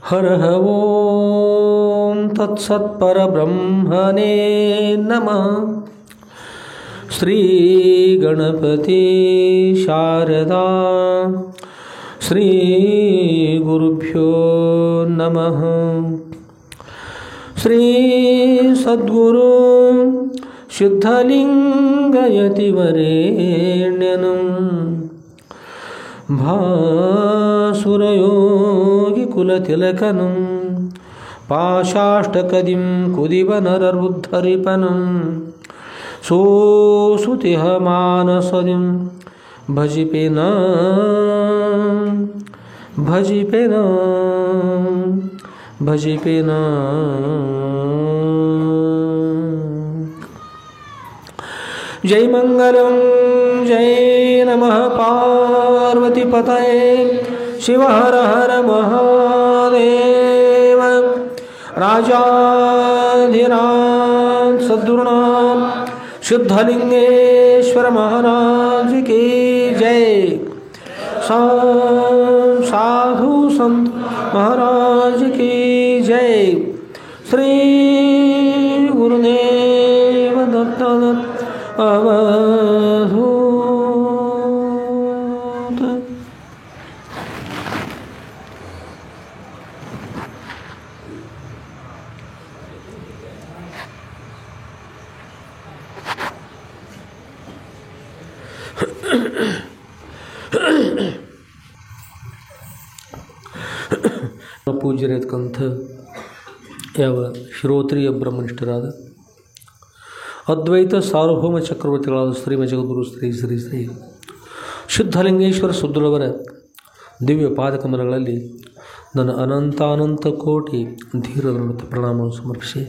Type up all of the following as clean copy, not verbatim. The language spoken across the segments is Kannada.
ಹರಃ ಓಂ ತತ್ಸತ್ಪರಬ್ರಹ್ಮಣೇ ನಮಃ. ಶ್ರೀ ಗಣಪತಿ ಶಾರದಾ ಶ್ರೀ ಗುರುಭ್ಯೋ ನಮಃ. ಶ್ರೀ ಸದ್ಗುರು ಸಿದ್ಧಲಿಂಗಯತಿವರೇಣ್ಯನಂ ಭಾಸುರಯೋಗಿ ಕುಲತಿಲಕನಂ ಪಾಶಾಷ್ಟಕದಿಂ ಕುದಿವನರರುದ್ಧರಿಪನಂ ಸೋಸುತಿಹ ಮಾನಸದಿಂ ಭಜಿಪೇನ ಭಜಿಪೇನ ಭಜಿಪೇನ. ಜೈ ಮಂಗಲಂ ಜೈ ನಮಃ ಪಾರ್ವತಿಪತಯೇ ಶಿವ ಹರ ಹರ ಮಹಾದೇವ. ರಾಜಾಧಿರಾಜ ಸದ್ಗುರುನಾಥ ಸಿದ್ಧಲಿಂಗೇಶ್ವರ ಮಹಾರಾज की जय. साधु संत महाराज की जय. श्री गुरुदेव दत्त अवधूत. ಪೂಜ್ಯರಿರ್ತಕ್ಕಂಥ ಯಾವ ಶ್ರೋತ್ರಿಯ ಬ್ರಹ್ಮನಿಷ್ಠರಾದ ಅದ್ವೈತ ಸಾರ್ವಭೌಮ ಚಕ್ರವರ್ತಿಗಳಾದ ಶ್ರೀಮ ಜಗದ್ಗುರು ಶ್ರೀ ಶ್ರೀ ಶ್ರೀ ಸಿದ್ಧಲಿಂಗೇಶ್ವರ ಸುದ್ದುಳವರ ದಿವ್ಯ ಪಾದಕಮಲಗಳಲ್ಲಿ ನನ್ನ ಅನಂತಾನಂತ ಕೋಟಿ ಧೀರರ ಪ್ರಣಾಮವನ್ನು ಸಮರ್ಪಿಸಿ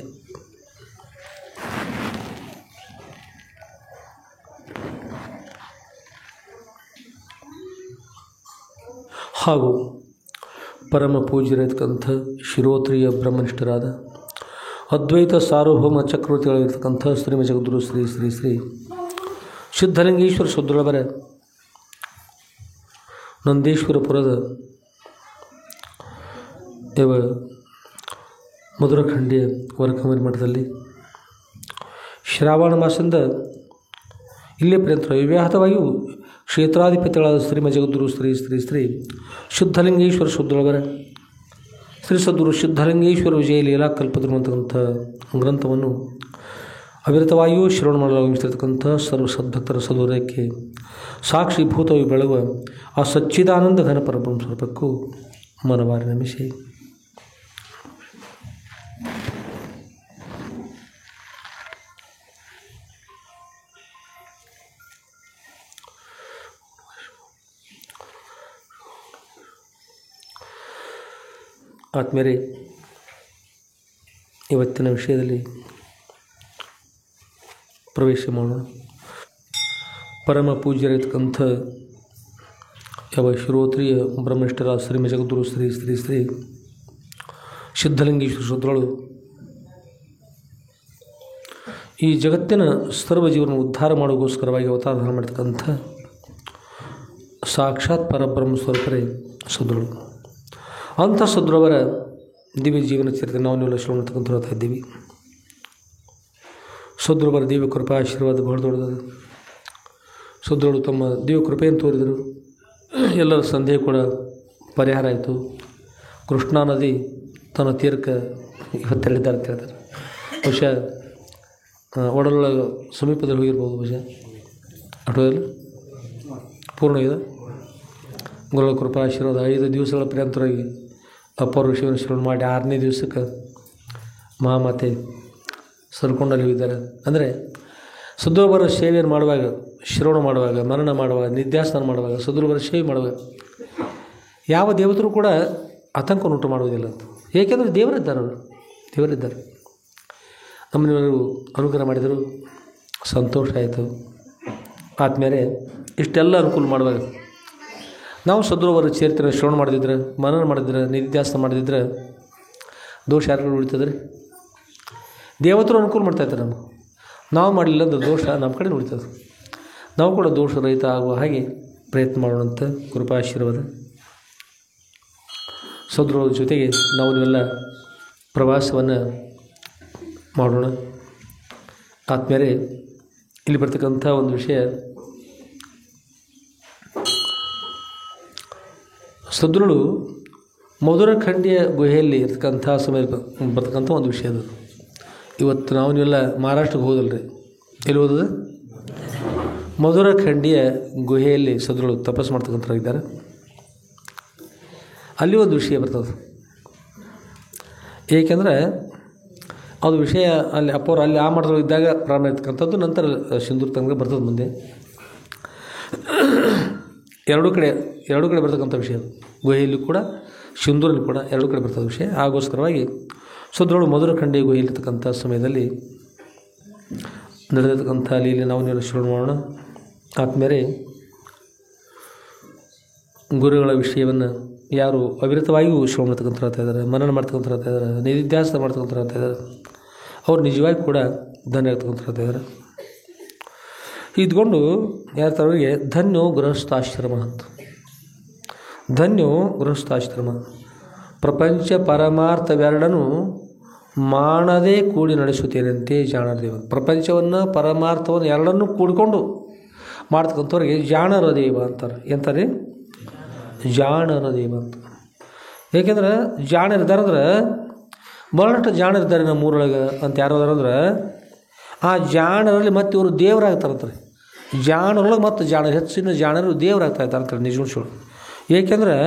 ಹಾಗೂ ಪರಮ ಪೂಜ್ಯರಿರ್ತಕ್ಕಂಥ ಶಿರೋತ್ರಿಯ ಬ್ರಹ್ಮನಿಷ್ಠರಾದ ಅದ್ವೈತ ಸಾರ್ವಭೌಮ ಚಕ್ರವರ್ತಿಗಳಿರ್ತಕ್ಕಂಥ ಶ್ರೀಮ ಜಗದ್ಗುರು ಶ್ರೀ ಶ್ರೀ ಶ್ರೀ ಸಿದ್ಧಲಿಂಗೇಶ್ವರ ಸುದ್ದುಳವರ ನಂದೀಶ್ವರಪುರದ ಇವ ಮಧುರಖಂಡಿಯ ವರಕಮರಿ ಮಠದಲ್ಲಿ ಶ್ರಾವಣ ಮಾಸದಿಂದ ಇಲ್ಲೇ ಪರ್ಯಂತ ವಿವ್ಯಾಹತವಾಗಿಯೂ ಕ್ಷೇತ್ರಾಧಿಪತಿಗಳಾದ ಶ್ರೀಮ ಜಗದ್ಗುರು ಶ್ರೀ ಶ್ರೀ ಶ್ರೀ ಸಿದ್ಧಲಿಂಗೇಶ್ವರ ಸುದ್ದುಳವರ ಶ್ರೀ ಸದ್ಗುರು ಸಿದ್ಧಲಿಂಗೇಶ್ವರ ವಿಜಯ ಲೀಲಾ ಕಲ್ಪತರುವಂತಕ್ಕಂಥ ಗ್ರಂಥವನ್ನು ಅವಿರತವಾಗಿಯೂ ಶ್ರವಣ ಮಾಡಲಾಗಿರ್ತಕ್ಕಂಥ ಸರ್ವ ಸದ್ಭಕ್ತರ ಸದೋದಯಕ್ಕೆ ಸಾಕ್ಷಿಭೂತವಾಗಿ ಬೆಳಗುವ ಆ ಸಚ್ಚಿದಾನಂದ ಘನ ಪರಬ್ರಹ್ಮ ಸ್ವರೂಪಕ್ಕೂ ಮನವಾರಿ ನಮಿಸಿ ಆತ್ಮೀಯರೇ, ಇವತ್ತಿನ ವಿಷಯದಲ್ಲಿ ಪ್ರವೇಶ ಮಾಡೋಣ. ಪರಮ ಪೂಜ್ಯರಿರ್ತಕ್ಕಂಥ ಯಾವ ಶ್ರೋತ್ರಿಯ ಬ್ರಹ್ಮನಿಷ್ಠರ ಶ್ರೀಮ ಜಗದ್ಗುರು ಶ್ರೀ ಶ್ರೀ ಶ್ರೀ ಸಿದ್ಧಲಿಂಗೇಶ್ವರ ಸುದ್ರಗಳು ಈ ಜಗತ್ತಿನ ಸರ್ವ ಜೀವನ ಉದ್ಧಾರ ಮಾಡೋಗೋಸ್ಕರವಾಗಿ ಅವತಾರ ಮಾಡತಕ್ಕಂಥ ಸಾಕ್ಷಾತ್ ಪರಬ್ರಹ್ಮ ಸ್ವರೂಪರೇ ಸದ್ರುಗಳು. ಅಂಥ ಸದ್ರುವರ ದಿವ್ಯ ಜೀವನ ಚರಿತ್ರೆ ನಾವು ನೀವೆಲ್ಲ ಶ್ರವಣ ತಗೊಂಡು ಹೇಳ್ತಾ ಇದ್ದೀವಿ. ಸದ್ರುವರ ದಿವ್ಯ ಕೃಪಾ ಆಶೀರ್ವಾದ ಬಹಳ ದೊಡ್ಡದು. ಸದ್ರುಗಳು ತಮ್ಮ ದಿವ್ಯ ಕೃಪೆಯನ್ನು ತೋರಿದರು. ಎಲ್ಲರ ಸಂದೇಹ ಕೂಡ ಪರಿಹಾರ ಆಯಿತು. ಕೃಷ್ಣಾ ನದಿ ತನ್ನ ತೀರಕ್ಕೆ ಇವತ್ತೆರಡಿದ್ದಾರೆ ಅಂತ ಹೇಳ್ತಾರೆ. ಬಹುಶಃ ಒಡಲೊಳಗೆ ಸಮೀಪದಲ್ಲಿ ಹೋಗಿರ್ಬೋದು. ಬಹುಶಃ ಆಟೋದಲ್ಲಿ ಪೂರ್ಣ ಇದೆ. ಗುರುಗಳ ಕೃಪಾ ಆಶೀರ್ವಾದ 5 ದಿವಸಗಳ ಪರ್ಯಂತರಾಗಿ ಅಪೂರ್ವ ಶಿವನ ಶ್ರವಣ ಮಾಡಿ 6ನೇ ದಿವಸಕ್ಕೆ ಮಹಾಮಾತೆ ಸರ್ಕೊಂಡಲ್ಲಿ ಹೋಗಿದ್ದಾರೆ. ಅಂದರೆ ಸದ್ಗುರುವರ ಸೇವೆಯನ್ನು ಮಾಡುವಾಗ, ಶ್ರವಣ ಮಾಡುವಾಗ, ಮರಣ ಮಾಡುವಾಗ, ನಿಧ್ಯಾಸನ ಮಾಡುವಾಗ, ಸದ್ಗುರುವರ ಸೇವೆ ಮಾಡುವಾಗ ಯಾವ ದೇವತರು ಕೂಡ ಆತಂಕವನ್ನುಂಟು ಮಾಡುವುದಿಲ್ಲ ಅಂತ. ಏಕೆಂದರೆ ದೇವರಿದ್ದಾರೆ. ನಮ್ಮನೆಯವರು ಅನುಗ್ರಹ ಮಾಡಿದರು, ಸಂತೋಷ ಆಯಿತು. ಆದಮೇಲೆ ಇಷ್ಟೆಲ್ಲ ಅನುಕೂಲ ಮಾಡುವಾಗ ನಾವು ಸದ್ಗುರುವರ ಚರಿತ್ರೆ ಶ್ರವಣ ಮಾಡದಿದ್ರೆ, ಮನನ ಮಾಡಿದ್ರೆ, ನಿಧ್ಯಾಸನ ಮಾಡದಿದ್ದರೆ ದೋಷ ಯಾರು ಉಳಿತದ್ರಿ? ದೇವತರು ಅನುಕೂಲ ಮಾಡ್ತಾಯಿರ್ತಾರೆ. ನಾವು ಮಾಡಲಿಲ್ಲ ಅಂದ್ರೆ ದೋಷ ನಮ್ಮ ಕಡೆ ಉಳಿತದೆ. ನಾವು ಕೂಡ ದೋಷರಹಿತ ಆಗುವ ಹಾಗೆ ಪ್ರಯತ್ನ ಮಾಡೋಣಂತ ಕೃಪಾಶೀರ್ವಾದ. ಸಹೋದರರ ಜೊತೆಗೆ ನಾವು ನೀವೆಲ್ಲ ಪ್ರವಾಸವನ್ನು ಮಾಡೋಣ. ಆದ್ಮೇಲೆ ಇಲ್ಲಿ ಬರ್ತಕ್ಕಂಥ ಒಂದು ವಿಷಯ, ಸಹೋದರರು ಮಧುರಖಂಡಿಯ ಗುಹೆಯಲ್ಲಿ ಇರ್ತಕ್ಕಂಥ ಸಮಯ ಬರ್ತಕ್ಕಂಥ ಒಂದು ವಿಷಯ ಅದು. ಇವತ್ತು ನಾವು ನೀವೆಲ್ಲ ಮಹಾರಾಷ್ಟ್ರಕ್ಕೆ ಹೋದಲ್ರಿ, ಎಲ್ಲಿ ಹೋದದ? ಮಧುರಖಂಡಿಯ ಗುಹೆಯಲ್ಲಿ ಸಹೋದರರು ತಪಸ್ಸು ಮಾಡ್ತಕ್ಕಂಥವ್ರಿದ್ದಾರೆ. ಅಲ್ಲಿ ಒಂದು ವಿಷಯ ಬರ್ತದೆ. ಏಕೆಂದರೆ ಅದು ವಿಷಯ ಅಲ್ಲಿ ಅಪ್ಪವ್ರು ಅಲ್ಲಿ ಮಾಡ್ದವ್ರು ಇದ್ದಾಗ ಪ್ರಾರಂಭ ಇರ್ತಕ್ಕಂಥದ್ದು, ನಂತರ ಸಿಂಧೂರ ತನಕ ಬರ್ತದೆ ಮುಂದೆ. ಎರಡೂ ಕಡೆ ಬರ್ತಕ್ಕಂಥ ವಿಷಯ, ಗುಹೆಯಲ್ಲಿ ಕೂಡ ಸಿಂಧೂರಲ್ಲಿ ಕೂಡ ಎರಡೂ ಕಡೆ ಬರ್ತದೆ ವಿಷಯ. ಹಾಗೋಸ್ಕರವಾಗಿ ಸಹೋದರರು ಮಧುರಖಂಡಿ ಗುಹೆಯಲ್ಲಿರ್ತಕ್ಕಂಥ ಸಮಯದಲ್ಲಿ ನಡೆದಿರ್ತಕ್ಕಂಥ ಲೀಲೆ ನಾವು ನೀವು ಶ್ರವಣ ಮಾಡೋಣ. ಆದ್ಮೇಲೆ ಗುರುಗಳ ವಿಷಯವನ್ನು ಯಾರು ಅವಿರತವಾಗಿಯೂ ಶ್ರವಣ ಮಾಡ್ತಕ್ಕಂಥ ಇದ್ದಾರೆ, ಮನನ ಮಾಡ್ತಕ್ಕಂಥ ಇದ್ದಾರೆ, ನಿಧಿಧ್ಯಾಸ ಮಾಡ್ತಕ್ಕಂಥ ಇದ್ದಾರೆ, ಅವ್ರು ನಿಜವಾಗಿ ಕೂಡ ಧನ್ಯ ಆಗ್ತಕ್ಕಂಥ ಇದ್ದಾರೆ. ಇದ್ಕೊಂಡು ಯಾರವರಿಗೆ ಧನ್ಯೋ ಗೃಹಸ್ಥಾಶ್ರಮ ಅಂತ. ಧನ್ಯೋ ಗೃಹಸ್ಥಾಶ್ರಮ, ಪ್ರಪಂಚ ಪರಮಾರ್ಥವೆರಡನ್ನು ಮಾಡದೇ ಕೂಡಿ ನಡೆಸುತ್ತೇನೆಂತೆ ಜಾಣರದೇವ. ಪ್ರಪಂಚವನ್ನು ಪರಮಾರ್ಥವನ್ನು ಎರಡನ್ನೂ ಕೂಡಿಕೊಂಡು ಮಾಡ್ತಕ್ಕಂಥವ್ರಿಗೆ ಜಾಣರ ದೇವ ಅಂತಾರೆ. ಎಂತಾರೆ? ಜಾಣರ ದೇವ ಅಂತ. ಏಕೆಂದ್ರೆ ಜಾಣರಿದ್ದಾರೆ ಅಂದ್ರೆ ಬಹಳಷ್ಟು ಜಾಣರಿದ್ದಾರೆ ನಮ್ಮ ಊರೊಳಗೆ ಅಂತ. ಯಾರು ಅದಾರಂದ್ರೆ ಆ ಜಾಣರಲ್ಲಿ ಮತ್ತು ಇವರು ದೇವರಾಗ್ತಾರಂತಾರೆ. ಜಾಣರೊಳಗೆ ಮತ್ತು ಹೆಚ್ಚಿನ ಜಾಣರು ದೇವರಾಗ್ತಾ ಇದ್ದಾರೆ ಅಂತಾರೆ ನಿಜವಂಶಗಳು. ಏಕೆಂದರೆ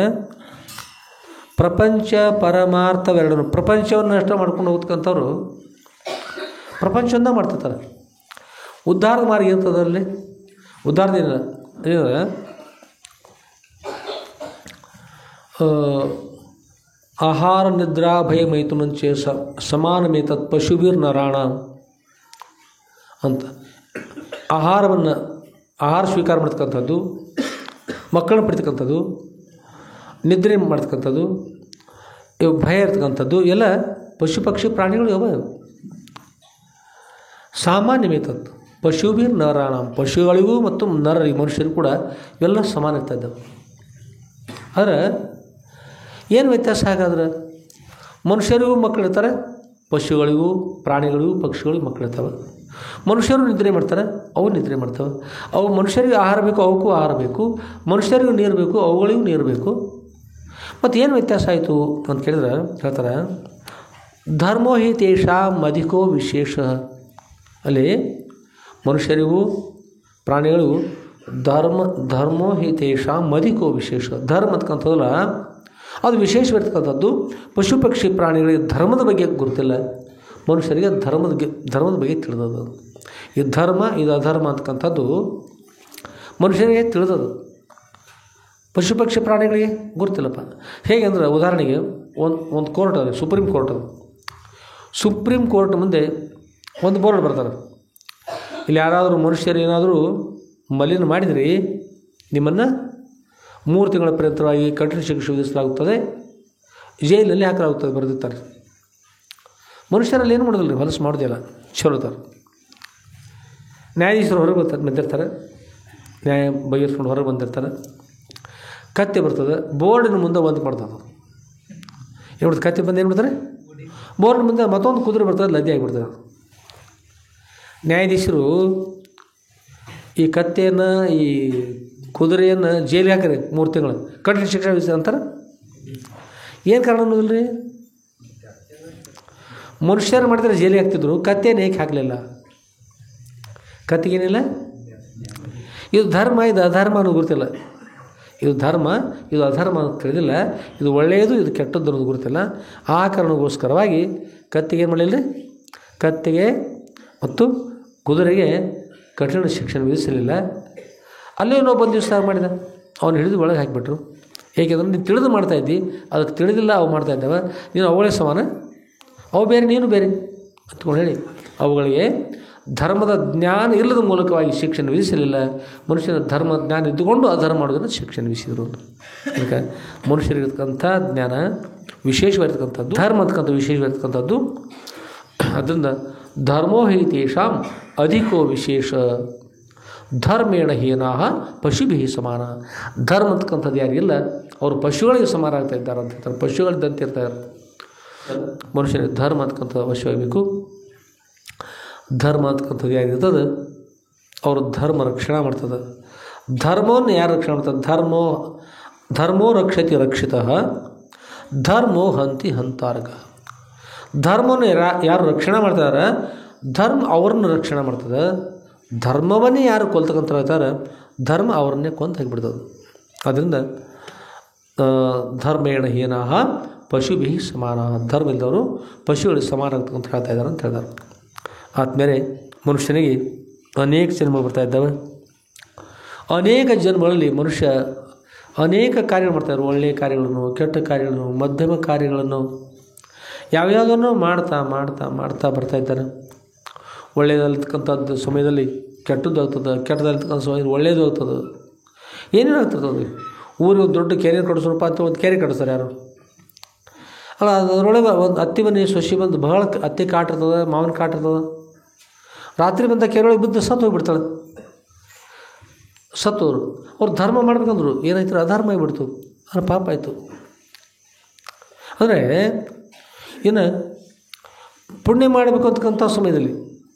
ಪ್ರಪಂಚ ಪರಮಾರ್ಥವೆರಡನ್ನು, ಪ್ರಪಂಚವನ್ನು ಅಷ್ಟೇ ಮಾಡ್ಕೊಂಡು ಹೋಗ್ತಕ್ಕಂಥವ್ರು ಪ್ರಪಂಚವನ್ನ ಮಾಡ್ತಿರ್ತಾರೆ. ಉದ್ಧಾರದ ಮಾರ್ಗ ಎಂಥದ್ರಲ್ಲಿ ಉದ್ಧಾರದೇನಿಲ್ಲ. ಏನಂದರೆ ಆಹಾರ ನಿದ್ರಾ ಭಯ ಮೈಥುನಂಚೆ ಸಮಾನಮೇತತ್ ಪಶುಭಿರ್ ನರಾಣ ಅಂತ. ಆಹಾರ ಸ್ವೀಕಾರ ಮಾಡ್ತಕ್ಕಂಥದ್ದು, ಮಕ್ಕಳನ್ನ ಪಡಿತಕ್ಕಂಥದ್ದು, ನಿದ್ರೆ ಮಾಡ್ತಕ್ಕಂಥದ್ದು, ಭಯ ಇರ್ತಕ್ಕಂಥದ್ದು ಎಲ್ಲ ಪಶು ಪಕ್ಷಿ ಪ್ರಾಣಿಗಳು ಯಾವ ಸಾಮಾನ್ಯ ಮೇತದ್ದು. ಪಶುಭಿರ್ ನರಾಣ, ಪಶುಗಳಿಗೂ ಮತ್ತು ನರರಿಗೂ ಮನುಷ್ಯರಿಗೂ ಕೂಡ ಇವೆಲ್ಲ ಸಮಾನ ಇರ್ತಾ ಇದ್ದಾವೆ. ಆದರೆ ಏನು ವ್ಯತ್ಯಾಸ ಹಾಗಾದ್ರೆ? ಮನುಷ್ಯರಿಗೂ ಮಕ್ಕಳಿರ್ತಾರೆ, ಪಶುಗಳಿಗೂ ಪ್ರಾಣಿಗಳಿಗೂ ಪಕ್ಷಿಗಳಿಗೂ ಮಕ್ಕಳಿರ್ತಾವೆ. ಮನುಷ್ಯರು ನಿದ್ರೆ ಮಾಡ್ತಾರೆ, ಅವು ನಿದ್ರೆ ಮಾಡ್ತವೆ. ಅವು ಮನುಷ್ಯರಿಗೆ ಆಹಾರ ಬೇಕು, ಅವಕ್ಕೂ ಆಹಾರ ಬೇಕು. ಮನುಷ್ಯರಿಗೂ ನೀರು ಬೇಕು, ಅವುಗಳಿಗೂ ನೀರು ಬೇಕು. ಮತ್ತು ಏನು ವ್ಯತ್ಯಾಸ ಆಯಿತು ಅಂತ ಕೇಳಿದ್ರೆ ಹೇಳ್ತಾರೆ, ಧರ್ಮೋ ಹಿ ತೇಷಾಂ ಅಧಿಕೋ ವಿಶೇಷ. ಅಲ್ಲಿ ಮನುಷ್ಯರಿಗೂ ಪ್ರಾಣಿಗಳಿಗೂ ಧರ್ಮೋ ಹಿ ತೇಷಾಂ ಅಧಿಕೋ ವಿಶೇಷ. ಧರ್ಮ ಅಂತಕ್ಕಂಥದ್ದಲ್ಲ, ಅದು ವಿಶೇಷವಿರ್ತಕ್ಕಂಥದ್ದು. ಪಶು ಪಕ್ಷಿ ಪ್ರಾಣಿಗಳಿಗೆ ಧರ್ಮದ ಬಗ್ಗೆ ಗೊತ್ತಿಲ್ಲ, ಮನುಷ್ಯರಿಗೆ ಧರ್ಮದ ಬಗ್ಗೆ ತಿಳಿದದು. ಈ ಧರ್ಮ ಇದು ಅಧರ್ಮ ಅಂತಕ್ಕಂಥದ್ದು ಮನುಷ್ಯರಿಗೆ ತಿಳಿದದು, ಪಶು ಪಕ್ಷಿ ಪ್ರಾಣಿಗಳಿಗೆ ಗೊತ್ತಿಲ್ಲಪ್ಪ. ಹೇಗೆ ಅಂದ್ರೆ ಉದಾಹರಣೆಗೆ ಒಂದು ಕೋರ್ಟ್ ಅದು, ಸುಪ್ರೀಂ ಕೋರ್ಟ್ ಅದು. ಸುಪ್ರೀಂ ಕೋರ್ಟ್ ಮುಂದೆ ಒಂದು ಬೋರ್ಡ್ ಬರ್ತಾರೆ, ಇಲ್ಲಿ ಯಾರಾದರೂ ಮನುಷ್ಯರು ಏನಾದರೂ ಮಲಿನ ಮಾಡಿದ್ರಿ ನಿಮ್ಮನ್ನು 3 ತಿಂಗಳ ಪರ್ಯಂತವಾಗಿ ಕಠಿಣ ಶಿಕ್ಷೆ ವಿಧಿಸಲಾಗುತ್ತದೆ, ಜೈಲಲ್ಲಿ ಹಾಕಲಾಗುತ್ತದೆ ಬರೆದಿರ್ತಾರೆ. ಮನುಷ್ಯರಲ್ಲಿ ಏನು ಮಾಡೋದಿಲ್ಲ ರೀ, ಹೊಲಸು ಮಾಡೋದಿಲ್ಲ, ಚಲೋತಾರೆ. ನ್ಯಾಯಾಧೀಶರು ಹೊರಗೆ ಬಂದಿರ್ತಾರೆ, ನ್ಯಾಯ ಬಗೆಹರಿಸ್ಕೊಂಡು ಹೊರಗೆ ಬಂದಿರ್ತಾರೆ. ಕತ್ತೆ ಬರ್ತದೆ, ಬೋರ್ಡಿನ ಮುಂದೆ ಒಂದು ಮಾಡ್ತಾರೆ. ಏನು ಮಾಡ್ತಾರೆ? ಕತ್ತೆ ಬಂದು ಏನು ಮಾಡ್ತಾರೆ? ಬೋರ್ಡಿನ ಮುಂದೆ ಮತ್ತೊಂದು ಕುದುರೆ ಬರ್ತದೆ, ಲದ್ದೆ ಆಗಿಬಿಡ್ತದೆ. ನ್ಯಾಯಾಧೀಶರು ಈ ಕತ್ತೆಯನ್ನು ಈ ಕುದುರೆಯನ್ನು ಜೈಲಿಗೆ ಹಾಕಿರಿ 3 ತಿಂಗಳು ಕಠಿಣ ಶಿಕ್ಷೆ ವಿಧಿಸಿ ಅಂತಾರೆ. ಏನು ಕಾರಣ ಅನ್ನೋದಿಲ್ಲ ರೀ. ಮನುಷ್ಯರು ಮಾಡಿದ್ರೆ ಜೈಲಿಗೆ ಹಾಕ್ತಿದ್ರು, ಕತ್ತೆಯನ್ನು ಏಕೆ ಹಾಕಲಿಲ್ಲ? ಕತ್ತಿಗೇನಿಲ್ಲ. ಇದು ಧರ್ಮ, ಇದು ಅಧರ್ಮ ಅನ್ನೋದು ಗೊತ್ತಿಲ್ಲ. ಇದು ಧರ್ಮ, ಇದು ಅಧರ್ಮ ಅಂತ ತಿಳಿದಿಲ್ಲ. ಇದು ಒಳ್ಳೆಯದು, ಇದು ಕೆಟ್ಟದ್ದು ಅನ್ನೋದು ಗೊತ್ತಿಲ್ಲ. ಆ ಕಾರಣಕ್ಕೋಸ್ಕರವಾಗಿ ಕತ್ತಿಗೆ ಏನು ಮಾಡಲಿಲ್ಲ ರೀ, ಕತ್ತಿಗೆ ಮತ್ತು ಕುದುರೆಗೆ ಕಠಿಣ ಶಿಕ್ಷೆ ವಿಧಿಸಲಿಲ್ಲ. ಅಲ್ಲೇ ಇನ್ನೊಬ್ಬ ಒಂದು ದಿವಸ ಮಾಡಿದ, ಅವನು ಹಿಡಿದು ಒಳಗೆ ಹಾಕಿಬಿಟ್ರು. ಏಕೆಂದ್ರೆ ನೀನು ತಿಳಿದು ಮಾಡ್ತಾಯಿದ್ದಿ, ಅದಕ್ಕೆ ತಿಳಿದಿಲ್ಲ ಅವು ಮಾಡ್ತಾಯಿದ್ದಾವೆ, ನೀನು ಅವುಗಳೇ ಸಮಾನ, ಅವು ಬೇರೆ ನೀನು ಬೇರೆ ಅಂತ್ಕೊಂಡು ಹೇಳಿ ಅವುಗಳಿಗೆ ಧರ್ಮದ ಜ್ಞಾನ ಇಲ್ಲದ ಮೂಲಕವಾಗಿ ಶಿಕ್ಷಣ ವಿಧಿಸಲಿಲ್ಲ. ಮನುಷ್ಯನ ಧರ್ಮ ಜ್ಞಾನ ಇದ್ದುಕೊಂಡು ಅಧರ್ಮ ಮಾಡೋದನ್ನು ಶಿಕ್ಷಣ ವಿಧಿಸಿದರು. ಅದಕ್ಕೆ ಮನುಷ್ಯರಿರ್ತಕ್ಕಂಥ ಜ್ಞಾನ ವಿಶೇಷವಾಗಿರ್ತಕ್ಕಂಥದ್ದು, ಧರ್ಮ ಅಂತಕ್ಕಂಥ ವಿಶೇಷವಾಗಿರ್ತಕ್ಕಂಥದ್ದು. ಅದರಿಂದ ಧರ್ಮೋ ಹಿ ತೇಷಾಂ ಅಧಿಕೋ ವಿಶೇಷ. ಧರ್ಮೇಣ ಹೀನಾಹ ಪಶುಭಿ ಸಮಾನ. ಧರ್ಮ ಅಂತಕ್ಕಂಥದ್ದು ಯಾರಿಗಿಲ್ಲ ಅವರು ಪಶುಗಳಿಗೆ ಸಮಾನ ಆಗ್ತಾ ಇದ್ದಾರೆ ಅಂತ ಹೇಳ್ತಾರೆ. ಪಶುಗಳಿದ್ದಂತೆ ಇರ್ತಾರೆ. ಮನುಷ್ಯನಿಗೆ ಧರ್ಮ ಅಂತಕ್ಕಂಥದ್ದು ಅವಶ್ಯವಾಗಬೇಕು. ಧರ್ಮ ಅಂತಕ್ಕಂಥದ್ದು ಯಾರಿರ್ತದೆ ಅವರು ಧರ್ಮ ರಕ್ಷಣೆ ಮಾಡ್ತದೆ. ಧರ್ಮವನ್ನು ಯಾರು ರಕ್ಷಣೆ ಮಾಡ್ತಾರೆ? ಧರ್ಮೋ ರಕ್ಷತಿ ರಕ್ಷಿತ, ಧರ್ಮೋ ಹಂತಿ ಹಂತಾರ್ಗ. ಧರ್ಮವನ್ನು ಯಾರು ರಕ್ಷಣೆ ಮಾಡ್ತಾರೆ ಧರ್ಮ ಅವ್ರನ್ನ ರಕ್ಷಣೆ ಮಾಡ್ತದೆ. ಧರ್ಮವನ್ನೇ ಯಾರು ಕೊಲ್ತಕ್ಕಂಥ ಹೇಳ್ತಾರೆ ಧರ್ಮ ಅವರನ್ನೇ ಕೊಂದು ಹಾಕಿಬಿಡ್ತದೆ. ಆದ್ದರಿಂದ ಧರ್ಮೇಣ ಹೀನಾಹ ಪಶುಭಿ ಸಮಾನ. ಧರ್ಮ ಇಲ್ಲದವರು ಪಶುಗಳಿಗೆ ಸಮಾನ ಆಗ್ತಕ್ಕಂತ ಹೇಳ್ತಾ ಇದ್ದಾರೆ ಅಂತ ಹೇಳಿದ್ದಾರೆ. ಆದಮೇಲೆ ಮನುಷ್ಯನಿಗೆ ಅನೇಕ ಜನ್ಮಗಳು ಬರ್ತಾ ಇದ್ದಾವೆ. ಅನೇಕ ಜನ್ಮಗಳಲ್ಲಿ ಮನುಷ್ಯ ಅನೇಕ ಕಾರ್ಯಗಳು ಮಾಡ್ತಾರೆ. ಒಳ್ಳೆಯ ಕಾರ್ಯಗಳನ್ನು, ಕೆಟ್ಟ ಕಾರ್ಯಗಳನ್ನು, ಮಧ್ಯಮ ಕಾರ್ಯಗಳನ್ನು ಯಾವ್ಯಾವುದನ್ನು ಮಾಡ್ತಾ ಮಾಡ್ತಾ ಮಾಡ್ತಾ ಬರ್ತಾ ಇದ್ದಾರೆ. ಒಳ್ಳೆಯದಲ್ಲಿರ್ತಕ್ಕಂಥದ್ದು ಸಮಯದಲ್ಲಿ ಕೆಟ್ಟದ್ದು ಆಗ್ತದೆ, ಕೆಟ್ಟದಲ್ಲಿರ್ತಕ್ಕಂಥ ಸಮಯದಲ್ಲಿ ಒಳ್ಳೆಯದು ಆಗ್ತದೆ. ಏನೇನು ಆಗ್ತದೆ? ಊರಿಗೆ ದೊಡ್ಡ ಕೆರೆ ಕಟ್ಟಿಸ್ರಪ್ಪ ಅಂತ ಒಂದು ಕೆರೆ ಕಟ್ಟಿಸ್ತಾರೆ ಯಾರು ಅಲ್ಲ. ಅದರೊಳಗೆ ಒಂದು ಹತ್ತಿ ಮನೆ ಸೊಸಿ ಬಂದು ಬಹಳ ಹತ್ತಿ ಕಾಟಿರ್ತದೆ, ಮಾವಿನ ಕಾಟಿರ್ತದೆ. ರಾತ್ರಿ ಬಂದ ಕೆರೆಯೊಳಗೆ ಬಿದ್ದು ಸತ್ತು ಹೋಗಿಬಿಡ್ತಾಳೆ. ಸತ್ತೋರು ಅವ್ರು ಧರ್ಮ ಮಾಡ್ಬೇಕಂದ್ರು ಏನಾಯ್ತು ಅಧರ್ಮ ಆಗಿಬಿಡ್ತು, ಅದ್ರ ಪಾಪ ಆಯಿತು. ಅಂದರೆ ಇನ್ನು ಪುಣ್ಯ ಮಾಡಬೇಕು ಅಂತಕ್ಕಂಥ ಸಮಯದಲ್ಲಿ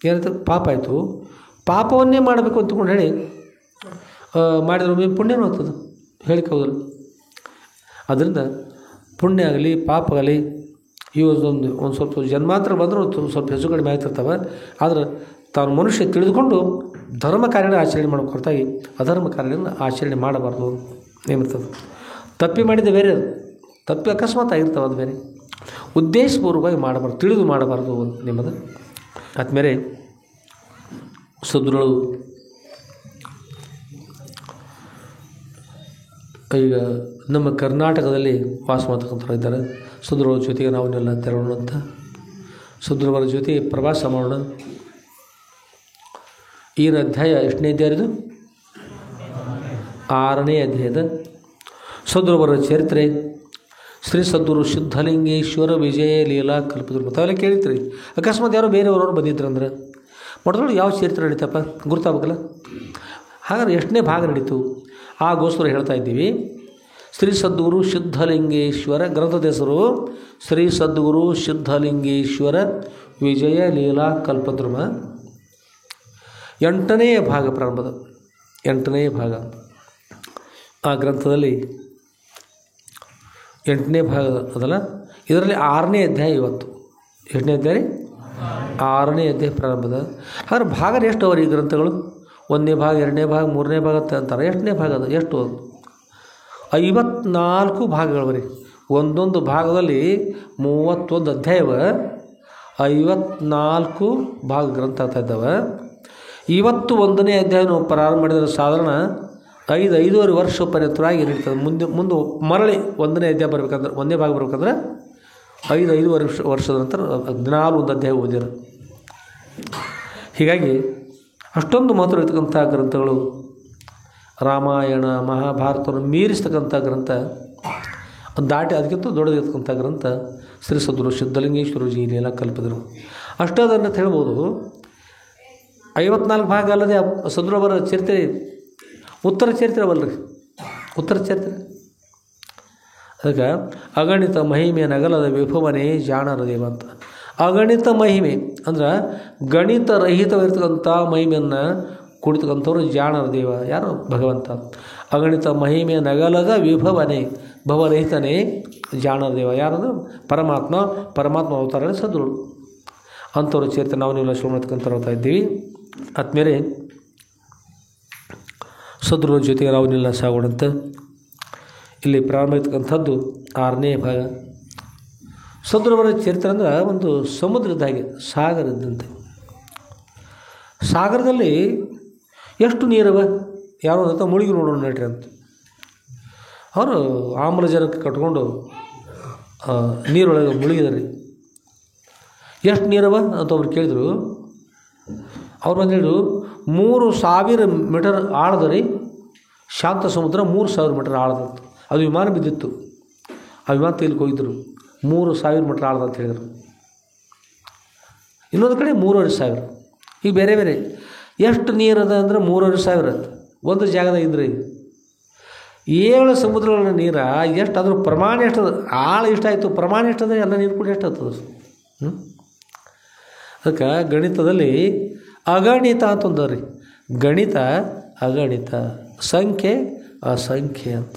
ಏನಾಯ್ತು ಪಾಪ ಆಯಿತು. ಪಾಪವನ್ನೇ ಮಾಡಬೇಕು ಅಂತಕೊಂಡು ಹೇಳಿ ಮಾಡಿದ್ರೆ ಒಮ್ಮೆ ಪುಣ್ಯನೂ ಆಗ್ತದೆ, ಹೇಳಿಕೆ ಹೌದಲ್ಲ. ಅದರಿಂದ ಪುಣ್ಯ ಆಗಲಿ ಪಾಪ ಆಗಲಿ ಇವು ಒಂದು ಸ್ವಲ್ಪ ಜನ್ಮಾಂತರ ಬಂದರೂ ಸ್ವಲ್ಪ ಹೆಚ್ಚು ಕಡಿಮೆ ಆಗ್ತಿರ್ತವೆ. ಆದರೆ ತಾನು ಮನುಷ್ಯ ತಿಳಿದುಕೊಂಡು ಧರ್ಮ ಕಾರ್ಯನ ಆಚರಣೆ ಮಾಡಬೇಕು ಹೊರತಾಗಿ ಅಧರ್ಮ ಕಾರ್ಯಗಳನ್ನು ಆಚರಣೆ ಮಾಡಬಾರ್ದು ಏನಿರ್ತದೆ. ತಪ್ಪಿ ಮಾಡಿದ ಬೇರೆ, ಅದು ತಪ್ಪಿ ಅಕಸ್ಮಾತ್ ಆಗಿರ್ತವೆ, ಅದು ಬೇರೆ. ಉದ್ದೇಶಪೂರ್ವಕವಾಗಿ ಮಾಡಬಾರ್ದು, ತಿಳಿದು ಮಾಡಬಾರ್ದು ನಿಮ್ಮದು. ಆದಮೇಲೆ ಸದ್ರುಗಳು ಈಗ ನಮ್ಮ ಕರ್ನಾಟಕದಲ್ಲಿ ವಾಸ ಮಾಡ್ತಕ್ಕಂಥವ್ರು ಇದ್ದಾರೆ. ಸದ್ರುಗಳ ಜೊತೆಗೆ ನಾವನ್ನೆಲ್ಲ ತೆರಳೋಣ ಅಂತ ಸದ್ರುಗಳ ಜೊತೆ ಪ್ರವಾಸ ಮಾಡೋಣ. ಈ ಅಧ್ಯಾಯ ಎಷ್ಟನೇ ಅಧ್ಯಾಯ? ಇದು 6ನೇ ಅಧ್ಯಾಯದ ಸದ್ಗುರುವರ ಚರಿತ್ರೆ. ಶ್ರೀ ಸದ್ಗುರು ಸಿದ್ಧಲಿಂಗೇಶ್ವರ ವಿಜಯ ಲೀಲಾ ಕಲ್ಪದ್ರು. ತಾವೆಲ್ಲ ಕೇಳಿದ್ರಿ. ಅಕಸ್ಮಾತ್ ಯಾರೋ ಬೇರೆಯವರು ಬಂದಿದ್ರಂದ್ರೆ ಮೊದಲು ಯಾವ ಚರಿತ್ರೆ ನಡೀತಪ್ಪ ಗುರ್ತಾಗಬೇಕಲ್ಲ. ಹಾಗಾದ್ರೆ ಎಷ್ಟನೇ ಭಾಗ ನಡೀತು ಆಗೋಸ್ಕರ ಹೇಳ್ತಾ ಇದ್ದೀವಿ. ಶ್ರೀ ಸದ್ಗುರು ಸಿದ್ಧಲಿಂಗೇಶ್ವರ ಗ್ರಂಥದ ಹೆಸರು ಶ್ರೀ ಸದ್ಗುರು ಸಿದ್ಧಲಿಂಗೇಶ್ವರ ವಿಜಯ ಲೀಲಾ ಕಲ್ಪದ್ರುಮ. 8ನೇ ಭಾಗ ಪ್ರಾರಂಭದ 8ನೇ ಭಾಗ. ಆ ಗ್ರಂಥದಲ್ಲಿ 8ನೇ ಭಾಗ ಅದಲ್ಲ, ಇದರಲ್ಲಿ 6ನೇ ಅಧ್ಯಾಯ. ಇವತ್ತು 8ನೇ ಅಧ್ಯಾಯ 6ನೇ ಅಧ್ಯಾಯ ಪ್ರಾರಂಭದ. ಹಾಗಾದ್ರೆ ಭಾಗ ಎಷ್ಟು ಅವರು ಈ ಗ್ರಂಥಗಳು? 1ನೇ ಭಾಗ, 2ನೇ ಭಾಗ, 3ನೇ ಭಾಗ ಅಂತಾರೆ. 8ನೇ ಭಾಗ ಅದು ಎಷ್ಟು? 54 ಭಾಗಗಳು ಬರೀ. ಒಂದೊಂದು ಭಾಗದಲ್ಲಿ 31 ಅಧ್ಯಾಯವ 54 ಭಾಗ ಗ್ರಂಥ ಆಗ್ತಾ ಇದ್ದಾವೆ. ಇವತ್ತು 1ನೇ ಅಧ್ಯಾಯ ನಾವು ಪ್ರಾರಂಭ ಮಾಡಿದರೆ ಸಾಧಾರಣ 5-5.5 ವರ್ಷ ಪರ್ಯಂತರಾಗಿ ನಡೀತದೆ. ಮುಂದೆ ಮರಳಿ 1ನೇ ಅಧ್ಯಾಯ ಬರಬೇಕಂದ್ರೆ 1ನೇ ಭಾಗ ಬರಬೇಕಂದ್ರೆ 5-5 ವರ್ಷದ ನಂತರ ದಿನಾಲು ಒಂದು ಅಧ್ಯಾಯ ಓದಿರು. ಹೀಗಾಗಿ ಅಷ್ಟೊಂದು ಮಹತ್ವ ಇರ್ತಕ್ಕಂಥ ಗ್ರಂಥಗಳು. ರಾಮಾಯಣ ಮಹಾಭಾರತವನ್ನು ಮೀರಿಸ್ತಕ್ಕಂಥ ಗ್ರಂಥ, ದಾಟಿ ಅದಕ್ಕಿಂತ ದೊಡ್ಡದಿರ್ತಕ್ಕಂಥ ಗ್ರಂಥ ಶ್ರೀ ಸದ್ಗುರು ಸಿದ್ಧಲಿಂಗೇಶ್ವರ ವಿಜಯ ಲೀಲಾ ಕಲ್ಪದ್ರು. ಅಷ್ಟದನ್ನು ಹೇಳ್ಬೋದು. 54 ಭಾಗ ಅಲ್ಲದೆ ಸದ್ಗುರುವರ ಚರಿತ್ರೆ ಉತ್ತರ ಚರಿತ್ರೆ ಅವಲ್ರಿ, ಉತ್ತರ ಚರಿತ್ರೆ. ಅದಕ್ಕೆ ಅಗಣಿತ ಮಹಿಮೆ ನಗಲದ ವಿಭವನೇ ಜಾಣರ ದೇವ ಅಂತ. ಅಗಣಿತ ಮಹಿಮೆ ಅಂದ್ರೆ ಗಣಿತ ರಹಿತವಿರ್ತಕ್ಕಂಥ ಮಹಿಮೆಯನ್ನು ಕುಡಿತಕ್ಕಂಥವ್ರು ಜಾಣರ ದೇವ. ಯಾರು? ಭಗವಂತ. ಅಗಣಿತ ಮಹಿಮೆ ನಗಲದ ವಿಭವನೇ ಭವರಹಿತನೇ ಜಾಣರ ದೇವ. ಯಾರಂದ್ರೆ ಪರಮಾತ್ಮ. ಪರಮಾತ್ಮ ಅವತಾರ ಸದ್ಗುರು. ಅಂಥವ್ರ ಚರಿತ್ರೆ ನಾವು ನೀವು ಶುರು ಮಾಡ್ತಕ್ಕಂಥ ಹೋಗ್ತಾ ಇದ್ದೀವಿ. ಆದಮೇಲೆ ಸದ್ಗುರುಗಳ ಜೊತೆಗೆ ನಾವನ್ನೆಲ್ಲ ಸಾಗೋಣಂತ. ಇಲ್ಲಿ ಪ್ರಾರಂಭ ಇರ್ತಕ್ಕಂಥದ್ದು 6ನೇ ಭಾಗ. ಸದ್ಗುರುವರ ಚರಿತ್ರೆ ಅಂದ್ರೆ ಒಂದು ಸಮುದ್ರದ ಹಾಗೆ, ಸಾಗರ ಇದ್ದಂತೆ. ಸಾಗರದಲ್ಲಿ ಎಷ್ಟು ನೀರವ ಯಾರೋ ಅಂತ ಮುಳುಗಿ ನೋಡೋಣ ನಡ್ರಿ ಅಂತ. ಅವರು ಆಮ್ಲಜನಕ ಕಟ್ಕೊಂಡು ನೀರೊಳಗೆ ಮುಳುಗಿದಾರೆ. ಎಷ್ಟು ನೀರವ ಅಂತ ಒಬ್ರು ಕೇಳಿದರು. ಅವ್ರು ಬಂದೇಳು 3000 ಮೀಟರ್ ಆಳದರಿ ಶಾಂತ ಸಮುದ್ರ. 3000 ಮೀಟರ್ ಆಳದಂತ. ಅದು ವಿಮಾನ ಬಿದ್ದಿತ್ತು. ಆ ವಿಮಾನ ತೇಲಿಕ್ಕೆ ಹೋಗಿದ್ದರು. 3000 ಮೀಟರ್ ಆಳದ ಅಂತ ಹೇಳಿದರು. ಇನ್ನೊಂದು ಕಡೆ 3500. ಈಗ ಬೇರೆ ಬೇರೆ ಎಷ್ಟು ನೀರದ ಅಂದ್ರೆ 3,500 ಒಂದು ಜಾಗದಾಗ ಇದ್ರಿ 7 ಸಮುದ್ರಗಳ ನೀರು ಎಷ್ಟು ಅದ್ರ ಪ್ರಮಾಣ ಎಷ್ಟದ ಆಳ ಎಷ್ಟಾಯಿತು ಪ್ರಮಾಣ ಎಷ್ಟದ ಎಲ್ಲ ನೀರು ಕೂಡ ಎಷ್ಟಾಗ್ತದೆ. ಅದಕ್ಕೆ ಗಣಿತದಲ್ಲಿ ಅಗಣಿತ ಅಂತಂದ ರೀ. ಗಣಿತ ಅಗಣಿತ, ಸಂಖ್ಯೆ ಅಸಂಖ್ಯೆ ಅಂತ.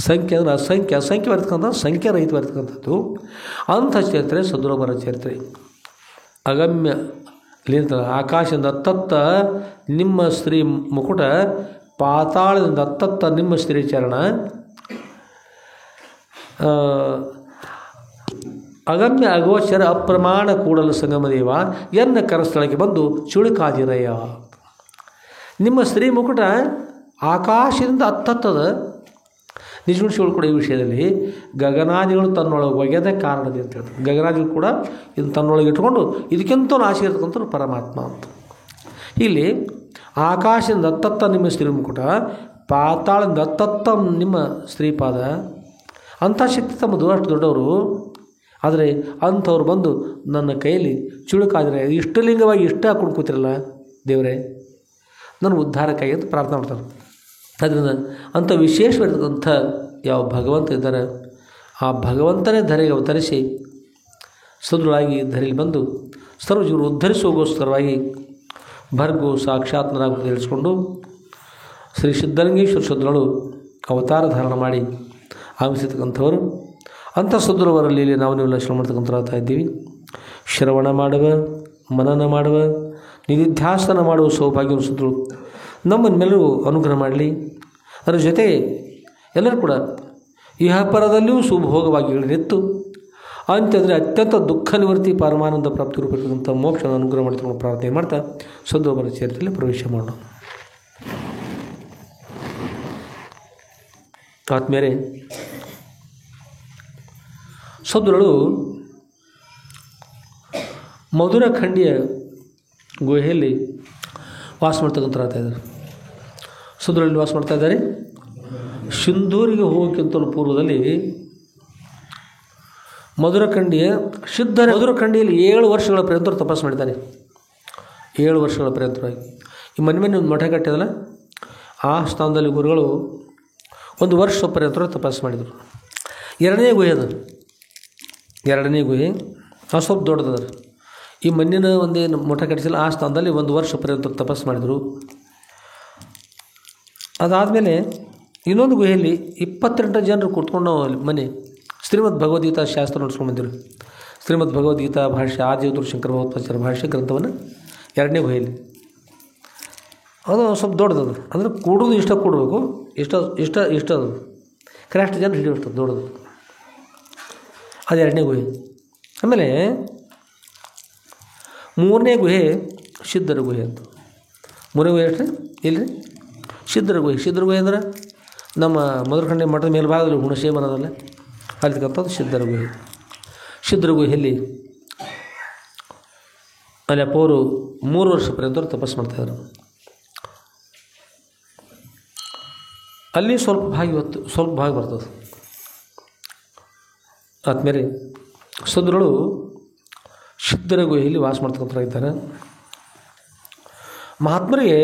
ಸಂಖ್ಯೆ ಅಂದರೆ ಅಸಂಖ್ಯೆ, ಅಸಂಖ್ಯೆ ಬರ್ತಕ್ಕಂಥ ಸಂಖ್ಯೆ ರಹಿತ ಬರ್ತಕ್ಕಂಥದ್ದು ಅಂಥ ಚರಿತ್ರೆ ಸದ್ಗುರುಬರ ಚರಿತ್ರೆ. ಅಗಮ್ಯ ಆಕಾಶದಿಂದ ಅತ್ತತ್ತ ನಿಮ್ಮ ಸ್ತ್ರೀ ಮುಕುಟ, ಪಾತಾಳದಿಂದ ಅತ್ತತ್ತ ನಿಮ್ಮ ಸ್ತ್ರೀ ಚರಣ, ಅಗಮ್ಯ ಅಗೋಚರ ಅಪ್ರಮಾಣ ಕೂಡಲ ಸಂಗಮದೇವ ಎನ್ನ ಕರಸ್ಥಳಕ್ಕೆ ಬಂದು ಚುಳುಕಾದಿರಯ್ಯ. ನಿಮ್ಮ ಸ್ತ್ರೀ ಮುಕುಟ ಆಕಾಶದಿಂದ ಅತ್ತತ್ತದ. ನಿಜಗುಣ ಶಿವಳು ಕೂಡ ಈ ವಿಷಯದಲ್ಲಿ ಗಗನಾದಿಗಳು ತನ್ನೊಳಗೆ ಒಗೆದ ಕಾರಣದೆ ಅಂತ ಹೇಳ್ತಾರೆ. ಗಗನಾದಿಗಳು ಕೂಡ ಇದು ತನ್ನೊಳಗೆ ಇಟ್ಕೊಂಡು ಇದಕ್ಕಿಂತ ಆಸೆ ಇರ್ತಕ್ಕಂಥ ಪರಮಾತ್ಮ ಅಂತ. ಇಲ್ಲಿ ಆಕಾಶದಿಂದ ಅತ್ತತ್ತ ನಿಮ್ಮ ಸ್ತ್ರೀ ಮುಕುಟ, ಪಾತಾಳದಿಂದ ಅತ್ತತ್ತ ನಿಮ್ಮ ಸ್ತ್ರೀಪಾದ. ಅಂಥ ಶಕ್ತಿ ತಮ್ಮದು, ಅಷ್ಟು ದೊಡ್ಡವರು. ಆದರೆ ಅಂಥವ್ರು ಬಂದು ನನ್ನ ಕೈಯಲ್ಲಿ ಚುಳುಕಾದರೆ ಇಷ್ಟಲಿಂಗವಾಗಿ ಇಷ್ಟ ಹಾಕೊಂಡು ಕೂತಿರಲ್ಲ ದೇವರೇ, ನನ್ನ ಉದ್ಧಾರಕ್ಕಾಗಿ ಅಂತ ಪ್ರಾರ್ಥನೆ ಮಾಡ್ತಾರೆ. ಅದರಿಂದ ಅಂಥ ವಿಶೇಷವಾಗಿರ್ತಕ್ಕಂಥ ಯಾವ ಭಗವಂತ ಇದ್ದಾರೆ ಆ ಭಗವಂತನೇ ಧರೆಗೆ ಅವತರಿಸಿ ಸದ್ಗುರುಳಾಗಿ ಧರೆಯಲ್ಲಿ ಬಂದು ಸರ್ವಜೀವರು ಉದ್ಧರಿಸುವಗೋಸ್ಕರವಾಗಿ ಭರ್ಗು ಸಾಕ್ಷಾತ್ಮರಾಗಿ ತಿಳಿಸ್ಕೊಂಡು ಶ್ರೀ ಸಿದ್ಧಲಿಂಗೇಶ್ವರ ಸದ್ಗುರುಗಳು ಅವತಾರ ಧಾರಣ ಮಾಡಿ ಆಗಮಿಸಿರ್ತಕ್ಕಂಥವರು. ಅಂಥ ಸದ್ಗುರುವರಲ್ಲಿ ನಾವು ನೀವೆಲ್ಲ ಶ್ರಮ ಮಾಡ್ತಕ್ಕಂಥ ಇದ್ದೀವಿ. ಶ್ರವಣ ಮಾಡುವ, ಮನನ ಮಾಡುವ, ನಿಧಿಧ್ಯಾಸನ ಮಾಡುವ ಸೌಭಾಗ್ಯವನ್ನು ಸದ್ಗುರು ನಮ್ಮನ್ನೆಲ್ಲರೂ ಅನುಗ್ರಹ ಮಾಡಲಿ. ಅದರ ಜೊತೆಗೆ ಎಲ್ಲರೂ ಕೂಡ ಇಹಪರದಲ್ಲಿಯೂ ಸುಭೋಗವಾಗಿ ನಿತ್ತು ಅಂತಂದರೆ ಅತ್ಯಂತ ದುಃಖ ನಿವೃತ್ತಿ ಪರಮಾನಂದ ಪ್ರಾಪ್ತಿ ರೂಪಿರ್ತಕ್ಕಂಥ ಮೋಕ್ಷನ ಅನುಗ್ರಹ ಮಾಡ್ತಕ್ಕಂಥ ಪ್ರಾರ್ಥನೆ ಮಾಡ್ತಾ ಸದ್ಗುರುಬರ ಚರಿತ್ರೆಯಲ್ಲಿ ಪ್ರವೇಶ ಮಾಡೋಣ. ಆದ್ಮೇಲೆ ಸದ್ಗುರುಗಳು ಮಧುರ ಖಂಡಿಯ ಗುಹೆಯಲ್ಲಿ ವಾಸ ಮಾಡ್ತಕ್ಕಂಥ ಇದ್ದಾರೆ. ಸದ್ಗುರುಗಳಲ್ಲಿ ವಾಸ ಮಾಡ್ತಾ ಇದ್ದಾರೆ. ಸಿಂಧೂರಿಗೆ ಹೋಗೋಕ್ಕಿಂತಲೂ ಪೂರ್ವದಲ್ಲಿ ಮಧುರಖಂಡಿಯ ಸಿದ್ಧರ ಮಧುರಖಂಡಿಯಲ್ಲಿ 7 ವರ್ಷಗಳ ಪರ್ಯಂತರ ತಪಸ್ಸು ಮಾಡಿದ್ದಾರೆ. 7 ವರ್ಷಗಳ ಪರ್ಯಂತರವಾಗಿ ಈ ಮನೆ ಒಂದು ಮಠ ಕಟ್ಟಿದಲ್ಲ ಆ ಸ್ಥಾನದಲ್ಲಿ ಗುರುಗಳು 1 ವರ್ಷ ಪರ್ಯಂತರ ತಪಸ್ಸು ಮಾಡಿದರು. 2ನೇ ಗುಹೆ ಅದು, 2ನೇ ಗುಹೆ ಅದು ಸ್ವಲ್ಪ ದೊಡ್ಡದ. ಈ ಮಣ್ಣಿನ ಒಂದೇನು ಮಠ ಕಟ್ಟಿಸಿಲ್ಲ ಆ ಸ್ಥಾನದಲ್ಲಿ 1 ವರ್ಷ ಪರ್ಯಂತ ತಪಸ್ಸು ಮಾಡಿದರು. ಅದಾದಮೇಲೆ ಇನ್ನೊಂದು ಗುಹೆಯಲ್ಲಿ 22 ಜನರು ಕೂತ್ಕೊಂಡು ಮನೆ ಶ್ರೀಮದ್ ಭಗವದ್ಗೀತಾ ಶಾಸ್ತ್ರ ನೋಡ್ಸ್ಕೊಂಡು ಬಂದಿರು. ಶ್ರೀಮದ್ ಭಗವದ್ಗೀತಾ ಭಾಷ್ಯ ಆದಿದೇವರು ಶಂಕರ ಭಗವತ್ಪಾದಾಚಾರ್ಯ ಭಾಷ್ಯ ಗ್ರಂಥವನ್ನು 2ನೇ ಗುಹೆಯಲ್ಲಿ. ಅದು ಸ್ವಲ್ಪ ದೊಡ್ಡದು, ಅಂದರೆ ಕೂಡೋದು ಇಷ್ಟ ಕೂಡಬೇಕು, ಇಷ್ಟ ಅದು ಕರೆಕ್ಟ್ ಜನ ಹಿಡಿಯುತ್ತೆ ದೊಡ್ಡದು. ಅದು 2ನೇ ಗುಹೆ. ಆಮೇಲೆ 3ನೇ ಗುಹೆ ಸಿದ್ಧರ ಗುಹೆ ಅಂತ. 3ನೇ ಗುಹೆ ಅಷ್ಟೇ ಇಲ್ಲರಿ ಸಿದ್ಧರ ಗುಹೆ. ಸಿದ್ಧರ ಗುಹೆ ಅಂದ್ರೆ ನಮ್ಮ ಮಧುರಖಂಡಿ ಮಠದ ಮೇಲ್ಭಾಗದಲ್ಲಿ ಹುಣಸೆ ಮರದಲ್ಲ ಅಲ್ಲಿರ್ತಕ್ಕಂಥದ್ದು ಸಿದ್ಧರ ಗುಹೆ. ಸಿದ್ಧರ ಗುಹೆಯಲ್ಲಿ ಅಲ್ಲಿ ಅಪ್ಪವರು 3 ವರ್ಷ ಪರ್ಯಂತ ತಪಸ್ಸು ಮಾಡ್ತಾಯಿದ್ರು. ಅಲ್ಲಿ ಸ್ವಲ್ಪ ಭಾಗ ಬರ್ತದೆ. ಆದಮೇಲೆ ಸದ್ಗುರುಗಳು ಸಿದ್ಧರ ಗುಹೆಯಲ್ಲಿ ವಾಸ ಮಾಡ್ತಕ್ಕಂಥ ಇದ್ದಾರೆ. ಮಹಾತ್ಮರಿಗೆ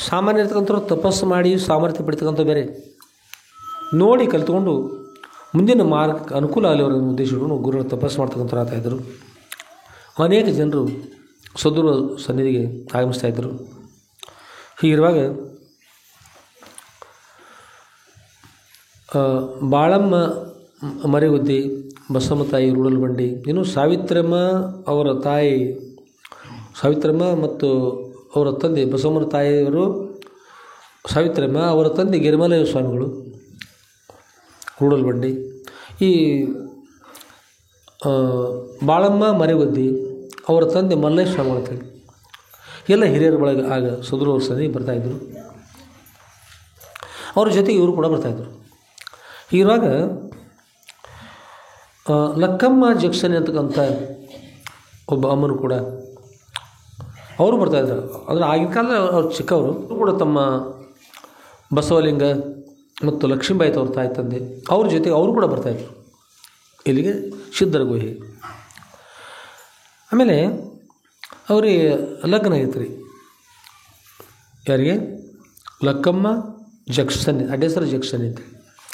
ಸಾಮಾನ್ಯ ಇರ್ತಕ್ಕಂಥವ್ರು ತಪಸ್ಸು ಮಾಡಿ ಸಾಮರ್ಥ್ಯ ಪಡಿತಕ್ಕಂಥ ಬೇರೆ ನೋಡಿ ಕಲಿತ್ಕೊಂಡು ಮುಂದಿನ ಮಾರ್ಗಕ್ಕೆ ಅನುಕೂಲ ಆಗಲಿ ಅವರ ಉದ್ದೇಶಗಳು ಗುರುಗಳು ತಪಸ್ಸು ಮಾಡ್ತಕ್ಕಂಥವ್ರು ಆಗ್ತಾಯಿದ್ರು. ಅನೇಕ ಜನರು ಸದ್ಗುರು ಸನ್ನಿಧಿಗೆ ಆಗಮಿಸ್ತಾಯಿದ್ರು. ಹೀಗಿರುವಾಗ ಬಾಳಮ್ಮ ಮರೆಗುದ್ದಿ, ಬಸಮ್ಮ ತಾಯಿ ರೂಡಲ್ ಬಂಡಿ, ಇನ್ನು ಸಾವಿತ್ರಮ್ಮ ಅವರ ತಾಯಿ ಸಾವಿತ್ರಮ್ಮ ಮತ್ತು ಅವರ ತಂದೆ ಬಸವಮ್ಮನ ತಾಯಿಯವರು ಸಾವಿತ್ರಮ್ಮ, ಅವರ ತಂದೆ ಗಿರಿಮಲಯ ಸ್ವಾಮಿಗಳು ರೂಡಲ್ ಬಂಡಿ, ಈ ಬಾಳಮ್ಮ ಮರೆಗುದ್ದಿ ಅವರ ತಂದೆ ಮಲ್ಲಯ್ಯ ಸ್ವಾಮಿಗಳು ಅಂತೇಳಿ ಎಲ್ಲ ಹಿರಿಯರ ಒಳಗೆ ಆಗ ಸದ್ಗುರು ಅವ್ರ ಸನ್ನಿಧಿಗೆ ಬರ್ತಾಯಿದ್ರು. ಅವ್ರ ಜೊತೆಗೆ ಇವರು ಕೂಡ ಬರ್ತಾಯಿದ್ರು. ಹೀಗಿರುವಾಗ ಲಕ್ಕಮ್ಮ ಜಕ್ಷನ್ ಅಂತಕ್ಕಂಥ ಒಬ್ಬ ಅಮ್ಮನು ಕೂಡ ಅವರು ಬರ್ತಾಯಿದ್ರು. ಅಂದರೆ ಆಗಿನ ಕಾಲದಲ್ಲಿ ಅವ್ರು ಚಿಕ್ಕವರು ಕೂಡ ತಮ್ಮ ಬಸವಲಿಂಗ ಮತ್ತು ಲಕ್ಷ್ಮೀಬಾಯಿ ಅವ್ರ ತಾಯಿ ತಂದೆ ಅವ್ರ ಜೊತೆಗೆ ಅವರು ಕೂಡ ಬರ್ತಾಯಿದ್ರು ಇಲ್ಲಿಗೆ ಸಿದ್ಧರ ಗುಹೆ. ಆಮೇಲೆ ಅವ್ರಿಗೆ ಲಗ್ನ ಐತೆ ರೀ. ಯಾರಿಗೆ? ಲಕ್ಕಮ್ಮ ಜಕ್ಷನ್, ಅಡ್ಡೇಸರ ಜಕ್ಷನ್ ಐತೆ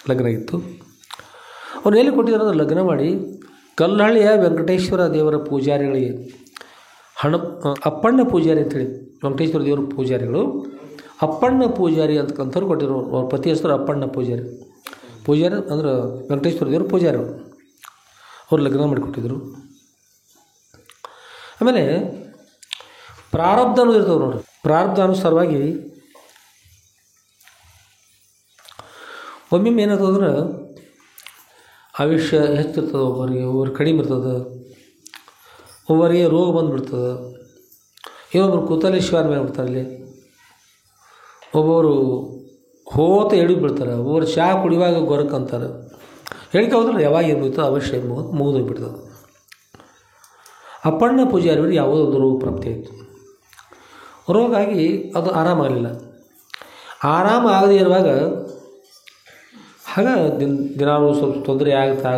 ಲಗ್ನ ಇತ್ತು. ಅವ್ರು ಎಲ್ಲಿ ಕೊಟ್ಟಿದ್ದಾರೆ ಅಂದ್ರೆ ಲಗ್ನ ಮಾಡಿ ಕಲ್ಲಹಳ್ಳಿಯ ವೆಂಕಟೇಶ್ವರ ದೇವರ ಪೂಜಾರಿಗಳಿಗೆ ಅಪ್ಪಣ್ಣ ಪೂಜಾರಿ ಅಂತೇಳಿ, ವೆಂಕಟೇಶ್ವರ ದೇವರ ಪೂಜಾರಿಗಳು ಅಪ್ಪಣ್ಣ ಪೂಜಾರಿ ಅಂತಕ್ಕಂಥವ್ರು ಕೊಟ್ಟಿರೋ. ಅವ್ರ ಪತಿ ಹೆಸರು ಅಪ್ಪಣ್ಣ ಪೂಜಾರಿ. ಪೂಜಾರಿ ಅಂದ್ರೆ ವೆಂಕಟೇಶ್ವರ ದೇವರು ಪೂಜಾರಿ ಅವ್ರು ಲಗ್ನ ಮಾಡಿಕೊಟ್ಟಿದ್ರು. ಆಮೇಲೆ ಪ್ರಾರಬ್ಧ ಅನ್ನೋದು ಇರ್ತವೆ ನೋಡ್ರಿ. ಪ್ರಾರಬ್ಧಾನುಸಾರವಾಗಿ ಒಮ್ಮೊಮ್ಮೆ ಏನಾಗ್ತದಂದ್ರೆ ಆಯುಷ್ಯ ಹೆಚ್ಚಿರ್ತದೆ, ಒಬ್ಬರಿಗೆ ಕಡಿಮೆ ಇರ್ತದೆ, ಒಬ್ಬರಿಗೆ ರೋಗ ಬಂದುಬಿಡ್ತದೆ, ಇನ್ನೊಬ್ಬರು ಕೂತಲ್ಲೇ ಶಿವಾನ ಮೇಲೆ ಬಿಡ್ತಾರೆ, ಅಲ್ಲಿ ಒಬ್ಬೊಬ್ಬರು ಹೋತ ಎಡಿ ಬಿಡ್ತಾರೆ, ಒಬ್ಬರು ಚಹಾ ಕುಡಿಯುವಾಗ ಗೊರಕ್ಕೆ ಅಂತಾರೆ. ಹೇಳಿಕೆ ಹೋದ್ರೆ ಯಾವಾಗ ಏನ್ಬಿಡ್ತು ಅವಶ್ಯ ಮುಗಿದೋಗ್ಬಿಡ್ತದೆ. ಅಪ್ಪಣ್ಣ ಪೂಜಾರಿಯವರು ಯಾವುದೋ ಒಂದು ರೋಗ ಪ್ರಾಪ್ತಿ ಆಯಿತು. ರೋಗ ಆಗಿ ಅದು ಆರಾಮಾಗಲಿಲ್ಲ. ಆರಾಮ ಆಗದೇ ಇರುವಾಗ ಆಗ ದಿನಾಲು ಸ್ವಲ್ಪ ತೊಂದರೆ ಆಗ್ತಾ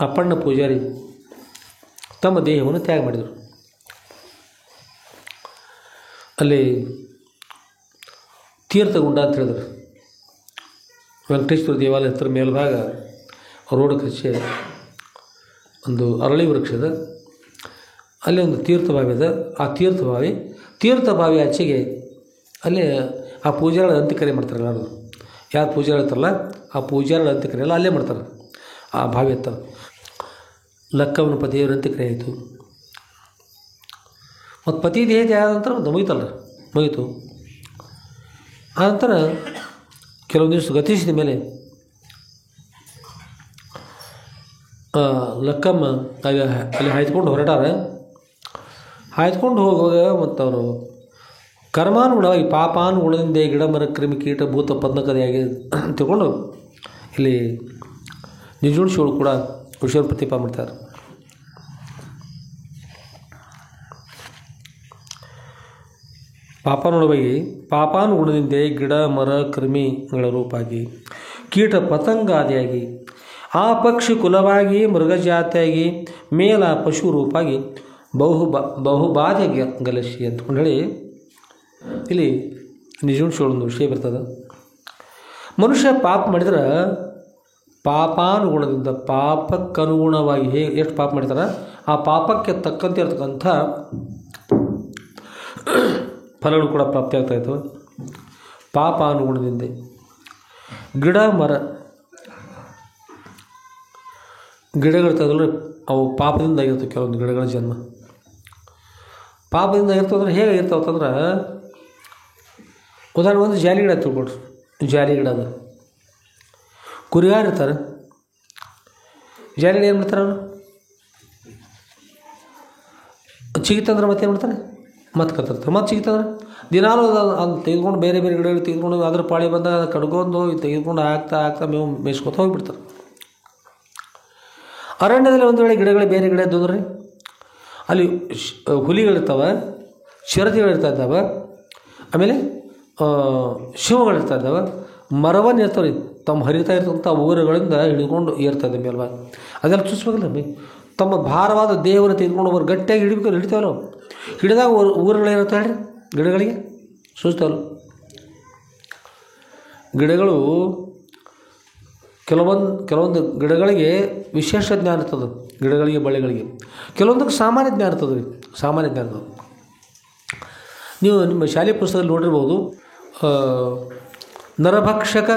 ಅಪ್ಪಣ್ಣ ಪೂಜಾರಿ ತಮ್ಮ ದೇಹವನ್ನು ತ್ಯಾಗ ಮಾಡಿದರು. ಅಲ್ಲಿ ತೀರ್ಥಗುಂಡ ಅಂತ ಹೇಳಿದ್ರು. ವೆಂಕಟೇಶ್ವರ ದೇವಾಲಯ ಹತ್ತಿರ ಮೇಲ್ಭಾಗ ರೋಡ್ ಕಚ್ಚೆ ಒಂದು ಅರಳಿ ವೃಕ್ಷದ ಅಲ್ಲಿ ಒಂದು ತೀರ್ಥಬಾವಿ ಇದೆ. ಆ ತೀರ್ಥಬಾವಿ ಆಚೆಗೆ ಅಲ್ಲಿ ಆ ಪೂಜಾರಿಗಳ ಅಂತ್ಯಕ್ರಿಯೆ ಮಾಡ್ತಾರೆ. ಎಲ್ಲರೂ ಯಾರು ಪೂಜಾರಿ ಇರ್ತಾರಲ್ಲ ಆ ಪೂಜಾರಿಗಳ ಅಂತ್ಯಕ್ರಿಯೆ ಎಲ್ಲ ಅಲ್ಲೇ ಮಾಡ್ತಾರೆ, ಆ ಬಾವಿ ಹತ್ತಿರ. ಲಕ್ಕಮ್ಮನ ಪತಿಯವರ ಅಂತ್ಯಕ್ರಿಯೆ ಆಯಿತು. ಮತ್ತು ಪತಿ ದೇಹ ಆದ ನಂತರ ಅದು ಮುಗೀತು. ಆ ನಂತರ ಕೆಲವೊಂದು ದಿವಸ ಗತಿಸಿದ ಮೇಲೆ ಲಕ್ಕಮ್ಮ ಅಲ್ಲಿ ಹಾಯ್ದುಕೊಂಡು ಹೊರಟಾರೆ. ಹಾಯ್ದುಕೊಂಡು ಹೋಗುವಾಗ ಮತ್ತು ಅವರು ಕರ್ಮಾನುಗುಣವಾಗಿ ಪಾಪಾನುಗುಣದಿಂದ ಗಿಡ ಮರ ಕ್ರಿಮಿ ಕೀಟ ಭೂತ ಪದ್ಮಕದೆಯಾಗಿ ತಿಳ್ಕೊಂಡು ಇಲ್ಲಿ ನಿಜುಣಿಸಿಗಳು ಕೂಡ ವಿಷಯ ಪ್ರತಿಪಾ ಮಾಡ್ತಾರೆ. ಪಾಪಾನುಗುಣದಿಂದ ಗಿಡ ಮರ ಕ್ರಿಮಿಗಳ ರೂಪಾಗಿ ಕೀಟ ಪತಂಗಾದಿಯಾಗಿ ಆ ಪಕ್ಷಿ ಕುಲವಾಗಿ ಮೃಗಜಾತಿಯಾಗಿ ಮೇಲ ಪಶು ರೂಪಾಗಿ ಬಹುಬಾಧೆ ಗಲಸಿ ಅಂತಕೊಂಡು ಹೇಳಿ ಇಲ್ಲಿ ನಿಜುಣಿಸಿಗಳೊಂದು ವಿಷಯ ಬರ್ತದೆ. ಮನುಷ್ಯ ಪಾಪ ಮಾಡಿದ್ರೆ ಪಾಪಾನುಗುಣದಿಂದ ಪಾಪಕ್ಕನುಗುಣವಾಗಿ ಎಷ್ಟು ಪಾಪ ಮಾಡ್ತಾರೆ ಆ ಪಾಪಕ್ಕೆ ತಕ್ಕಂತೆ ಇರ್ತಕ್ಕಂಥ ಫಲಗಳು ಕೂಡ ಪ್ರಾಪ್ತಿ ಆಗ್ತಾಯಿರ್ತವೆ. ಪಾಪಾನುಗುಣದಿಂದ ಗಿಡ ಮರ ಗಿಡಗಳಿರ್ತದಲ್ಲ ಅವು ಪಾಪದಿಂದ ಆಗಿರ್ತವೆ. ಕೆಲವೊಂದು ಗಿಡಗಳ ಜನ್ಮ ಪಾಪದಿಂದ ಆಗಿರ್ತದಂದ್ರೆ ಹೇಗಾಗಿರ್ತಾವಂತಂದ್ರೆ ಉದಾಹರಣೆ ಒಂದು ಜಾಲಿ ಗಿಡ ತಿಳ್ಕೊಡ್ರಿ. ಜಾಲಿ ಗಿಡ ಅದು ಕುರಿಗಾರ ಇರ್ತಾರೆ. ಜಾಲಿ ಗಿಡ ಏನು ಮಾಡ್ತಾರೆ ಅವರು ಚಿಗಿತಂದ್ರೆ ಮತ್ತೇನು ಮಾಡ್ತಾರೆ ಮತ್ತೆ ಕತ್ತಿರ್ತಾರೆ. ಮತ್ತೆ ಚಿಗಿತಂದ್ರೆ ದಿನಾಲು ಅದು ತೆಗೆದುಕೊಂಡು ಬೇರೆ ಬೇರೆ ಗಿಡಗಳು ತೆಗೆದುಕೊಂಡು ಅದ್ರ ಪಾಳಿ ಬಂದಾಗ ಕಡ್ಕೊಂಡು ತೆಗೆದುಕೊಂಡು ಹಾಕ್ತಾ ಮೇವು ಮೇಯ್ಸ್ಕೊತ ಹೋಗಿಬಿಡ್ತಾರೆ. ಅರಣ್ಯದಲ್ಲಿ ಒಂದು ವೇಳೆ ಗಿಡಗಳು ಬೇರೆ ಗಿಡ ಇದ್ದು ಅಂದ್ರೆ ಅಲ್ಲಿ ಹುಲಿಗಳಿರ್ತಾವೆ, ಚಿರತೆಗಳಿರ್ತಾ ಇದ್ದಾವೆ, ಆಮೇಲೆ ಶಿವಗಳಿರ್ತಾ ಇದ್ದಾವೆ, ಮರವನ್ನು ಇರ್ತಾವೆ ತಮ್ಮ ಹರಿತಾ ಇರ್ತಕ್ಕಂಥ ಊರುಗಳಿಂದ ಹಿಡ್ಕೊಂಡು ಏರ್ತಾ ಇದ್ದಾವೆ ಮೇಲ್ವಾ. ಅದೆಲ್ಲ ಚೂಸ್ಬೇಕಲ್ಲ ತಮ್ಮ ಭಾರವಾದ ದೇಹವನ್ನು ತೆಗೆದುಕೊಂಡು ಅವರು ಗಟ್ಟಿಯಾಗಿ ಹಿಡಿತಾವಲ್ಲ. ಹಿಡಿದಾಗ ಊರುಗಳೇನಿರ್ತಾ ಹೇಳ್ರಿ ಗಿಡಗಳಿಗೆ ಸೂಚ್ತಾವಲ್ಲ. ಗಿಡಗಳು ಕೆಲವೊಂದು ಗಿಡಗಳಿಗೆ ವಿಶೇಷ ಜ್ಞಾನ ಇರ್ತದೆ, ಗಿಡಗಳಿಗೆ ಬಳ್ಳಿಗಳಿಗೆ. ಕೆಲವೊಂದಕ್ಕೆ ಸಾಮಾನ್ಯ ಜ್ಞಾನ ಇರ್ತದೆ ರೀ. ಸಾಮಾನ್ಯ ಜ್ಞಾನ ಇರ್ತದೆ. ನೀವು ನಿಮ್ಮ ಶಾಲೆ ಪುಸ್ತಕದಲ್ಲಿ ನೋಡಿರ್ಬೋದು, ನರಭಕ್ಷಕ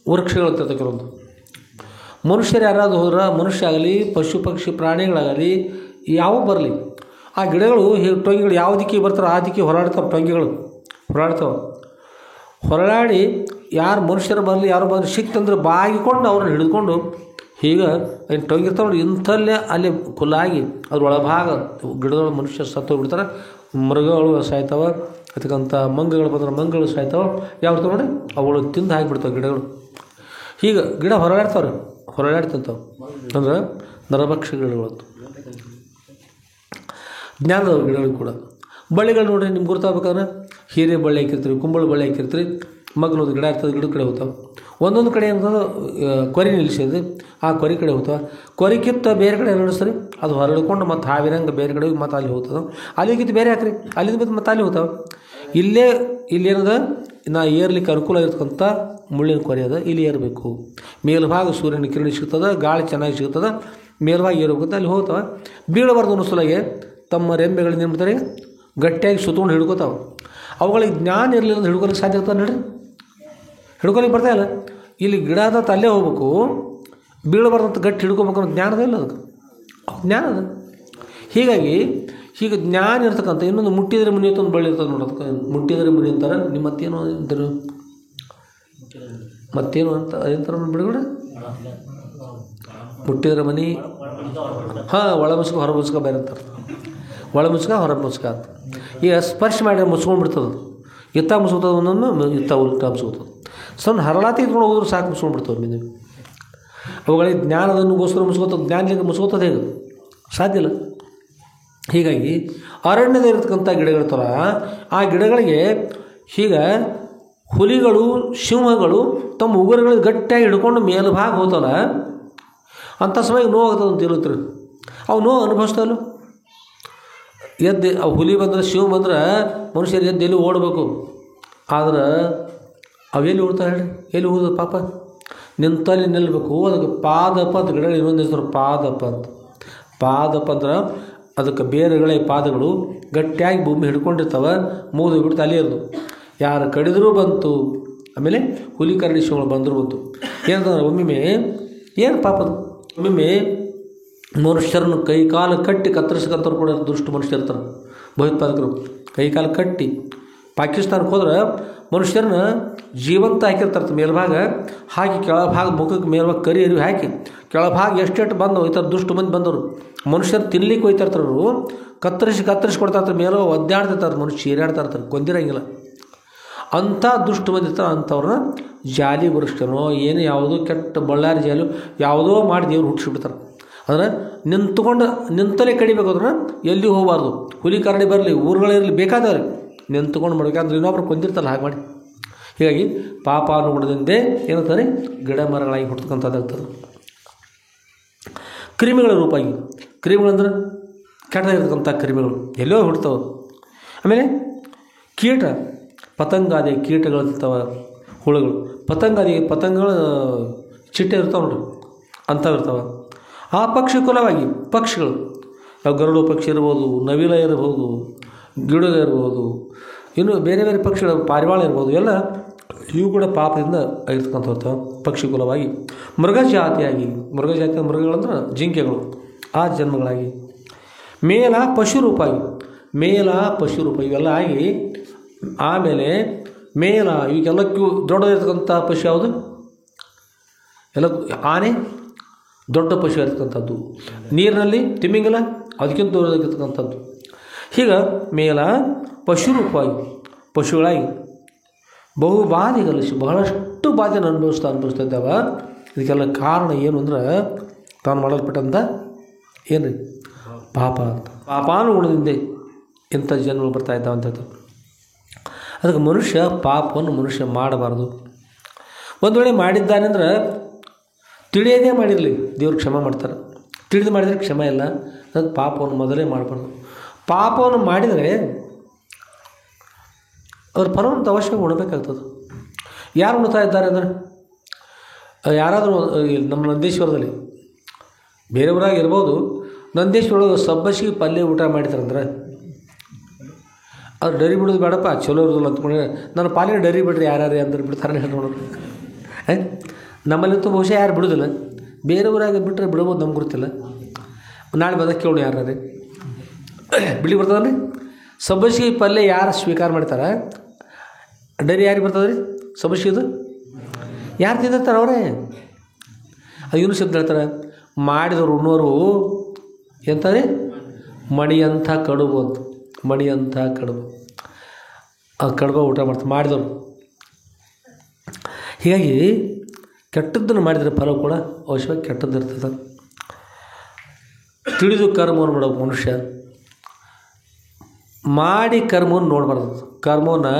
ವೃಕ್ಷಗಳಿರ್ತದೆ ಕೆಲವೊಂದು. ಮನುಷ್ಯರು ಯಾರಾದರೂ ಹೋದ್ರೆ ಮನುಷ್ಯ ಆಗಲಿ ಪಶು ಪಕ್ಷಿ ಪ್ರಾಣಿಗಳಾಗಲಿ ಯಾವ ಬರಲಿ ಆ ಗಿಡಗಳು ಟೊಂಗಿಗಳು ಯಾವ ದಿಕ್ಕಿಗೆ ಬರ್ತಾರೋ ಆ ದಿಕ್ಕಿಗೆ ಹೊರಡ್ತಾವೆ. ಟೊಂಗಿಗಳು ಹೊರಳಾಡಿ ಯಾರು ಮನುಷ್ಯರು ಬರಲಿ ಯಾರು ಬಂದು ಸಿಕ್ತಂದ್ರೆ ಬಾಗಿಕೊಂಡು ಅವ್ರನ್ನ ಹಿಡಿದುಕೊಂಡು ಹೀಗೆ ಏನು ಟೊಂಗಿರ್ತಾವೆ ಇಂಥಲ್ಲೇ ಅಲ್ಲಿ ಕುಲ್ಲಾಗಿ ಅದ್ರ ಒಳಭಾಗ ಗಿಡಗಳು ಮನುಷ್ಯ ಸತ್ತೋಗ್ಬಿಡ್ತಾರೆ. ಮೃಗಗಳು ಸಾಯ್ತಾವೆ, ಅದಕ್ಕಂಥ ಮಂಗಗಳು ಬಂದ್ರೆ ಮಂಗಗಳು ಸಾಯ್ತಾವೆ. ಯಾವ್ದು ನೋಡಿ ಅವುಗಳು ತಿಂದು ಹಾಕಿಬಿಡ್ತಾವೆ ಗಿಡಗಳು. ಹೀಗೆ ಗಿಡ ಹೊರಳಾಡ್ತಂತಾವೆ ಅಂದ್ರೆ ನರಭಕ್ಷ ಗಿಡಗಳು. ಜ್ಞಾನದ ಗಿಡಗಳು ಕೂಡ. ಬಳ್ಳಿಗಳು ನೋಡ್ರಿ ನಿಮ್ಗೆ ಗೊತ್ತಾಗಬೇಕಾದ್ರೆ ಹೀರೆ ಬಳ್ಳಿ ಹಾಕಿರ್ತೀರಿ, ಕುಂಬಳ ಬಳ್ಳಿ ಹಾಕಿರ್ತೀರಿ, ಮಗ್ಲೊಂದು ಗಿಡ ಇರ್ತದೆ, ಗಿಡದ ಕಡೆ ಹೋಗ್ತಾವೆ. ಒಂದೊಂದು ಕಡೆ ಏನಂತಂದ್ರೆ ಕೊರಿ ನಿಲ್ಲಿಸಿದ್ರೆ ಆ ಕೊರಿ ಕಡೆ ಹೋಗ್ತಾವೆ. ಕೊರಿಕಿತ್ತ ಬೇರೆ ಕಡೆ ನಡೆಸ್ತಾರೆ ಅದು ಹೊರಡ್ಕೊಂಡು ಮತ್ತು ಹಾವಿರಂಗೆ ಬೇರೆ ಕಡೆ ಮತ್ತು ಅಲ್ಲಿ ಹೋಗ್ತದೆ. ಅಲ್ಲಿಗಿದ್ದು ಬೇರೆ ಹಾಕ್ರಿ, ಅಲ್ಲಿಂದ ಬಿದ್ದು ಮತ್ತು ಅಲ್ಲಿ ಹೋಗ್ತಾವೆ. ಇಲ್ಲೇನದ ನಾ ಏರ್ಲಿಕ್ಕೆ ಅನುಕೂಲ ಇರ್ತಕ್ಕಂಥ ಮುಳ್ಳಿನ ಕೊರೆ ಅದ, ಇಲ್ಲಿ ಏರಬೇಕು. ಮೇಲ್ಭಾಗ ಸೂರ್ಯನ ಕಿರಣ ಸಿಗ್ತದೆ, ಗಾಳಿ ಚೆನ್ನಾಗಿ ಸಿಗ್ತದೆ, ಮೇಲ್ಭಾಗ ಏರ್ಬೇಕಂತ ಅಲ್ಲಿ ಹೋಗ್ತಾವೆ. ಬೀಳಬಾರ್ದು ಅನ್ನೋ ಸಲುವಾಗಿ ತಮ್ಮ ರೆಂಬೆಗಳನ್ನ ಏನು ಮಾಡ್ತಾರೆ, ಗಟ್ಟಿಯಾಗಿ ಸುತ್ತಕೊಂಡು ಹಿಡ್ಕೋತಾವೆ. ಅವುಗಳಿಗೆ ಜ್ಞಾನ ಇರಲಿಲ್ಲ ಅಂದ್ರೆ ಹಿಡ್ಕೊಲಿಕ್ಕೆ ಸಾಧ್ಯ ಇರ್ತದೆ ನೋಡ್ರಿ, ಹಿಡ್ಕೊಲಿಕ್ಕೆ ಬರ್ತಾ ಇಲ್ಲ. ಇಲ್ಲಿ ಗಿಡ ಅದ ಅಲ್ಲೇ ಹೋಗ್ಬೇಕು, ಬೀಳಬಾರ್ದಂತ ಗಟ್ಟಿ ಹಿಡ್ಕೊಬೇಕು ಅನ್ನೋ ಜ್ಞಾನದ ಇಲ್ಲ ಅದಕ್ಕೆ, ಜ್ಞಾನ ಅದ. ಹೀಗೆ ಜ್ಞಾನ ಇರ್ತಕ್ಕಂಥ ಇನ್ನೊಂದು ಮುಟ್ಟಿದರೆ ಮುನಿ ಅಂತ ಒಂದು ಬಳ್ಳಿ ಇರ್ತದೆ ನೋಡಿ, ಅದಕ್ಕೆ ಮುಟ್ಟಿದರೆ ಮುನಿ ಅಂತಾರೆ. ನಿಮ್ಮ ಮತ್ತೇನು ಅಂತಾರೆ, ಮತ್ತೇನು ಅಂತ ಅದಂತಾರೆ ಬಿಡುಗಡೆ, ಮುಟ್ಟಿದರೆ ಮನಿ, ಹಾಂ, ಒಳ ಮುಸ್ಕ ಹೊರ ಮುಸ್ಕ ಬೇರೆ ಅಂತಾರೆ. ಒಳ ಮುಸ್ಕ ಹೊರ ಮುಸ್ಕ ಅಂತ. ಈಗ ಸ್ಪರ್ಶ ಮಾಡಿ ಮುಸ್ಕೊಂಡು ಬಿಡ್ತದೆ, ಇತ್ತ ಮುಸ್ಕೋತದೆ, ಒಂದೊಂದು ಇತ್ತ ಉಲ್ಟಾ ಮುಸ್ಕೋತದೆ. ಸಣ್ಣ ಹರಳಾತಿ ಇಟ್ಕೊಂಡು ಹೋದ್ರೆ ಸಾಕು ಮುಸ್ಕೊಂಡು ಬಿಡ್ತವೆ ಮೀನು. ಅವುಗಳಿಗೆ ಜ್ಞಾನದನ್ನುಗೋಸ್ಕರ ಮುಸ್ಕೋತದೆ, ಜ್ಞಾನಲಿಂಗ ಮುಸ್ಕೋತದೆ ಹೇಗೆ ಸಾಧ್ಯ ಇಲ್ಲ. ಹೀಗಾಗಿ ಅರಣ್ಯದಲ್ಲಿರ್ತಕ್ಕಂಥ ಗಿಡಗಳ ಆ ಗಿಡಗಳಿಗೆ ಹೀಗೆ ಹುಲಿಗಳು ಸಿಂಹಗಳು ತಮ್ಮ ಉಗುರುಗಳಿಗೆ ಗಟ್ಟಿಯಾಗಿ ಹಿಡ್ಕೊಂಡು ಮೇಲ್ಭಾಗ ಹೋತಲ್ಲ, ಅಂಥ ಸಮಯಕ್ಕೆ ನೋವು ಆಗ್ತದೆ ಅಂತ ಹೇಳ್ತಾರೆ. ಅವು ನೋವು ಅನುಭವಿಸ್ತಲ್ಲ. ಎದ್ದು ಅವು ಹುಲಿ ಬಂದರೆ ಸಿಂಹ ಬಂದ್ರೆ ಮನುಷ್ಯರು ಎದ್ದು ಎಲ್ಲಿ ಓಡಬೇಕು, ಆದ್ರೆ ಅವೆಲ್ಲಿ ಓಡ್ತಾವೆ ಹೇಳಿ, ಎಲ್ಲಿ ಹೋದ ಪಾಪ, ನಿಂತಲ್ಲಿ ನಿಲ್ಲಬೇಕು. ಅದಕ್ಕೆ ಪಾದಪ ಅಂತ ಗಿಡಗಳು ಇನ್ನೊಂದು ಹೆಸರು ಪಾದಪ ಅಂತ. ಪಾದಪ ಅಂದ್ರೆ ಅದಕ್ಕೆ ಬೇರೆಗಳೇ ಪಾದಗಳು ಗಟ್ಟಿಯಾಗಿ ಭೂಮಿ ಹಿಡ್ಕೊಂಡಿರ್ತಾವೆ, ಮೂದು ಬಿಡ್ತು ಅಲ್ಲೇ ಇರೋದು. ಯಾರು ಕಡಿದರೂ ಬಂತು, ಆಮೇಲೆ ಹುಲಿ ಕರಡಿ ಶಿವಗಳು ಬಂದರೂ ಬಂತು. ಏನಂತಂದ್ರೆ ಒಮ್ಮೆ ಏನು ಪಾಪದು, ಒಮ್ಮೆ ಮನುಷ್ಯರನ್ನು ಕೈ ಕಾಲು ಕಟ್ಟಿ ಕತ್ತರಿಸ್ಕೊಂತವ್ರು ಕೂಡ ದುಷ್ಟ ಮನುಷ್ಯರು ಇರ್ತಾರೆ, ಭಯೋತ್ಪಾದಕರು. ಕೈ ಕಾಲು ಕಟ್ಟಿ ಪಾಕಿಸ್ತಾನಕ್ಕೆ ಹೋದ್ರೆ ಮನುಷ್ಯರನ್ನ ಜೀವಂತ ಹಾಕಿರ್ತಾರೆ ಮೇಲ್ಭಾಗ ಹಾಕಿ, ಕೆಳಭಾಗ ಮುಖಕ್ಕೆ ಮೇಲ್ಭಾಗ ಕರಿ ಅರಿವಿ ಹಾಕಿ, ಕೆಳಭಾಗ ಎಷ್ಟೆಷ್ಟು ಬಂದವು ಈ ಥರ ದುಷ್ಟು ಮಂದಿ ಬಂದವರು. ಮನುಷ್ಯರು ತಿನ್ಲಿಕ್ಕೆ ಹೋಯ್ತಿರ್ತಾರೆ, ಅವರು ಕತ್ತರಿಸಿ ಕೊಡ್ತಾ ಇರ್ತಾರೆ, ಮೇಲೆ ಒದ್ದಾಡ್ತಿರ್ತಾರೆ, ಮನುಷ್ಯ ಚೀರಾಡ್ತಾ ಇರ್ತಾರೆ, ಕೊಂದಿರಂಗಿಲ್ಲ. ಅಂಥ ದುಷ್ಟು ಮಂದಿ ಇರ್ತಾರೆ. ಅಂಥವ್ರನ್ನ ಜಾಲಿ ವೃಷ್ಟನೋ ಏನು ಯಾವುದೋ ಕೆಟ್ಟ ಬಳ್ಳಾರಿ ಜಾಲಿ ಯಾವುದೋ ಮಾಡಿ ದೇವ್ರು ಹುಟ್ಟಿಸ್ಬಿಡ್ತಾರೆ. ಅಂದರೆ ನಿಂತಲೇ ಕಡಿಬೇಕು, ಅದನ್ನು ಎಲ್ಲಿ ಹೋಗಬಾರ್ದು. ಹುಲಿ ಕರಡಿ ಬರಲಿ, ಊರುಗಳಿರಲಿ, ಬೇಕಾದವ್ರಿ ನಿಂತ್ಕೊಂಡು ಮಾಡಬೇಕಂದ್ರೆ ಇನ್ನೊಬ್ರು ಕೊಂದಿರ್ತಾರಲ್ಲ ಹಾಗೆ ಮಾಡಿ. ಹೀಗಾಗಿ ಪಾಪ ಅನ್ನೋದರಿಂದೇ ಏನಂತಾರೆ, ಗಿಡ ಮರಗಳಾಗಿ ಹುಟ್ಟತಕ್ಕಂಥದ್ದಾಗ್ತದೆ. ಕ್ರಿಮಿಗಳ ರೂಪಾಗಿ, ಕ್ರಿಮಿಗಳಂದ್ರೆ ಕೆಟ್ಟದಾಗಿರ್ತಕ್ಕಂಥ ಕ್ರಿಮಿಗಳು ಎಲ್ಲೋ ಹುಡ್ತಾವೆ. ಆಮೇಲೆ ಕೀಟ, ಪತಂಗಾದಿ ಕೀಟಗಳಿರ್ತಾವೆ, ಹುಳುಗಳು, ಪತಂಗಗಳು ಚಿಟ್ಟೆ ಇರ್ತಾವೆ ನೋಡ್ರಿ, ಅಂಥವು ಇರ್ತಾವೆ. ಆ ಪಕ್ಷಿ ಕುಲವಾಗಿ ಪಕ್ಷಿಗಳು, ಗರುಡು ಪಕ್ಷಿ ಇರ್ಬೋದು, ನವಿಲ ಇರ್ಬೋದು, ಗಿಡಗ ಇರ್ಬೋದು, ಇನ್ನು ಬೇರೆ ಬೇರೆ ಪಕ್ಷಿಗಳು, ಪಾರಿವಾಳ ಇರ್ಬೋದು, ಎಲ್ಲ ಇವು ಕೂಡ ಪಾಪದಿಂದ ಆಗಿರ್ತಕ್ಕಂಥ ಪಕ್ಷಿ ಕುಲವಾಗಿ. ಮೃಗಜಾತಿಯಾಗಿ, ಮೃಗಗಳಂದ್ರೆ ಜಿಂಕೆಗಳು, ಆ ಜನ್ಮಗಳಾಗಿ. ಮೇಲ ಪಶುರೂಪಾಗಿ, ಇವೆಲ್ಲ ಆಗಿ. ಆಮೇಲೆ ಈಗೆಲ್ಲಕ್ಕೂ ದೊಡ್ಡದಿರ್ತಕ್ಕಂಥ ಪಶು ಯಾವುದು, ಎಲ್ಲ ಆನೆ ದೊಡ್ಡ ಪಶು ಇರ್ತಕ್ಕಂಥದ್ದು. ನೀರಿನಲ್ಲಿ ತಿಮ್ಮಿಂಗಲ ಅದಕ್ಕಿಂತ ದೊಡ್ಡದಾಗಿರ್ತಕ್ಕಂಥದ್ದು. ಹೀಗೆ ಮೇಲ ಪಶುರೂಪವಾಗಿ ಪಶುಗಳಾಗಿ ಬಹುಬಾಧೆಗಳು, ಬಹಳಷ್ಟು ಬಾಧೆಯನ್ನು ಅನುಭವಿಸ್ತಾ ಇದ್ದಾವೆ. ಇದಕ್ಕೆಲ್ಲ ಕಾರಣ ಏನು ಅಂದ್ರೆ ತಾನು ಮಾಡಲ್ಪಟ್ಟಂಥ ಏನು ಪಾಪ ಅಂತ. ಪಾಪಾನುಗುಣದಿಂದ ಇಂಥ ಜನ್ಮಗಳು ಬರ್ತಾ ಇದ್ದಾವೆ ಅಂತ ಹೇಳ್ತಾರೆ. ಅದಕ್ಕೆ ಪಾಪವನ್ನು ಮನುಷ್ಯ ಮಾಡಬಾರ್ದು. ಒಂದು ವೇಳೆ ಮಾಡಿದ್ದಾನೆ ಅಂದ್ರೆ ತಿಳಿಯದೇ ಮಾಡಿರಲಿ, ದೇವ್ರು ಕ್ಷಮೆ ಮಾಡ್ತಾರೆ. ತಿಳಿದು ಮಾಡಿದರೆ ಕ್ಷಮೆ ಇಲ್ಲ. ಅದಕ್ಕೆ ಪಾಪವನ್ನು ಮೊದಲೇ ಮಾಡಬಾರ್ದು. ಪಾಪವನ್ನು ಮಾಡಿದರೆ ಅವ್ರ ಫಲವಂತ ಅವಶ್ಯಕ ಉಣಬೇಕಾಗ್ತದೆ. ಯಾರು ಉಣ್ತಾ ಇದ್ದಾರೆ ಅಂದರೆ, ಯಾರಾದರೂ ನಮ್ಮ ನಂದೇಶ್ವರದಲ್ಲಿ, ಬೇರೆ ಊರಾಗ ಇರ್ಬೋದು, ನಂದೇಶ್ವರೊಳಗೆ ಸಬ್ಬಸಿಗೆ ಪಲ್ಯ ಊಟ ಮಾಡಿತಾರಂದ್ರೆ ಅವ್ರು ಡರಿ ಬಿಡೋದು ಬೇಡಪ್ಪ, ಚಲೋ ಇರೋದಿಲ್ಲ ಅಂದ್ಕೊಂಡ್ರೆ ನನ್ನ ಪಾಲಿನ ಡರಿ ಬಿಡ್ರಿ ಯಾರ್ಯಾರು ಅಂದ್ರೆ ಬಿಡ್ತಾರೆ ನೋಡೋರು. ನಮ್ಮಲ್ಲಂತೂ ಬಹುಶಃ ಯಾರು ಬಿಡೋದಿಲ್ಲ, ಬೇರೆ ಊರಾಗ ಬಿಟ್ಟರೆ ಬಿಡ್ಬೋದು, ನಮ್ಗೆ ಗೊತ್ತಿಲ್ಲ. ನಾಳೆ ಬಂದಾಗ ಕೇಳೋಣ ಯಾರು ಬಿಳಿ ಬರ್ತದಲ್ರಿ. ಸಬ್ಬಸಿಗೆ ಪಲ್ಯ ಯಾರು ಸ್ವೀಕಾರ ಮಾಡ್ತಾರೆ, ಡರಿ ಯಾರಿಗೆ ಬರ್ತದೆ ರೀ ಸಬ್ಬಸಿದು? ಯಾರು ತಿಂದಿರ್ತಾರೆ ಅವರೇ. ಅದು ಇನ್ನೂ ಶಬ್ದ ಹೇಳ್ತಾರೆ, ಮಾಡಿದವರು ಉಣ್ಣೋರು ಎಂತಾರೆ ಮಣಿಯಂಥ ಕಡುಬು ಅಂತ. ಮಣಿಯಂಥ ಕಡುಬು, ಆ ಕಡುಬು ಊಟ ಮಾಡ್ತಾರೆ ಮಾಡಿದವರು. ಹೀಗಾಗಿ ಕೆಟ್ಟದ್ದನ್ನು ಮಾಡಿದರೆ ಫಲ ಕೂಡ ಅವಶ್ಯವಾಗಿ ಕೆಟ್ಟದ್ದು ಇರ್ತದೆ. ತಿಳಿದು ಕರ್ಮವನ್ನು ಮಾಡಬೇಕು ಮನುಷ್ಯ, ಮಾಡಿ ಕರ್ಮವನ್ನು ನೋಡಬಾರ್ದು. ಕರ್ಮವನ್ನು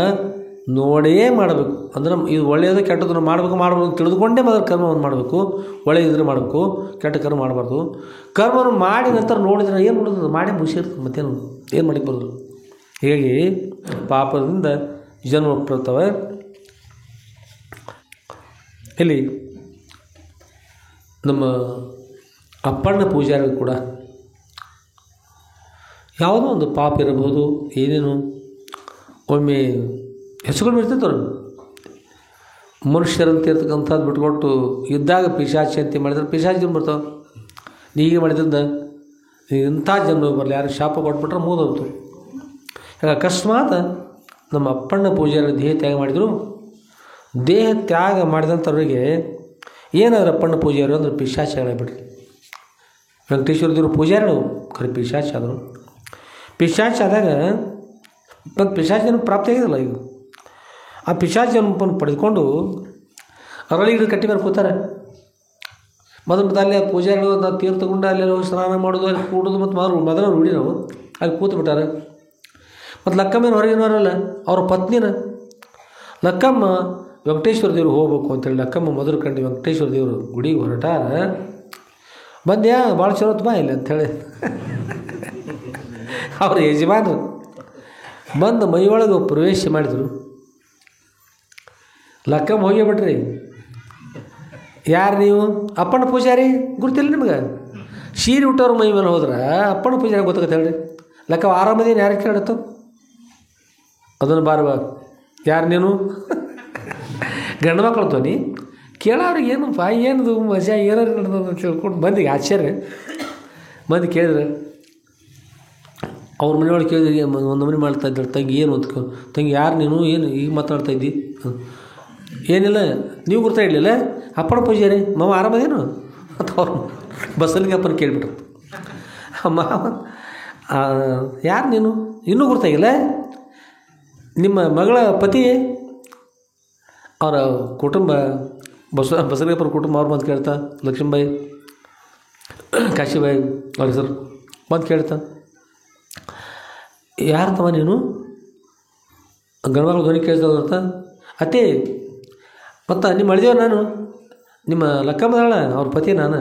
ನೋಡೇ ಮಾಡಬೇಕು. ಅಂದ್ರೆ ಇದು ಒಳ್ಳೆಯದು ಕೆಟ್ಟದನ್ನು ಮಾಡಬೇಕು ತಿಳಿದುಕೊಂಡೇ ಮೊದಲು ಕರ್ಮವನ್ನು ಮಾಡಬೇಕು. ಒಳ್ಳೆಯದಿದ್ರೆ ಮಾಡಬೇಕು, ಕೆಟ್ಟ ಕರ್ಮ ಮಾಡಬಾರ್ದು. ಕರ್ಮವನ್ನು ಮಾಡಿ ನಂತರ ನೋಡಿದ್ರೆ ಏನು ನೋಡಿದ್ರು ಮಾಡೇ ಮುಗಿಸಿರ್ತದೆ, ಮತ್ತೇನು ಏನು ಮಾಡಿಕ್ಕೆ ಬರೋದು. ಹೀಗಾಗಿ ಪಾಪದಿಂದ ಜನ್ಮ ಬರ್ತವೆ. ಇಲ್ಲಿ ನಮ್ಮ ಅಪ್ಪಣ್ಣ ಪೂಜಾರಿಗಳು ಕೂಡ ಯಾವುದೋ ಒಂದು ಪಾಪ ಇರಬಹುದು, ಏನೇನು ಒಮ್ಮೆ ಹೆಸರುಗಳು ಇರ್ತೈತವ್ರು. ಮನುಷ್ಯರಂತ ಇರ್ತಕ್ಕಂಥದ್ದು ಬಿಟ್ಕೊಟ್ಟು ಇದ್ದಾಗ ಪಿಶಾಚಿ ಅಂತ ಮಾಡಿದ್ರೆ ಪಿಶಾಚಿ ಜನ್ಮ ಬರ್ತಾವೆ. ಹೀಗೆ ಮಾಡಿದ್ರಿಂದ ಇಂಥ ಜನ್ಮ ಬರಲಿ, ಯಾರು ಶಾಪ ಕೊಟ್ಬಿಟ್ರೆ ಮುಗಿದೋಗ್ತು. ಈಗ ಅಕಸ್ಮಾತ್ ನಮ್ಮ ಅಪ್ಪಣ್ಣ ಪೂಜಾರಿ ದೇಹ ತ್ಯಾಗ ಮಾಡಿದರು. ದೇಹ ತ್ಯಾಗ ಮಾಡಿದಂಥವ್ರಿಗೆ ಏನಾದ್ರು ಅಪ್ಪಣ್ಣ ಪೂಜಾರಿ ಅಂದ್ರೆ ಪಿಶಾಚಿಗಳಾಗ್ಬಿಟ್ರಿ. ವೆಂಕಟೇಶ್ವರ ದೇವರು ಪೂಜಾರಿಗಳು ಖರೆ ಪಿಶಾಚಿ ಆದರು. ಪಿಶಾಚಿ ಆದಾಗ ಮತ್ತು ಪಿಶಾಚಿ ಜನ್ಮ ಪ್ರಾಪ್ತಿ ಆಗಿದಲ್ಲ. ಈಗ ಆ ಪಿಶಾಚಿ ಜನ್ಮವನ್ನು ಪಡೆದುಕೊಂಡು ಅರಳಿ ಹಿಡಿದು ಕಟ್ಟಿ ಮೇಲೆ ಕೂತಾರೆ. ಮೊದಲು ಅಲ್ಲಿ ಪೂಜಾರಿಗಳು ನಾವು ತೀರ್ಥ ತಗೊಂಡು ಅಲ್ಲಿ ಸ್ನಾನ ಮಾಡೋದು, ಅಲ್ಲಿ ಕೂಡೋದು ಮತ್ತು ಮೊದಲು ರೂಢಿ ನಾವು ಅಲ್ಲಿ ಕೂತು ಬಿಟ್ಟಾರೆ. ಮತ್ತು ಲಕ್ಕಮ್ಮನ ಹೊರಗಿನವರಲ್ಲ, ಅವ್ರ ಪತ್ನಿನ ಲಕ್ಕಮ್ಮ ವೆಂಕಟೇಶ್ವರ ದೇವರು ಹೋಗ್ಬೇಕು ಅಂತೇಳಿ ಲಕ್ಕಮ್ಮ ಮೊದಲು ಕಂಡು ವೆಂಕಟೇಶ್ವರ ದೇವರು ಗುಡಿಗೆ ಹೊರಟಾರ. ಬಂದ್ಯಾ ಭಾಳ ಚಲೋ ಬಾ ಇಲ್ಲ ಅಂಥೇಳಿ ಅವ್ರ ಯಜಮಾನರು ಬಂದು ಮೈಯೊಳಗೆ ಪ್ರವೇಶ ಮಾಡಿದರು. ಲಕ್ಕಮ್ಮ ಹೋಗೇ ಬಿಟ್ರಿ. ಯಾರು ನೀವು? ಅಪ್ಪಣ್ಣ ಪೂಜಾರಿ ಗುರ್ತಿಲ್ಲ ನಿಮ್ಗೆ? ಸೀರೆ ಹುಟ್ಟೋರು ಮೈ ಮೇಲೆ ಹೋದ್ರೆ ಅಪ್ಪಣ್ಣ ಪೂಜಾರಿ ಗೊತ್ತಾಗತ್ತೆ ಹೇಳ್ರಿ. ಲಕ್ಕ ಆರಾಮದೇನು ಯಾರು ಕೇಳತ್ತು ಅದನ್ನು ಬಾರವ. ಯಾರು ನೀನು? ಗಂಡು ಮಕ್ಕಳು ತೋನಿ ಕೇಳೋರಿಗೆ ಏನಪ್ಪ ಏನದು ಮಜಾ ಏನಾರು ನಡೆದ ಅಂತ ತಿಳ್ಕೊಂಡು ಮಂದಿಗೆ ಆಶ್ಚರ್ಯ. ಮಂದಿ ಕೇಳಿದ್ರೆ ಅವ್ರ ಮನೆಯೊಳಗೆ ಕೇಳಿದ್ರೆ ಒಂದು ಮನೆ ಮಾಡ್ತಾ ಇದ್ದಾಳೆ. ತಂಗಿ ಏನು ಅಂತ ತಂಗಿ ಯಾರು ನೀನು? ಏನು ಈಗ ಮಾತಾಡ್ತಾ ಇದ್ದಿ? ಏನಿಲ್ಲ, ನೀವು ಗುರ್ತಾ ಇಡಲಿಲ್ಲ ಅಪ್ಪಣ್ಣ ಪೂಜಾರಿ ಮಾವ ಆರಾಮದೇನು ಅಂತ ಅವ್ರು ಬಸ್ಸಲ್ಲಿಗೆ ಅಪ್ಪನ ಕೇಳಿಬಿಟ್ರು. ಮಾವ ಯಾರು ನೀನು? ಇನ್ನೂ ಗುರ್ತಾಗಿಲ್ಲ? ನಿಮ್ಮ ಮಗಳ ಪತಿ ಅವರ ಕುಟುಂಬ ಬಸಲಿಗಪ್ಪನ ಕುಟುಂಬ ಅವ್ರು ಬಂದು ಕೇಳ್ತಾ, ಲಕ್ಷ್ಮೀಬಾಯಿ ಕಾಶಿಬಾಯಿ ಅವ್ರ ಹೆಸರು ಬಂದು ಕೇಳ್ತಾ, ಯಾರು ತಮ್ಮ ನೀನು? ಗಂಡ್ಮಕ್ಳು ಧ್ವನಿ ಕೇಳಿಸ್ತಾ, ಅತ್ತೆ ಮತ್ತು ನಿಮ್ಮ ಅಳಿದೇವ ನಾನು, ನಿಮ್ಮ ಲಕ್ಕಮ್ಮದಾಳ ಅವ್ರ ಪತಿ ನಾನು.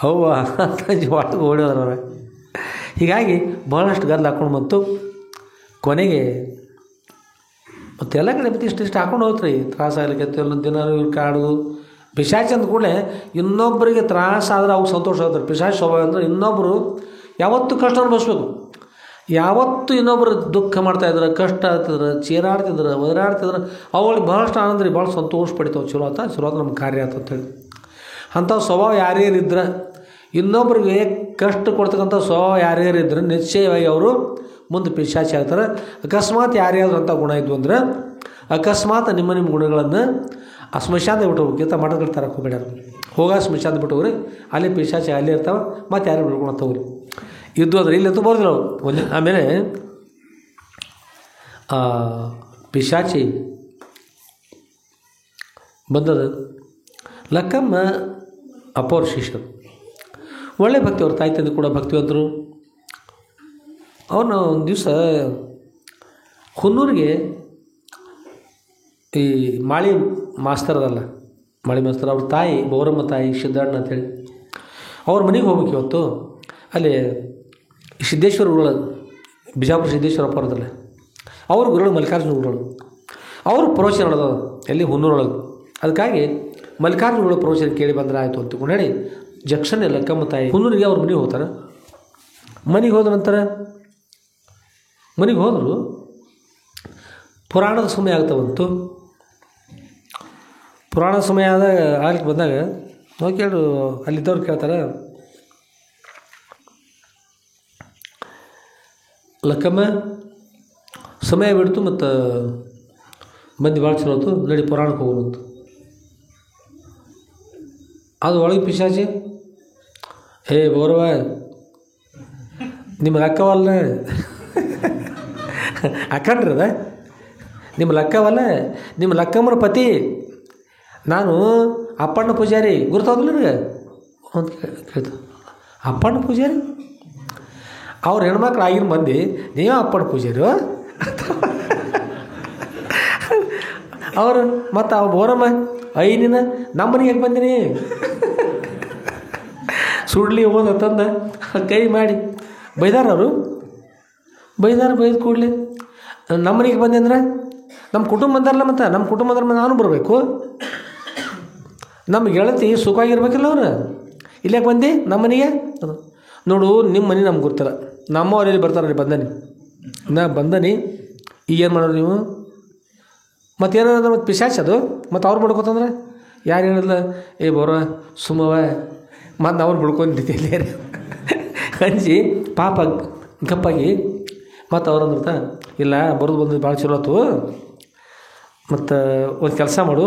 ಅವ್ವ ಒಳಗೆ ಓಡೋದ್ರ. ಹೀಗಾಗಿ ಭಾಳಷ್ಟು ಗದ್ದಲ ಹಾಕ್ಕೊಂಡು ಬಂತು. ಕೊನೆಗೆ ಮತ್ತು ಎಲ್ಲ ಕಡೆ ಮತ್ತೆ ಇಷ್ಟು ಹಾಕೊಂಡು ಹೋಗ್ತ್ರಿ. ತ್ರಾಸ ಆಗ್ಲಿಕ್ಕೆ ಎಲ್ಲ ದಿನ ಇವ್ರು ಕಾಡು ಪಿಶಾಚಿ ಅಂದ ಕೂಡಲೇ ಇನ್ನೊಬ್ಬರಿಗೆ ತ್ರಾಸ ಆದ್ರೆ ಅವ್ರಿಗೆ ಸಂತೋಷ ಆಗ್ತಾರೆ. ಪಿಶಾಚಿ ಸ್ವಭಾವ ಅಂದರೆ ಇನ್ನೊಬ್ಬರು ಯಾವತ್ತೂ ಕಷ್ಟ ಅನುಭವಿಸ್ಬೇಕು. ಯಾವತ್ತೂ ಇನ್ನೊಬ್ಬರು ದುಃಖ ಮಾಡ್ತಾಯಿದ್ರೆ, ಕಷ್ಟ ಆಗ್ತಿದ್ರೆ, ಚೀರಾಡ್ತಿದ್ರೆ, ಒದರಾಡ್ತಿದ್ರೆ ಅವಳಿಗೆ ಭಾಳಷ್ಟು ಆನಂದ ರೀ, ಭಾಳ ಸಂತೋಷ ಪಡಿತಾವೆ. ಚಲೋ ಆತ ನಮ್ಮ ಕಾರ್ಯ ಆತ ಅಂತೇಳಿ ಅಂಥ ಸ್ವಭಾವ ಯಾರ್ಯಾರಿದ್ರೆ, ಇನ್ನೊಬ್ರಿಗೆ ಕಷ್ಟ ಕೊಡ್ತಕ್ಕಂಥ ಸ್ವಭಾವ ಯಾರ್ಯಾರಿದ್ರೆ ನಿಶ್ಚಯವಾಗಿ ಅವರು ಮುಂದೆ ಪಿಶಾಚಿ ಆಗ್ತಾರೆ. ಅಕಸ್ಮಾತ್ ಯಾರ್ಯಾದ್ರು ಅಂಥ ಗುಣ ಇದ್ವು ಅಂದ್ರೆ ಅಕಸ್ಮಾತ್ ನಿಮ್ಮ ಗುಣಗಳನ್ನು ಆ ಸ್ಮಶಾನ ಬಿಟ್ಟು ಹೋಗ್ಕಿಂತ ಮಠಗಳು ತರಕ್ಕೆ ಹೋಗ್ಬೇಡ. ಹೋಗ ಸ್ಮಶಾನ ಬಿಟ್ಟು ಹೋಗ್ರಿ, ಅಲ್ಲಿ ಪಿಶಾಚಿ ಅಲ್ಲೇ ಇರ್ತಾವೆ. ಮತ್ತು ಯಾರು ಬಿಡ್ಕೊಳತ್ತ ಹೋಗ್ರಿ ಇದ್ದು ಅಂದ್ರೆ ಇಲ್ಲಿ ಅಂತೂ ಬರೋದಿಲ್ಲ ಅವು ಒಂದು. ಆಮೇಲೆ ಪಿಶಾಚಿ ಬಂದದ. ಲಕ್ಕಮ್ಮ ಅಪ್ಪವ್ರ ಶಿಷ್ಯರು, ಒಳ್ಳೆ ಭಕ್ತಿ. ಅವ್ರ ತಾಯಿ ತಂದೆ ಕೂಡ ಭಕ್ತಿವಂತರು. ಅವನು ಒಂದು ದಿವಸ ಹುನ್ನೂರಿಗೆ ಈ ಮಾಳಿ ಮಾಸ್ತರ್ ಅದಲ್ಲ, ಮಾಳಿ ಮಾಸ್ತರ್ ಅವ್ರ ತಾಯಿ ಗೌರಮ್ಮ ತಾಯಿ ಸಿದ್ದಣ್ಣ ಅಂತೇಳಿ ಅವ್ರ ಮನೆಗೆ ಹೋಗ್ಬೇಕು ಇವತ್ತು. ಅಲ್ಲಿ ಸಿದ್ದೇಶ್ವರ ಊರೊಳ ಬಿಜಾಪುರ ಸಿದ್ದೇಶ್ವರ ಅಪ್ಪರದಲ್ಲ, ಅವ್ರ ಗುರುಗಳು ಮಲ್ಲಿಕಾರ್ಜುನ ಊರೊಳಗೆ ಅವರು ಪ್ರವಚನ ನಡೆದ ಎಲ್ಲಿ ಹುನ್ನೂರೊಳಗೆ. ಅದಕ್ಕಾಗಿ ಮಲ್ಲಿಕಾರ್ಜುನ ಊರೊಳಗೆ ಪ್ರವಚನ ಕೇಳಿ ಬಂದರೆ ಆಯಿತು ಅಂತ ಹೇಳಿ ಜಕ್ಷನ್ ಲಕ್ಕಮ್ಮ ತಾಯಿ ಹುನ್ನೂರಿಗೆ ಅವ್ರ ಮನೆಗೆ ಹೋಗ್ತಾರೆ. ಮನೆಗೆ ಹೋದ ನಂತರ ಮನೆಗೆ ಹೋದರು. ಪುರಾಣದ ಸಮಯ ಆಗ್ತಾವಂತು. ಪುರಾಣ ಸಮಯ ಆಗ್ಲಿಕ್ಕೆ ಬಂದಾಗ ನಾವು ಕೇಳು ಅಲ್ಲಿದ್ದವ್ರು ಕೇಳ್ತಾರೆ, ಲಕ್ಕಮ್ಮ ಸಮಯ ಬಿಡ್ತು ಮತ್ತು ಮಂದಿ ಭಾಳ ಚಲೋ ಆಯ್ತು, ನಡಿ ಪುರಾಣಕ್ಕೆ ಹೋಗೋದು. ಅದು ಒಳಗೆ ಪಿಶಾಚಿ, ಹೇ ಗೌರವ ನಿಮ್ಮ ಲಕ್ಕವಲ್ಲ ಅಕ್ಕನ್ರಿ ಅದ ನಿಮ್ಮ ಲಕ್ಕವಲ್ಲ, ನಿಮ್ಮ ಲಕ್ಕಮ್ಮನ ಪತಿ ನಾನು ಅಪ್ಪಣ್ಣ ಪೂಜಾರಿ ಗುರ್ತಾವ್ದಿಲ್ಲ ನನಗೆ ಅಂತ ಕೇಳ್ತ. ಅಪ್ಪಣ್ಣ ಪೂಜಾರಿ ಅವ್ರ ಹೆಣ್ಮಕ್ಳು ಆಗಿನ ಮಂದಿ ನೀವೇ ಅಪ್ಪಣ್ಣ ಪೂಜಾರಿ ಅವರು ಮತ್ತು ಅವ ಬೋರಮ್ಮ ಐನಿನ ನಮ್ಮ ಮನೆಗೆ ಯಾಕೆ ಬಂದಿನಿ ಸುಡ್ಲಿ ಹೋದ ತಂದ ಕೈ ಮಾಡಿ ಬೈದಾರ ಅವರು ಬೈದು ಕೂಡಲಿ ನಮ್ಮ ಮನೆಗೆ ಬಂದೆ ಅಂದ್ರೆ ನಮ್ಮ ಕುಟುಂಬ ಅಂತಾರಲ್ಲ ಮತ್ತು ನಮ್ಮ ಕುಟುಂಬ ಅಂದ್ರೆ ನಾನು ಬರಬೇಕು, ನಮ್ಮ ಗೆಳತಿ ಸುಖವಾಗಿರ್ಬೇಕಲ್ಲ ಅವ್ರು. ಇಲ್ಲಾಕೆ ಬಂದು ನಮ್ಮ ಮನೆಗೆ ನೋಡು, ನಿಮ್ಮ ಮನೆ ನಮ್ಗೆ ಗೊತ್ತಿಲ್ಲ, ನಮ್ಮವ್ರಲ್ಲಿ ಬರ್ತಾರೆ ಬಂದನಿ, ನಾ ಬಂದನಿ, ಈಗೇನು ಮಾಡೋರು ನೀವು? ಮತ್ತೇನಂದ್ರೆ ಮತ್ತು ಪಿಶಾಚ್ ಅದು, ಮತ್ತು ಅವ್ರು ಬಡ್ಕೋತಂದ್ರೆ ಯಾರು ಹೇಳಿಲ್ಲ, ಏ ಬರೋ ಸುಮ್ಮವ ಮತ್ತು ಅವ್ರು ಬಡ್ಕೊಂಡಿದ್ದೆ ಹಂಚಿ ಪಾಪ ಗಪ್ಪಾಗಿ ಮತ್ತು ಅವ್ರು ಅಂದ್ರತ ಇಲ್ಲ ಬರೋದು ಬಂದು ಭಾಳ ಚಲೋ ಆಯ್ತು, ಮತ್ತು ಒಂದು ಕೆಲಸ ಮಾಡು,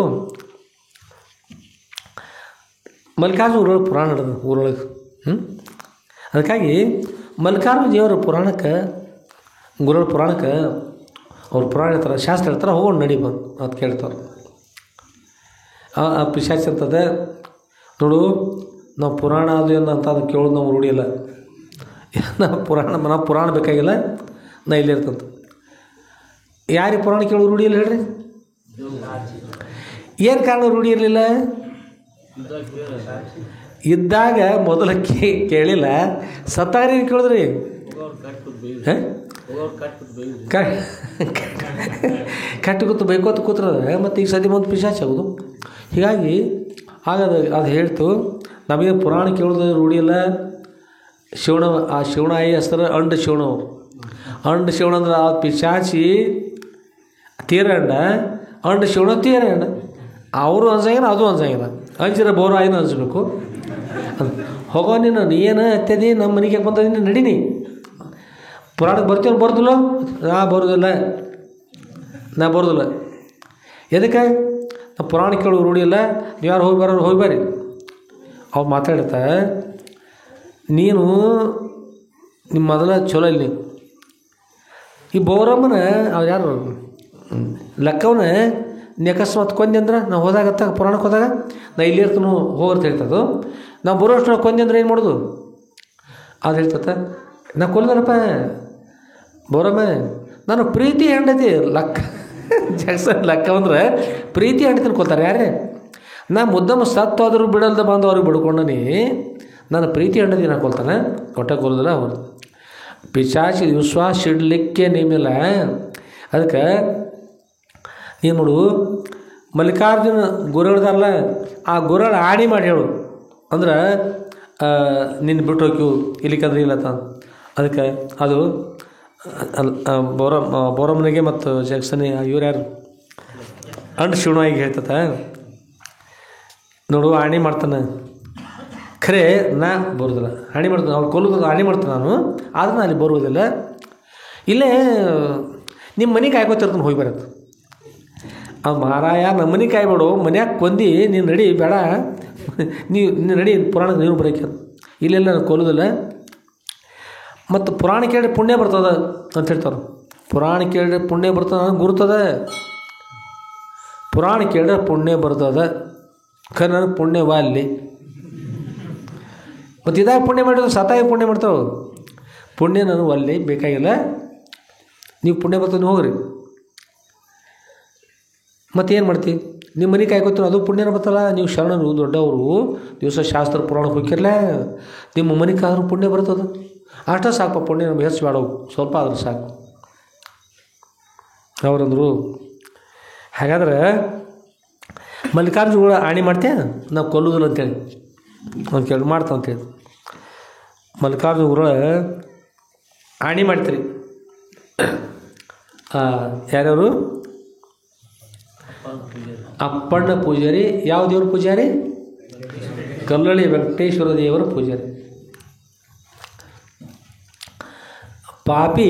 ಮಲ್ಲಿಕಾರ್ಜುನ ಊರೊಳಗೆ ಪುರಾಣ ನಡೆದು ಊರೊಳಗೆ ಅದಕ್ಕಾಗಿ ಮಲ್ಲಿಕಾರ್ಜುನ ದೇವರ ಪುರಾಣಕ್ಕೆ ಗುರುಗಳ ಪುರಾಣಕ್ಕೆ ಅವ್ರು ಪುರಾಣ ಹೇಳ್ತಾರೆ, ಶಾಸ್ತ್ರ ಹೇಳ್ತಾರೆ, ಹೋಗೋಣ ನಡಿ ಬಂದು ಅಂತ ಕೇಳ್ತಾರೆ. ಆ ಪಿಶಾಚಿ ಅಂತದೆ ನೋಡು, ನಾವು ಪುರಾಣ ಅದು ಅಂತ ಅದು ಕೇಳೋದು ನಾವು ರೂಢಿಯಲ್ಲ, ನಾವು ಪುರಾಣ ಬೇಕಾಗಿಲ್ಲ, ನಾ ಇಲ್ಲೇ ಇರ್ತಂತ. ಯಾರಿಗೆ ಪುರಾಣ ಕೇಳೋದು ರೂಢಿಯಲ್ಲ ಹೇಳ್ರಿ? ಏನು ಕಾರಣ ರೂಢಿ ಇರಲಿಲ್ಲ? ಇದ್ದಾಗ ಮೊದಲ ಕೇಳಿಲ್ಲ, ಸತ್ತಾಗ ಕೇಳಿದ್ರಿ ಕಟ್ಟು ಕೂತು ಬೈಕೋತ ಕೂತ್ರದ ಮತ್ತು ಈಗ ಸದ್ಯ ಒಂದು ಪಿಶಾಚಿ ಆಗೋದು. ಹೀಗಾಗಿ ಆಗದು ಅದು ಹೇಳ್ತು, ನಮಗೆ ಪುರಾಣ ಕೇಳೋದು ರೂಢಿ ಇಲ್ಲ. ಆ ಶಿವಣಾಯಿ ಹೆಸರು ಅಂಡ ಶಿವಣವು. ಅಂಡ ಶಿವಣ ಅಂದ್ರೆ ಆ ಪಿಶಾಚಿ ತೀರಂಡ, ಅಂಡ ಶಿವಣ ತೀರಂಡ. ಅವರು ಅನ್ಸಂಗಿಲ್ಲ, ಅದು ಅನ್ಸಂಗಿಲ್ಲ. ಅಂಜಿರ ಬೋರ ಆಯ್ನ ಅನ್ಸ್ಬೇಕು. ಹೋಗೋ ನೀನು ಏನು ಅತ್ಯದಿ ನಮ್ಮ ಮನೆಗೆ ಬಂದೀನಿ ನಡೀನಿ, ಪುರಾಣಕ್ಕೆ ಬರ್ತೀವಿ ಬರ್ದಿಲ್ಲ? ನಾ ಬರೋದಿಲ್ಲ. ಎದಕ್ಕೆ? ನಾ ಪುರಾಣ ಕೇಳೋ ರೂಢಿ ಇಲ್ಲ, ನೀವು ಯಾರು ಹೋಗಿ ಬರ್ರಿ. ಅವ್ರು ಮಾತಾಡ್ತಾ, ನೀನು ನಿಮ್ಮ ಮೊದಲ ಚಲೋ ಇಲ್ಲಿ ಈ ಬೋರಮ್ಮನ ಅವ್ರು ಯಾರು ಲೆಕ್ಕವನ್ನ ನೀ ಅಕಸ್ಮಾತ್ ಕೊಂದೆ ಅಂದ್ರೆ ನಾವು ಹೋದಾಗತ್ತ ಪುರಾಣಕ್ಕೆ ಹೋದಾಗ ನಾ ಇಲ್ಲಿ ಇರ್ತೀನಿ ಹೋಗಂತ ಹೇಳ್ತದ್ದು. ನಾವು ಬರೋಷ್ಟು ಕೊಂದೆ ಅಂದ್ರೆ ಏನು ಮಾಡೋದು? ಅದು ಹೇಳ್ತತ್ತ, ನಾ ಕೊಲ್ದನಪ್ಪ ಬೋರಮ್ಮ, ನಾನು ಪ್ರೀತಿ ಹೆಂಡತಿ ಲೆಕ್ಕ ಜಾಕ್ಸನ್ ಲೆಕ್ಕ ಅಂದ್ರೆ ಪ್ರೀತಿ ಹೆಂಡತಿನ ಕೊಲ್ತಾರೆ ಯಾರೇ? ನಾ ಮುದ್ದಮ್ಮ ಸತ್ತೋದ್ರು ಬಿಡಲ್ದ ಬಂದು ಅವ್ರಿಗೆ ಬಿಡ್ಕೊಂಡನಿ, ನಾನು ಪ್ರೀತಿ ಹೆಂಡತಿ ನಾ ಕೊಲ್ತಾನೆ, ಒಟ್ಟ ಕೊಲ್ಲೋದಿಲ್ಲ ಅವರು. ಪಿಶಾಚಿ ವಿಶ್ವಾಸ ಇಡಲಿಕ್ಕೆ ನೇಮಿಲ್ಲ. ಅದಕ್ಕೆ ಏನು ಮಾಡು, ಮಲ್ಲಿಕಾರ್ಜುನ ಗುರುಗಳದಾರಲ್ಲ, ಆ ಗುರುಗಳ ಆಣಿ ಮಾಡಿ ಹೇಳು ಅಂದ್ರೆ ನಿನ್ನ ಬಿಟ್ಟು ಹೋಗ್ಯವು ಇಲ್ಲಿಕಂದ್ರೆ ಇಲ್ಲತ್ತ. ಅದಕ್ಕೆ ಅದು ಬೋರಮ್ಮನಿಗೆ ಮತ್ತು ಜಗ್ಸನಿ ಇವ್ರು ಯಾರು ಅಂಡ್ ಶಿವಣಾಯಿಗೆ ಹೇಳ್ತತ, ನೋಡು ಆಣಿ ಮಾಡ್ತಾನೆ, ಖರೆ ನಾ ಬರೋದಿಲ್ಲ, ಹಾನಿ ಮಾಡ್ತಾನೆ, ಅವ್ರು ಕೊಲ್ಲೋದು ಹಾನಿ ಮಾಡ್ತಾನೆ ನಾನು, ಆದ್ರೆ ಅಲ್ಲಿ ಬರುವುದಿಲ್ಲ. ಇಲ್ಲೇ ನಿಮ್ಮ ಮನೆ ಕಾಯ್ಕೋತಿರ್ತಾನೆ, ಹೋಗಿ ಬರತ್ತೆ. ಅವ್ನು ಮಾರಾಯ ನಮ್ಮ ಮನೆ ಕಾಯ್ಬೇಡು, ಮನ್ಯಾಗ ಕೊಂದು ನೀನು ನಡಿ, ಬೇಡ ನೀನು ನಡಿ ಪುರಾಣಕ್ಕೆ ನೀನು ಬರೋಕೆ, ಇಲ್ಲೆಲ್ಲ ನಾನು ಕೊಲ್ಲೋದಿಲ್ಲ. ಮತ್ತು ಪುರಾಣ ಕೇಳಿ ಪುಣ್ಯ ಬರ್ತದೆ ಅಂತ ಹೇಳ್ತಾರೆ. ಪುರಾಣ ಕೇಳಿದ್ರೆ ಪುಣ್ಯ ಬರ್ತದೆ ನನಗೆ ಗುರ್ತದೆ, ಪುರಾಣ ಕೇಳಿದ್ರೆ ಪುಣ್ಯ ಬರ್ತದೆ, ಖರೆ ನನಗೆ ಪುಣ್ಯವ ಅಲ್ಲಿ. ಮತ್ತು ಇದಾಗ ಪುಣ್ಯ ಮಾಡಿದ್ರೆ ಸತಾಗಿ ಪುಣ್ಯ ಮಾಡ್ತಾವೆ, ಪುಣ್ಯ ನನಗೆ ಅಲ್ಲಿ ಬೇಕಾಗಿಲ್ಲ. ನೀವು ಪುಣ್ಯ ಬರ್ತದೆ ನೀವು ಹೋಗ್ರಿ. ಮತ್ತೇನು ಮಾಡ್ತೀವಿ? ನಿಮ್ಮ ಮನೆ ಕಾಯ್ಕೋತೀವಿ, ಅದು ಪುಣ್ಯನ ಬರ್ತಲ್ಲ. ನೀವು ಶರಣರು ದೊಡ್ಡವರು ದಿವಸ ಶಾಸ್ತ್ರ ಪುರಾಣಕ್ಕೆ ಹೋಗಿರಲ್ಲ, ನಿಮ್ಮ ಮನೆಗೆ ಆದ್ರೂ ಪುಣ್ಯ ಬರ್ತದೆ. ಅಷ್ಟೇ ಸಾಕಪ್ಪ, ಪುಣ್ಯ ನಮ್ಗೆ ಹೆಚ್ಚು ಬೇಡವು, ಸ್ವಲ್ಪ ಆದ್ರೆ ಸಾಕು. ಅವರಂದರು ಹಾಗಾದ್ರೆ ಮಲ್ಲಿಕಾರ್ಜುನ ಆಣಿ ಮಾಡ್ತೇ ನಾವು ಕೊಲ್ಲೋದಿಲ್ಲ ಅಂತೇಳಿ ಅವ್ನು ಕೇಳಿ ಮಾಡ್ತಾ ಅಂತೇಳಿ ಮಲ್ಲಿಕಾರ್ಜುನ ಗುರುಗಳ ಆಣಿ ಮಾಡ್ತೀರಿ. ಯಾರ್ಯಾರು? ಅಪ್ಪಣ್ಣ ಪೂಜಾರಿ. ಯಾವ ದೇವ್ರ ಪೂಜಾರಿ? ಕಲ್ಲಳ್ಳಿ ವೆಂಕಟೇಶ್ವರ ದೇವರ ಪೂಜಾರಿ. ಪಾಪಿ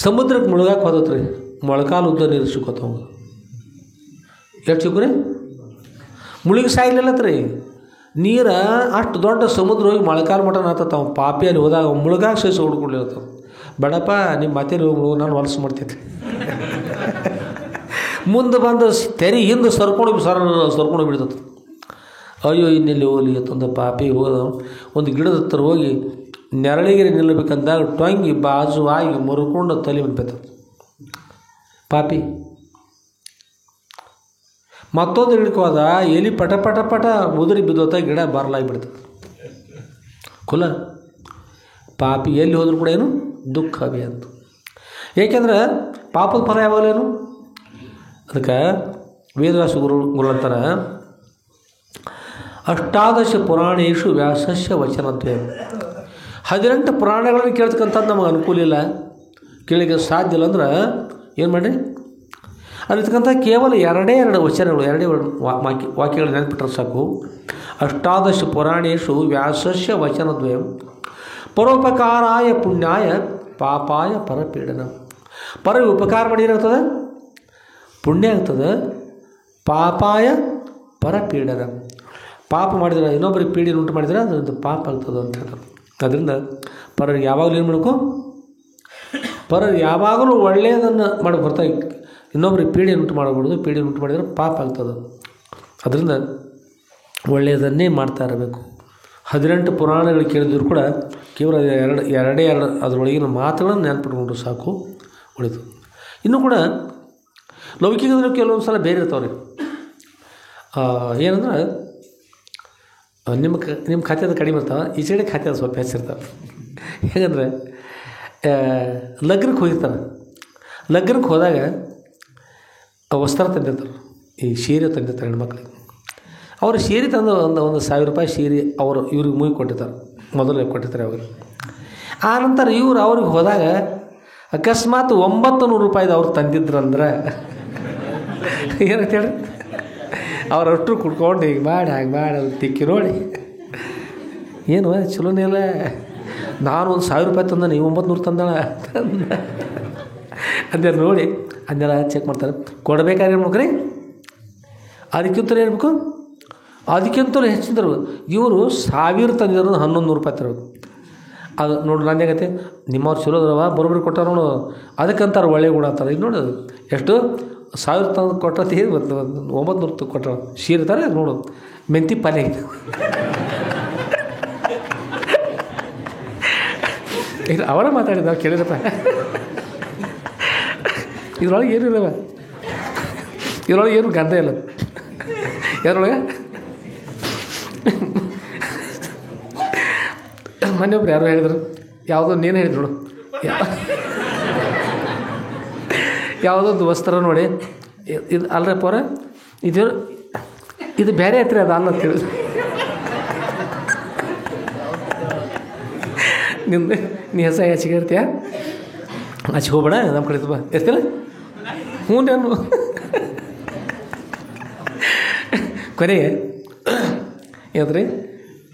ಸಮುದ್ರಕ್ಕೆ ಮುಳುಗಾಕೆ ಹೋದತ್ರಿ, ಮೊಳಕಾಲು ಉದ್ದ ನೀರು ಸಿಕ್ಕೋತವ. ಎಷ್ಟು ಸಿಕ್ಕ್ರಿ? ಮುಳುಗಿ ಸಾಯ್ಲಿಲ್ಲತ್ರಿ. ನೀರು ಅಷ್ಟು ದೊಡ್ಡ ಸಮುದ್ರ ಹೋಗಿ ಮೊಳಕಾಲು ಮಟನ್ ಆತವ. ಪಾಪಿಯಲ್ಲಿ ಹೋದಾಗ ಮುಳುಗಾಗ ಸಹಿಸ ಹುಡ್ಕೊಡ್ಲಿರ್ತವ. ಬೇಡಪ್ಪ ನಿಮ್ಮ ಮತ್ತೆ ಹೋಗಿ ನಾನು ಹೊಲಸು ಮಾಡ್ತೈತಿ. ಮುಂದೆ ಬಂದು ತೆರಿ ಹಿಂದೆ ಸರ್ಕೊಂಡು ಬಿಡ್ತದೆ. ಅಯ್ಯೋ ಇನ್ನೆಲ್ಲಿ ಹೋಗಲಿ ತಂದ ಪಾಪಿ ಹೋದ ಒಂದು ಗಿಡದ ಹತ್ರ ಹೋಗಿ ನೆರಳಿಗೆ ನಿಲ್ಲಬೇಕಂದಾಗ ಟೊಂಗಿ ಬಾಜು ಆಗಿ ಮುರ್ಕೊಂಡು ತಲೆ ಬಂದ್ಬಿಡ್ತದೆ ಪಾಪಿ. ಮತ್ತೊಂದು ಗಿಡಕ್ಕೆ ಹೋದ, ಎಲಿ ಪಟ ಪಟ ಪಟ ಉದುರಿ ಬಿದ್ದೋತ, ಗಿಡ ಬರಲಾಗಿಬಿಡ್ತದೆ. ಕುಲ ಪಾಪಿ ಎಲ್ಲಿ ಹೋದರೂ ಕೂಡ ಏನು ದುಃಖವೇ ಅಂತ. ಏಕೆಂದ್ರೆ ಪಾಪದ ಫಲ ಯಾವಾಗಲೇನು. ಅದಕ್ಕೆ ವೇದವ್ಯಾಸ ಗುರುಗಳಂತಾರೆ, ಅಷ್ಟಾದಶ ಪುರಾಣೇಶು ವ್ಯಾಸಸ್ಯ ವಚನದ್ವಯ. 18 ಪುರಾಣಗಳನ್ನು ಕೇಳ್ತಕ್ಕಂಥದ್ದು ನಮಗೆ ಅನುಕೂಲ ಇಲ್ಲ, ಕೇಳಿಗೆ ಸಾಧ್ಯ ಇಲ್ಲ. ಅಂದ್ರೆ ಏನು ಮಾಡಿ ಅಲ್ಲಿರ್ತಕ್ಕಂಥ ಕೇವಲ 2 ವಚನಗಳು, 2 ವಾಕ್ಯಗಳು ನೆನಪಿಟ್ರೆ ಸಾಕು. ಅಷ್ಟಾದಶ ಪುರಾಣೇಶು ವ್ಯಾಸಸ್ಯ ವಚನದ್ವಯ ಪರೋಪಕಾರಾಯ ಪುಣ್ಯಾಯ ಪಾಪಾಯ ಪರಪೀಡನ. ಪರ ಉಪಕಾರ ಮಾಡಿ ಏನಾಗ್ತದೆ? ಪುಣ್ಯ ಆಗ್ತದೆ. ಪಾಪಾಯ ಪರಪೀಡನ, ಪಾಪ ಮಾಡಿದ್ರೆ ಇನ್ನೊಬ್ಬರಿಗೆ ಪೀಡಿನ ಉಂಟು ಮಾಡಿದರೆ ಅದರಿಂದ ಪಾಪ ಆಗ್ತದೆ ಅಂತ ಹೇಳ್ತಾರೆ. ಅದರಿಂದ ಪರರಿಗೆ ಯಾವಾಗಲೂ ಏನು ಮಾಡಬೇಕು? ಪರರು ಯಾವಾಗಲೂ ಒಳ್ಳೆಯದನ್ನು ಮಾಡಬೇಕು ಹೊರತು ಇನ್ನೊಬ್ಬರಿಗೆ ಪೀಡಿಯನ್ನು ಉಂಟು ಮಾಡಬಾರ್ದು. ಪೀಡಿಯನ್ನು ಉಂಟು ಮಾಡಿದರೆ ಪಾಪ ಆಗ್ತದೆ. ಅದರಿಂದ ಒಳ್ಳೆಯದನ್ನೇ ಮಾಡ್ತಾ ಇರಬೇಕು. 18 ಪುರಾಣಗಳು ಕೇಳಿದ್ರು ಕೂಡ ಕೇವಲ 2 ಅದರೊಳಗಿನ ಮಾತುಗಳನ್ನು ನೆನಪಿಟ್ಕೊಂಡ್ರು ಸಾಕು, ಉಳಿತು. ಇನ್ನೂ ಕೂಡ ಲೌಕಿಕದಲ್ಲಿ ಕೆಲವೊಂದು ಸಲ ಬೇರೆ ಇರ್ತಾವೆ ರೀ. ಏನಂದ್ರೆ ನಿಮ್ಮ ಖಾತೆದ ಕಡಿಮೆ ಇರ್ತಾವೆ, ಈ ಸೈಡೆ ಖಾತೆ ಸ್ವಲ್ಪ ಹೆಚ್ಚಿರ್ತಾವೆ. ಹೇಗಂದರೆ ಲಗ್ನಕ್ಕೆ ಹೋಗಿರ್ತಾರೆ. ಲಗ್ನಕ್ಕೆ ಹೋದಾಗ ವಸ್ತ್ರ ತಂದಿರ್ತಾರೆ, ಈ ಸೀರೆ ತಂದಿರ್ತಾರೆ ಹೆಣ್ಮಕ್ಳಿಗೆ. ಅವರು ಸೀರೆ ತಂದು ಒಂದು ₹1000 ಸೀರೆ ಇವ್ರಿಗೆ ಮುಗಿ ಕೊಟ್ಟಿರ್ತಾರೆ, ಮೊದಲೇ ಕೊಟ್ಟಿರ್ತಾರೆ ಅವರು. ಆ ನಂತರ ಅವ್ರಿಗೆ ಹೋದಾಗ ಅಕಸ್ಮಾತ್ ₹900 ಅವ್ರು ತಂದಿದ್ರಂದ್ರೆ ಏನಂತ ಹೇಳಿ ಅವರಷ್ಟು ಕುಡ್ಕೊಂಡು ಹೀಗೆ ಮಾಡಿ ಹಾಗೆ ಮಾಡಿ ಅದು ತಿಕ್ಕಿ ನೋಡಿ, ಏನು ಚಲೋನೇ ಇಲ್ಲ, ನಾನು ಒಂದು ₹1000 ತಂದ, ನೀವು 900 ತಂದಾಳ ಅಂದೇಳಿ ನೋಡಿ ಅದನ್ನೆಲ್ಲ ಚೆಕ್ ಮಾಡ್ತಾರೆ. ಕೊಡಬೇಕಾದ್ರೆ ಏನು ಮಾಡ್ರಿ, ಅದಕ್ಕಿಂತಲೂ ಹೇಳ್ಬೇಕು, ಅದಕ್ಕಿಂತಲೂ ಹೆಚ್ಚಿದ್ರು. ಇವರು 1000 ತಂದಿದ್ರು ₹1100 ತರಬೇಕು. ಅದು ನೋಡಿ ನಾನು ಹೇಗತ್ತೆ, ನಿಮ್ಮವ್ರು ಚಲೋದ್ರವ ಬರೋಬ್ಬರಿ ಕೊಟ್ಟಾರ ನೋಡು, ಅದಕ್ಕಂತಾರೆ ಒಳ್ಳೆ ಗುಣ ಅಂತಾರೆ. ಇದು ನೋಡು ಎಷ್ಟು 1000 ತಂದು ಕೊಟ್ಟತಿ, 900 ಕೊಟ್ಟ ಸೀರ್ತಾರೆ ನೋಡು, ಮೆಂತಿ ಪಲ್ಯ ಇದು ಅವರ ಮಾತಾಡಿದ ನಾವು ಕೇಳಿರಪ್ಪ. ಇದ್ರೊಳಗೆ ಏನು ಇಲ್ಲವ, ಇದ್ರೊಳಗೆ ಏನು ಗಂಧ ಇಲ್ಲ. ಯಾರೊಳಗೆ ಮೊನ್ನೆೊಬ್ರು ಯಾರು ಹೇಳಿದ್ರು, ಯಾವುದೋ ನೀನು ಹೇಳಿದ್ರು ನೋಡು, ಯಾವುದೊಂದು ವಸ್ತ್ರ ನೋಡಿ, ಇದು ಅಲ್ರಪ್ಪ ಅವರ ಇದು ಬೇರೆ ಐತ್ರಿ, ಅದು ಅಲ್ಲ ಅಂತ ಹೇಳಿದ್ರು. ನಿಂದು ನೀ ಹೆಸ ಹೆಚ್ಚಿಗೆ ಇರ್ತೀಯ, ಆಚೆ ಹೋಗ್ಬೇಡ ನಮ್ಮ ಕಡೆ ಬಾ ಎಷ್ಟಿಲ್ಲ. ಹ್ಞೂ ನಾನು ಕೊನೆಗೆ ಏನಂದ್ರಿ,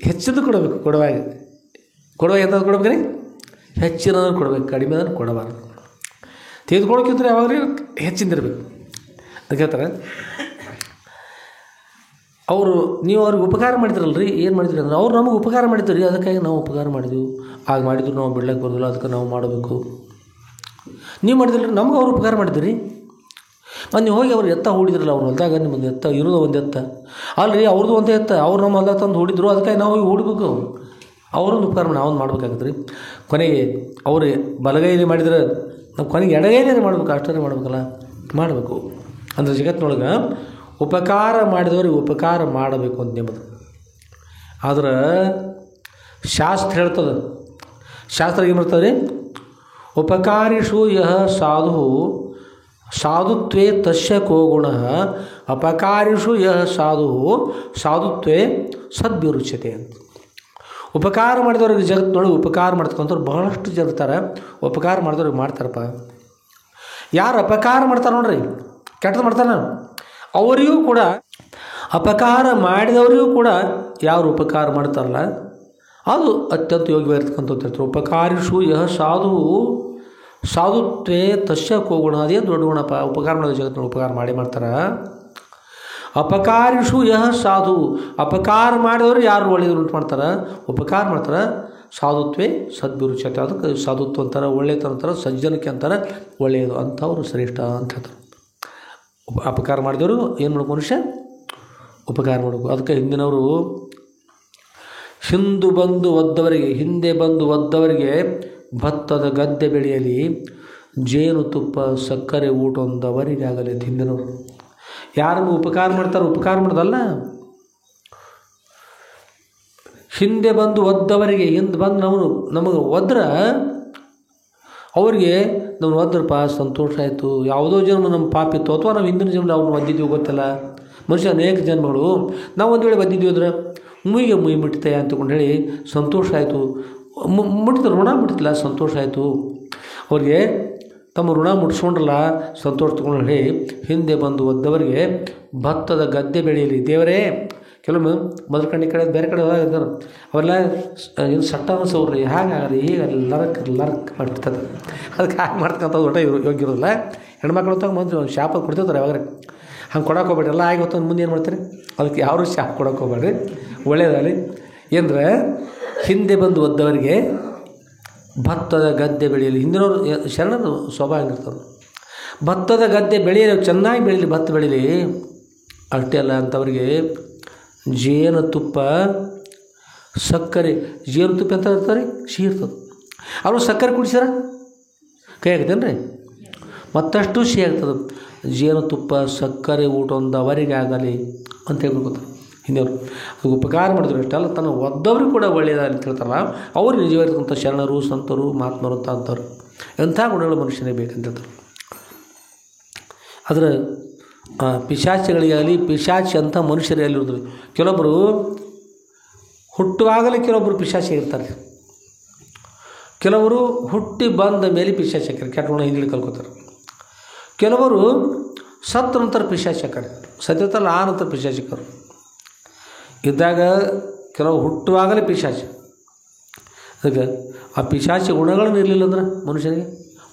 ಹೆಚ್ಚಿದ್ದು ಕೊಡಬೇಕು. ಕೊಡುವಾಗ ಎಂಥದ್ದು ಕೊಡ್ಬೇಕ್ರಿ? ಹೆಚ್ಚಿನದನ್ನು ಕೊಡಬೇಕು, ಕಡಿಮೆ ಅದನ್ನು ಕೊಡಬಾರ್ದು. ತೆಗೆದುಕೊಳ್ಳೋಕ್ಕಿಂತ ಯಾವಾಗಲೂ ಹೆಚ್ಚಿಂದಿರಬೇಕು. ಅದಕ್ಕೆ ಹೇಳ್ತಾರೆ, ನೀವು ಅವ್ರಿಗೆ ಉಪಕಾರ ಮಾಡಿದ್ರಲ್ರಿ, ಏನು ಮಾಡಿದ್ರಿ ಅಂದ್ರೆ ಅವ್ರು ನಮಗೆ ಉಪಕಾರ ಮಾಡಿದ್ರಿ, ಅದಕ್ಕಾಗಿ ನಾವು ಉಪಕಾರ ಮಾಡಿದ್ವಿ. ಆಗ ಮಾಡಿದ್ರು ನಾವು ಬಿಡ್ಲಿಕ್ಕೆ ಬರೋದಿಲ್ಲ, ಅದಕ್ಕೆ ನಾವು ಮಾಡಬೇಕು. ನೀವು ಮಾಡಿದ್ರಿ, ನಮ್ಗೆ ಅವ್ರು ಉಪಕಾರ ಮಾಡಿದ್ರಿ. ಮತ್ತು ನೀವು ಹೋಗಿ ಅವ್ರು ಎತ್ತ ಹೂಡಿದ್ರಲ್ಲ, ಅವ್ರು ಹೊಲ್ದಾಗ ನಿಮ್ಮದು ಎತ್ತ ಇರೋದು ಒಂದು ಎತ್ತ ಅಲ್ರಿ, ಅವ್ರದ್ದು ಒಂದು ಎತ್ತ, ಅವ್ರು ನಮ್ಮ ಹೊಲ್ದಾಗ ತಂದು ಹೂಡಿದ್ರು, ಅದಕ್ಕಾಗಿ ನಾವು ಹೋಗಿ ಹೂಡಬೇಕು. ಅವ್ರೊಂದು ಉಪಕಾರ ನಾವು ಮಾಡ್ಬೇಕಾಗತ್ತೆ ರೀ. ಕೊನೆಗೆ ಅವರು ಬಲಗೈಲಿ ಮಾಡಿದ್ರೆ ನಾವು ಕೊನೆಗೆ ಎಡಗೈಲೇ ಮಾಡ್ಬೇಕು, ಅಷ್ಟೇ ಮಾಡ್ಬೇಕಲ್ಲ, ಮಾಡಬೇಕು. ಅಂದರೆ ಜಗತ್ತಿನೊಳಗೆ ಉಪಕಾರ ಮಾಡಿದವ್ರಿಗೆ ಉಪಕಾರ ಮಾಡಬೇಕು ಅಂತ ನಿಮ್ಮದು. ಆದ್ರೆ ಶಾಸ್ತ್ರ ಹೇಳ್ತದೆ, ಶಾಸ್ತ್ರ ಏನು ಬರ್ತದೆ ರೀ, ಉಪಕಾರಿಷು ಯಹ ಸಾಧು ಸಾಧುತ್ವೇ ತಸ್ಯ ಕೋ ಗುಣ ಅಪಕಾರಿಷು ಯಹ ಸಾಧು ಸಾಧುತ್ವೇ ಸದ್ವಿರುಚ್ಯತೆ ಅಂತ. ಉಪಕಾರ ಮಾಡಿದವ್ರಿಗೆ ಜಗತ್ತಿನೊಳಗೆ ಉಪಕಾರ ಮಾಡ್ತಕ್ಕಂಥವ್ರು ಬಹಳಷ್ಟು ಜನ ಇರ್ತಾರೆ. ಉಪಕಾರ ಮಾಡಿದವ್ರಿಗೆ ಮಾಡ್ತಾರಪ್ಪ. ಯಾರು ಅಪಕಾರ ಮಾಡ್ತಾರೆ ನೋಡ್ರಿ, ಕೆಟ್ಟದ್ದು ಮಾಡ್ತಾನೆ, ಅವರಿಗೂ ಕೂಡ ಅಪಕಾರ ಮಾಡಿದವರಿಗೂ ಕೂಡ ಯಾರು ಉಪಕಾರ ಮಾಡ್ತಾರಲ್ಲ ಅದು ಅತ್ಯಂತ ಯೋಗ್ಯವಾಗಿರ್ತಕ್ಕಂಥದ್ದು ಹೇಳ್ತಾರೆ. ಉಪಕಾರಿಷು ಯಹ ಸಾಧು ಸಾಧುತ್ವೇ ತಸ್ಯ ಕೋಗುಣ, ಅದೇ ದೊಡ್ಡ ಗುಣಪ್ಪ. ಉಪಕಾರ ಮಾಡೋದು ಜಗತ್ತಿನ ಉಪಕಾರ ಮಾಡ್ತಾರೆ. ಅಪಕಾರಿಷು ಯಹ ಸಾಧು, ಅಪಕಾರ ಮಾಡಿದವರು ಯಾರು ಒಳ್ಳೆಯದು ಉಂಟು ಮಾಡ್ತಾರೆ, ಉಪಕಾರ ಮಾಡ್ತಾರೆ. ಸಾಧುತ್ವೇ ಸದ್ವಿರುಚ್ಯತೆ, ಅದಕ್ಕೆ ಸಾಧುತ್ವ ಅಂತಾರೆ, ಒಳ್ಳೆಯತನ ಅಂತಾರೆ, ಸಜ್ಜನಕ್ಕೆ ಅಂತಾರೆ, ಒಳ್ಳೆಯದು ಅಂಥವ್ರು ಶ್ರೇಷ್ಠ ಅಂತ ಹೇಳ್ತಾರೆ. ಅಪಕಾರ ಮಾಡಿದವರು ಏನು ಮಾಡಬೇಕು, ಮನುಷ್ಯ ಉಪಕಾರ ಮಾಡಬೇಕು. ಅದಕ್ಕೆ ಹಿಂದಿನವರು ಹಿಂದೆ ಬಂದು ಒದ್ದವರಿಗೆ ಭತ್ತದ ಗದ್ದೆ ಬೆಳೆಯಲಿ, ಜೇನುತುಪ್ಪ ಸಕ್ಕರೆ ಊಟೊಂದವರಿಗಾಗಲಿ. ಹಿಂದಿನವರು ಯಾರನ್ನು ಉಪಕಾರ ಮಾಡ್ತಾರೆ, ಉಪಕಾರ ಮಾಡೋದಲ್ಲ. ಹಿಂದೆ ಬಂದು ಒದ್ದವರಿಗೆ, ಹಿಂದೆ ಬಂದು ನಮಗೆ ಒದ್ರೆ ಅವ್ರಿಗೆ ನಾವು ಒದ್ರಪ್ಪ ಸಂತೋಷ ಆಯಿತು. ಯಾವುದೋ ಜನ್ಮ ನಮ್ಮ ಪಾಪಿತ್ತು, ಅಥವಾ ನಾವು ಹಿಂದಿನ ಜನ್ಮ ಅವ್ರನ್ನ ಒದ್ದಿದ್ದೀವಿ ಗೊತ್ತಿಲ್ಲ. ಮನುಷ್ಯ ಅನೇಕ ಜನ್ಮಗಳು ನಾವು ಒಂದು ವೇಳೆ ಒದ್ದಿದ್ದೀವಿ ಅಂದ್ರೆ ಮುಯಿ ಮುಟ್ಟಿತೆ ಅಂತಕೊಂಡು ಹೇಳಿ ಸಂತೋಷ ಆಯಿತು. ಮುಟ್ಟಿದ ಋಣ ಮುಟ್ಟಿಲ್ಲ, ಸಂತೋಷ ಆಯಿತು. ಅವ್ರಿಗೆ ತಮ್ಮ ಋಣ ಮುಟ್ಟಿಸ್ಕೊಂಡ್ರಲ್ಲ, ಸಂತೋಷ ತಗೊಂಡು ಹೇಳಿ ಹಿಂದೆ ಬಂದು ಒದ್ದವರಿಗೆ ಭತ್ತದ ಗದ್ದೆ ಬೆಳೆಯಲಿ. ದೇವರೇ, ಕೆಲವೊಮ್ಮೆ ಮೊದಲು ಕಣ್ಣಿ ಕಡೆ ಬೇರೆ ಕಡೆ ಹೋದಾಗಿದ್ದಾರೆ, ಅವೆಲ್ಲ ಏನು ಸಟ್ಟನ ಸೌರ್ರಿ ಹಾಗಾಗಲಿ ಹೀಗೆ ಲರಕ್ ಮಾಡ್ತಿರ್ತದೆ. ಅದಕ್ಕೆ ಹಾಗೆ ಮಾಡ್ತಕ್ಕಂಥದ್ದು ಒಟ್ಟು ಯೋಗ್ಯ ಇರೋದಿಲ್ಲ. ಹೆಣ್ಮಕ್ಳು ತಗೊಂಡು ಬಂದು ಶಾಪ ಕೊಡ್ತಿರ್ತಾರೆ. ಯಾವಾಗ ಹಂಗೆ ಕೊಡೋಕೆ ಹೋಗ್ಬೇಡ್ರಿ, ಎಲ್ಲ ಆಗಿ ಹೊತ್ತು ಮುಂದೆ ಏನು ಮಾಡ್ತೀರಿ, ಅದಕ್ಕೆ ಯಾರೂ ಶಾಪ ಕೊಡೋಕೆ ಹೋಗ್ಬೇಡ್ರಿ, ಒಳ್ಳೆಯದಾಗಲಿ. ಏನಂದ್ರೆ ಹಿಂದೆ ಬಂದು ಒದ್ದವರಿಗೆ ಭತ್ತದ ಗದ್ದೆ ಬೆಳೆಯಲಿ. ಹಿಂದಿನವರು ಶರಣರು ಸ್ವಭಾವ ಆಗಿರ್ತಾರೆ. ಭತ್ತದ ಗದ್ದೆ ಬೆಳೆಯಲಿ, ಚೆನ್ನಾಗಿ ಬೆಳೀಲಿ, ಭತ್ತ ಬೆಳೀಲಿ. ಅಷ್ಟೇ ಅಲ್ಲ, ಅಂಥವ್ರಿಗೆ ಜೇನುತುಪ್ಪ ಸಕ್ಕರೆ, ಜೇನುತುಪ್ಪ ಅಂತ ಇರ್ತಾರೆ, ಸಿಹಿ ಇರ್ತದೆ. ಅವರು ಸಕ್ಕರೆ ಕುಡಿಸ್ಯಾರ ಕೈ ಆಗ್ತೇನೆ ರೀ, ಮತ್ತಷ್ಟು ಸಿಹಿ ಆಗ್ತದೆ. ಜೇನುತುಪ್ಪ ಸಕ್ಕರೆ ಊಟ ಒಂದು ಅವರಿಗಾಗಲಿ ಅಂತ ಹೇಳ್ಬೇಕು ಹಿಂದೆಯವರು. ಅದು ಉಪಕಾರ ಮಾಡಿದ್ರು ಅಷ್ಟಲ್ಲ, ತನ್ನ ಒದ್ದವ್ರಿಗೆ ಕೂಡ ಒಳ್ಳೆಯದಾಗಲಿ ಅಂತ ಹೇಳ್ತಾರಲ್ಲ, ಅವ್ರು ನಿಜವಾಗಿರ್ತಕ್ಕಂಥ ಶರಣರು, ಸಂತರು, ಮಹಾತ್ಮರು ಅಂತ ಅಂತಾರೆ. ಎಂಥ ಗುಣಗಳು ಮನುಷ್ಯನಿಗೆ ಬೇಕಂತ ಹೇಳ್ತಾರೆ. ಅದರ ಪಿಶಾಚಿಗಳಿಗಾಗಲಿ, ಪಿಶಾಚಿ ಅಂತ ಮನುಷ್ಯರಲ್ಲಿ ಇರೋದು. ಕೆಲವೊಬ್ಬರು ಹುಟ್ಟುವಾಗಲೇ ಕೆಲವೊಬ್ಬರು ಪಿಶಾಚಿ ಇರ್ತಾರೆ, ಕೆಲವರು ಹುಟ್ಟಿ ಬಂದ ಮೇಲೆ ಪಿಶಾಚಿ ಹಾಕ್ತಾರೆ, ಕೆಟ್ಟ ಗುಣ ಹಿಂದಿಳಿ ಕಲ್ಕೋತಾರೆ. ಕೆಲವರು ಸತ್ತ ನಂತರ ಪಿಶಾಚಿ ಹಾಕ್ತಾರೆ, ಸತ್ಯತಲ್ಲ ಆ ನಂತರ ಪಿಶಾಚಿ ಹಾಕೋರು ಇದ್ದಾಗ. ಕೆಲವು ಹುಟ್ಟುವಾಗಲೇ ಪಿಶಾಚಿ. ಅದಕ್ಕೆ ಆ ಪಿಶಾಚಿ ಗುಣಗಳನ್ನು ಇರಲಿಲ್ಲ ಅಂದ್ರೆ ಮನುಷ್ಯನಿಗೆ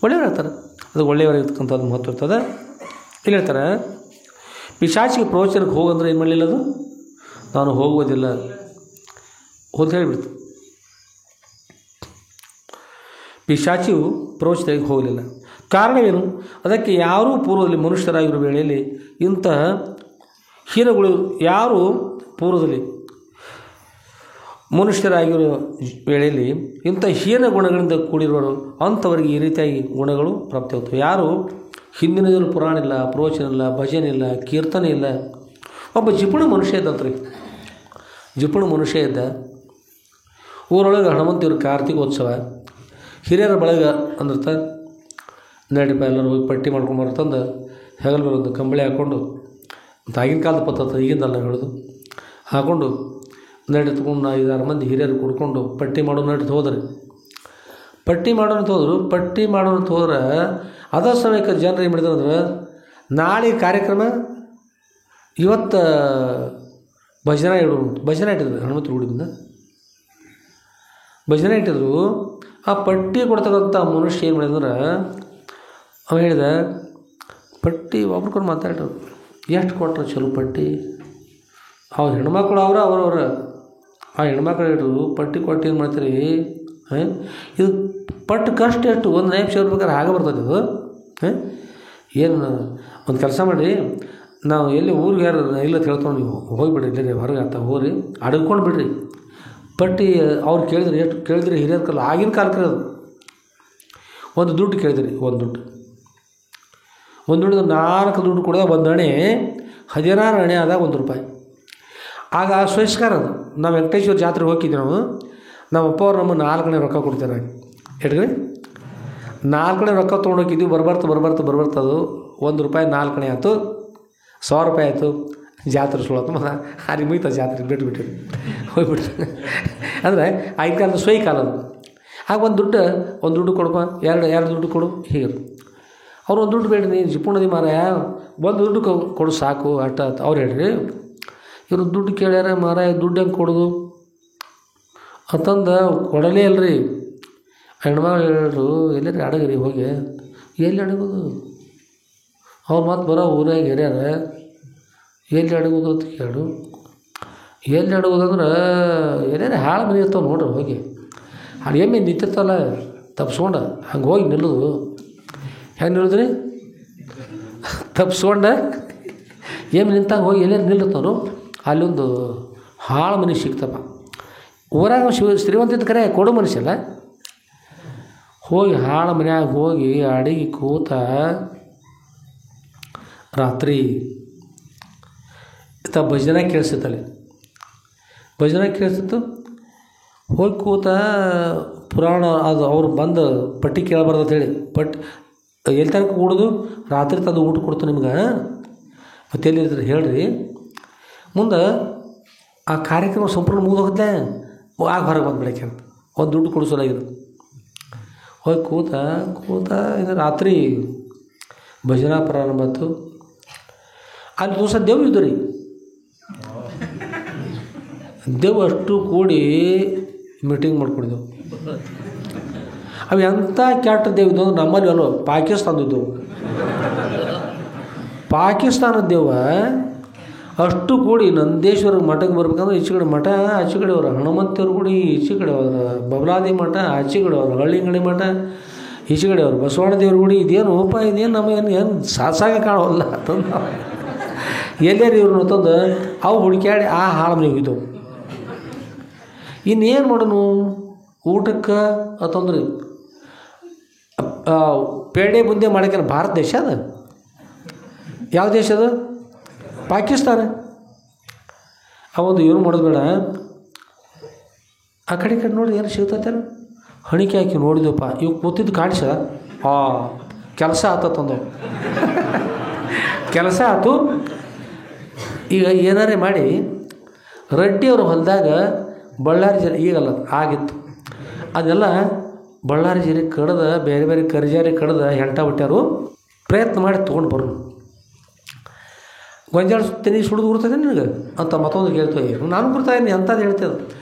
ಒಳ್ಳೆಯವರು ಹೇಳ್ತಾರೆ. ಅದು ಒಳ್ಳೆಯವರಾಗಿರ್ತಕ್ಕಂಥದ್ದು ಮಹತ್ವ ಇರ್ತದೆ. ಇಲ್ಲಿ ಹೇಳ್ತಾರೆ, ಪಿಶಾಚಿಗೆ ಪ್ರವಚನಕ್ಕೆ ಹೋಗಂದ್ರೆ ಏನು ಮಾಡಲಿಲ್ಲ, ಅದು ನಾನು ಹೋಗುವುದಿಲ್ಲ ಅಂತ ಹೇಳಿಬಿಡ್ತು. ಪಿಶಾಚಿಯು ಪ್ರವಚನಕ್ಕೆ ಹೋಗಲಿಲ್ಲ. ಕಾರಣವೇನು? ಅದಕ್ಕೆ ಯಾರೂ ಪೂರ್ವದಲ್ಲಿ ಮನುಷ್ಯರಾಗಿರೋ ವೇಳೆಯಲ್ಲಿ ಇಂತಹ ಹೀನಗಳು, ಯಾರು ಪೂರ್ವದಲ್ಲಿ ಮನುಷ್ಯರಾಗಿರೋ ವೇಳೆಯಲ್ಲಿ ಇಂಥ ಹೀನ ಗುಣಗಳಿಂದ ಕೂಡಿರುವರು ಅಂಥವರಿಗೆ ಈ ರೀತಿಯಾಗಿ ಗುಣಗಳು ಪ್ರಾಪ್ತಿಯಾಗ್ತವೆ. ಯಾರು ಹಿಂದಿನ ಪುರಾಣ ಇಲ್ಲ, ಪ್ರವಚನ ಇಲ್ಲ, ಭಜನೆ ಇಲ್ಲ, ಕೀರ್ತನೆ ಇಲ್ಲ. ಒಬ್ಬ ಜಿಪುಣ ಮನುಷ್ಯ ಇದ್ದಂತ್ರಿ. ಜಿಪುಣ ಮನುಷ್ಯ ಇದ್ದ. ಊರೊಳಗೆ ಹನುಮಂತಿವ್ರ ಕಾರ್ತಿಕೋತ್ಸವ, ಹಿರಿಯರ ಬಳಗ ಅಂದಿರ್ತ, ನಡಿಪ ಎಲ್ಲರೂ ಹೋಗಿ ಪಟ್ಟಿ ಮಾಡ್ಕೊಂಡು ಬರ್ತಂದು ಹೆಗಲ್ ಮೇಲೆ ಒಂದು ಕಂಬಳಿ ಹಾಕ್ಕೊಂಡು, ಆಗಿನ ಕಾಲದ ಪದ್ಧತಿ ಈಗಿಂದಲ್ಲ ಹೇಳೋದು, ಹಾಕ್ಕೊಂಡು ನಡಿತ್ಕೊಂಡು 5-6 ಮಂದಿ ಹಿರಿಯರು ಕುಡ್ಕೊಂಡು ಪಟ್ಟಿ ಮಾಡೋದು ನಡೀತು ಹೋದ್ರಿ. ಪಟ್ಟಿ ಮಾಡೋಂತ ಹೋದ್ರು. ಪಟ್ಟಿ ಮಾಡೋಂತ ಹೋದ್ರೆ ಅದ ಸಮಯಕ್ಕೆ ಜನರು ಏನು ಮಾಡಿದ್ರು ಅಂದ್ರೆ, ನಾಳೆ ಕಾರ್ಯಕ್ರಮ, ಇವತ್ತು ಭಜನೆ ಇಟ್ಟಿದ್ರು. ಹನುಮಂತ ಗುಡಿಯಿಂದ ಭಜನೆ ಇಟ್ಟಿದ್ರು. ಆ ಪಟ್ಟಿ ಕೊಡ್ತಕ್ಕಂಥ ಮನುಷ್ಯ ಏನು ಮಾಡಿದ್ರೆ, ಅವ ಹೇಳಿದ, ಪಟ್ಟಿ ಒಬ್ರಿಕೊಂಡು ಮಾತಾಡ್ರು, ಎಷ್ಟು ಕೊಟ್ಟರು ಚಲೋ ಪಟ್ಟಿ. ಅವ್ರ ಹೆಣ್ಮಕ್ಳು ಅವ್ರವ್ರ ಆ ಹೆಣ್ಮಕ್ಳು ಹೇಳಿದ್ರು, ಪಟ್ಟಿ ಕೊಟ್ಟು ಏನು ಮಾಡ್ತೀರಿ, ಇದು ಪಟ್ಟು ಕಷ್ಟ ಎಷ್ಟು, ಒಂದು ನೈಫ್ ಸೇರ್ಬೇಕಾದ್ರೆ ಹಾಗೆ ಬರ್ತದೆ ಇದು. ಏನು ಒಂದು ಕೆಲಸ ಮಾಡಿ, ನಾವು ಎಲ್ಲಿ ಊರಿಗೆ ಯಾರು ಇಲ್ಲ ಹೇಳ್ಕೊಂಡು ನೀವು ಹೋಗಿಬಿಡ್ರಿ, ಇಲ್ಲೇ ಹೊರಗೆ ಅಂತ ಹೋಗ್ರಿ, ಅಡ್ಕೊಂಡು ಬಿಡ್ರಿ. ಪಟ್ಟಿ ಅವ್ರು ಕೇಳಿದ್ರೆ ಎಷ್ಟು ಕೇಳಿದ್ರಿ, ಹಿರಿಯರ ಕಾಲ ಆಗಿನ ಕಾಲಕ್ಕೆ ಅದು ಒಂದು ದುಡ್ಡು ಕೇಳಿದ್ರಿ. ಒಂದು ದುಡ್ಡು 4 ದುಡ್ಡು ಕೊಡೋದ, ಒಂದು ಅಣೆ 16 ಅಣೆ ಆದಾಗ ₹1. ಆಗ ಸ್ವಯಸ್ಕಾರ ಅದು. ನಾವು ವೆಂಕಟೇಶ್ವರ ಜಾತ್ರೆಗೆ ಹೋಗಿದ್ವಿ. ನಮ್ಮ ಅಪ್ಪ ಅವ್ರು ನಮಗೆ 4 ಅಣೆ ರೊಕ್ಕ ಕೊಡ್ತಾರೆ. ಹೇಳ್ರಿ, 4 ಅಣೆ ರೊಕ್ಕ ತೊಗೊಂಡೋಗಿದ್ವಿ. ಬರ್ಬರ್ತ ಅದು ₹1 4 ಅಣೆ ಆಯಿತು, ₹100 ಆಯಿತು. ಜಾತ್ರೆ ಸುಳತ್ತು ಮತ್ತು ಅಲ್ಲಿ ಮುಗಿತ ಜಾತ್ರೆ ಬಿಟ್ಬಿಟ್ಟು ಹೋಗ್ಬಿಟ್ಟು. ಅಂದರೆ ಆಗಿನ ಕಾಲದ ಸ್ವೈ ಕಾಲ ಅದು. ಆಗ ಒಂದು ದುಡ್ಡು ಕೊಡಪ್ಪ, ಎರಡು ದುಡ್ಡು ಕೊಡು, ಹೀಗೆ. ಅವ್ರು ಒಂದು ದುಡ್ಡು ಬೇಡ್ರಿ, ನೀನು ಜಿಪುಣದಿ ಮಾರಾಯ, ಒಂದು ದುಡ್ಡು ಕೊಡು ಸಾಕು ಅಟ್ಟ ಅವ್ರು ಹೇಳ್ರಿ. ಇವರು ದುಡ್ಡು ಕೇಳ್ಯಾರ, ಮಾರಾಯ ದುಡ್ಡು ಹೆಂಗೆ ಕೊಡೋದು ಅಂತಂದು ಕೊಡಲೇ ಅಲ್ರಿ. ಹೆಣ್ಮಗಳು ಹೇಳ್ರು, ಎಲ್ಲರಿ ಅಡಗ್ರಿ ಹೋಗಿ. ಎಲ್ಲಿ ಅಡಗೋದು? ಅವ್ರು ಮತ್ತೆ ಬರೋ ಊರಾಗ ಹಿರಿಯಾರ, ಎಲ್ಲಿ ಅಡಗೋದು ಅಂತ ಕೇಳು. ಎಲ್ಲಿ ಅಡಗೋದಂದ್ರೆ ಎಲ್ಲಾರ ಹಾಳು ಮನೆ ಇರ್ತಾವೆ ನೋಡ್ರಿ, ಹೋಗಿ ಅಲ್ಲಿ ಎಮ್ಮೆ ನಿಂತಿರ್ತಲ್ಲ ತಪ್ಸ್ಕೊಂಡು ಹಂಗೆ ಹೋಗಿ ನಿಲ್ಲೋದು. ಹೆಂಗೆ ನಿಲ್ಲುದ್ರಿ? ತಪ್ಸ್ಕೊಂಡು ಎಮ್ಮೆ ನಿಂತಾಗ ಹೋಗಿ ಎಲ್ಲಾರು ನಿಲ್ಲಿರ್ತಾರೋ ಅಲ್ಲೊಂದು ಹಾಳು ಮನೆ ಸಿಗ್ತಪ್ಪ. ಊರಾಗ ಶ್ರೀಮಂತ ಕರೆ ಕೊಡು ಮನುಷ್ಯಲ್ಲ. ಹೋಗಿ ಹಾಳು ಮನ್ಯಾಗ ಹೋಗಿ ಅಡಿಗೆ ಕೂತ ರಾತ್ರಿ ಭಜನೆ ಕೇಳಿಸ್ತಲ್ಲಿ, ಭಜನೆ ಕೇಳಿಸ್ತಿತ್ತು. ಹೋಗಿ ಕೂತ ಪುರಾಣ ಅದು ಅವ್ರು ಬಂದು ಪಟ್ಟಿ ಕೇಳಬಾರ್ದು ಅಂತೇಳಿ ಎಲ್ಲಿ ತನಕ ಕೂಡೋದು, ರಾತ್ರಿ ತಂದು ಊಟ ಕೊಡ್ತು ನಿಮ್ಗೆ, ಮತ್ತೆ ಎಲ್ಲಿರ್ತಾರೆ ಹೇಳ್ರಿ. ಮುಂದೆ ಆ ಕಾರ್ಯಕ್ರಮ ಸಂಪೂರ್ಣ ಮುಗಿದೋಗುತ್ತೆ, ಆಗ ಹೊರಗೆ ಬಂದು ಬೆಳಗ್ಗೆ ಅಂತ ಒಂದು ದುಡ್ಡು ಕೊಡಿಸೋಲಾಗಿರೋದು. ಹೋಗಿ ಕೂತ ಇದು ರಾತ್ರಿ ಭಜನಾ ಪ್ರಾರಂಭ ಆಯ್ತು. ಅಲ್ಲಿ ದಿವಸ ದೇವ್ ಇದ್ದು ರೀ, ದೇವ್ ಅಷ್ಟು ಕೂಡಿ ಮೀಟಿಂಗ್ ಮಾಡ್ಕೊಂಡಿದ್ದೆವು. ಅವು ಎಂಥ ಕೆಟ್ಟ ದೇವ್ ಇದ್ದವು ಅಂದ್ರೆ ನಮ್ಮಲ್ಲಿ ಅಲ್ಲೋ ಪಾಕಿಸ್ತಾನದಿದ್ದವು. ಪಾಕಿಸ್ತಾನದ ದೇವ ಅಷ್ಟು ಕೂಡಿ ನಂದೇಶ್ವರ ಮಠಕ್ಕೆ ಬರ್ಬೇಕಂದ್ರೆ ಈಚೆ ಕಡೆ ಮಠ, ಆಚೆ ಕಡೆ ಅವ್ರ ಹನುಮಂತವ್ರ ಗುಡಿ, ಈಚೆ ಕಡೆ ಅವ್ರ ಬಬಲಾದಿ ಮಠ, ಆಚೆ ಕಡೆ ಅವ್ರ ಹಳ್ಳಿಗಳಿ ಮಠ, ಈಚೆ ಕಡೆ ಅವ್ರು ಬಸವಣ್ಣ ದೇವ್ರ ಗುಡಿ. ಇದೇನು ಇದೇನು ನಮಗೇನು ಸಾಸಾಗ ಕಾಣೋಲ್ಲ ಅಂತಂದು ಎಲ್ಲೇರಿ ಇವ್ರನ್ನ ತಂದು ಅವು ಹುಡುಕ್ಯಾಡಿ ಆ ಹಾಳು ಮನೆಗೆ ಹೋಗಿದ್ದವು. ಇನ್ನೇನು ಮಾಡೋನು ಊಟಕ್ಕೆ ಅಂತಂದ್ರೆ ಪೇಡೆ ಬುಂದೆ ಮಾಡೋಕೆ ಭಾರತ ದೇಶ ಅದ, ಯಾವ ದೇಶ ಅದು? ಪಾಕಿಸ್ತಾನ. ಅವೊಂದು ಏನು ಮಾಡೋದು ಬೇಡ, ಆ ಕಡೆ ನೋಡಿ ಏನು ಸಿಗ್ತೈತೇನು ಹಣಿಕೆ ಹಾಕಿ ನೋಡಿದಪ್ಪ, ಇವು ಕೂತಿದ್ದು ಕಾಣಿಸದ ಕೆಲಸ ಆತಂದವು. ಕೆಲಸ ಆಯ್ತು. ಈಗ ಏನಾರೇ ಮಾಡಿ ರೆಡ್ಡಿಯವ್ರ ಹೊಲದಾಗ ಬಳ್ಳಾರಿ ಜೀರೆ ಈಗಲ್ಲ ಆಗಿತ್ತು, ಅದೆಲ್ಲ ಬಳ್ಳಾರಿ ಜೀರೆ ಕಡ್ದು ಬೇರೆ ಬೇರೆ ಕರಿಜಾರಿ ಕಡ್ದು ಹೆಂಟ ಬಿಟ್ಟಾರು. ಪ್ರಯತ್ನ ಮಾಡಿ ತೊಗೊಂಡು ಬರೋನು. ಗೊಂಜಾಳ ತೆನಿ ಸುಡಿದು ಗುರ್ತದೆ ನಿನಗೆ ಅಂತ ಮತ್ತೊಂದು ಕೇಳ್ತೇವೆ. ನಾನು ಗುರ್ತಾಯಿನಿ ಅಂಥದ್ದು ಹೇಳ್ತೇವೆ.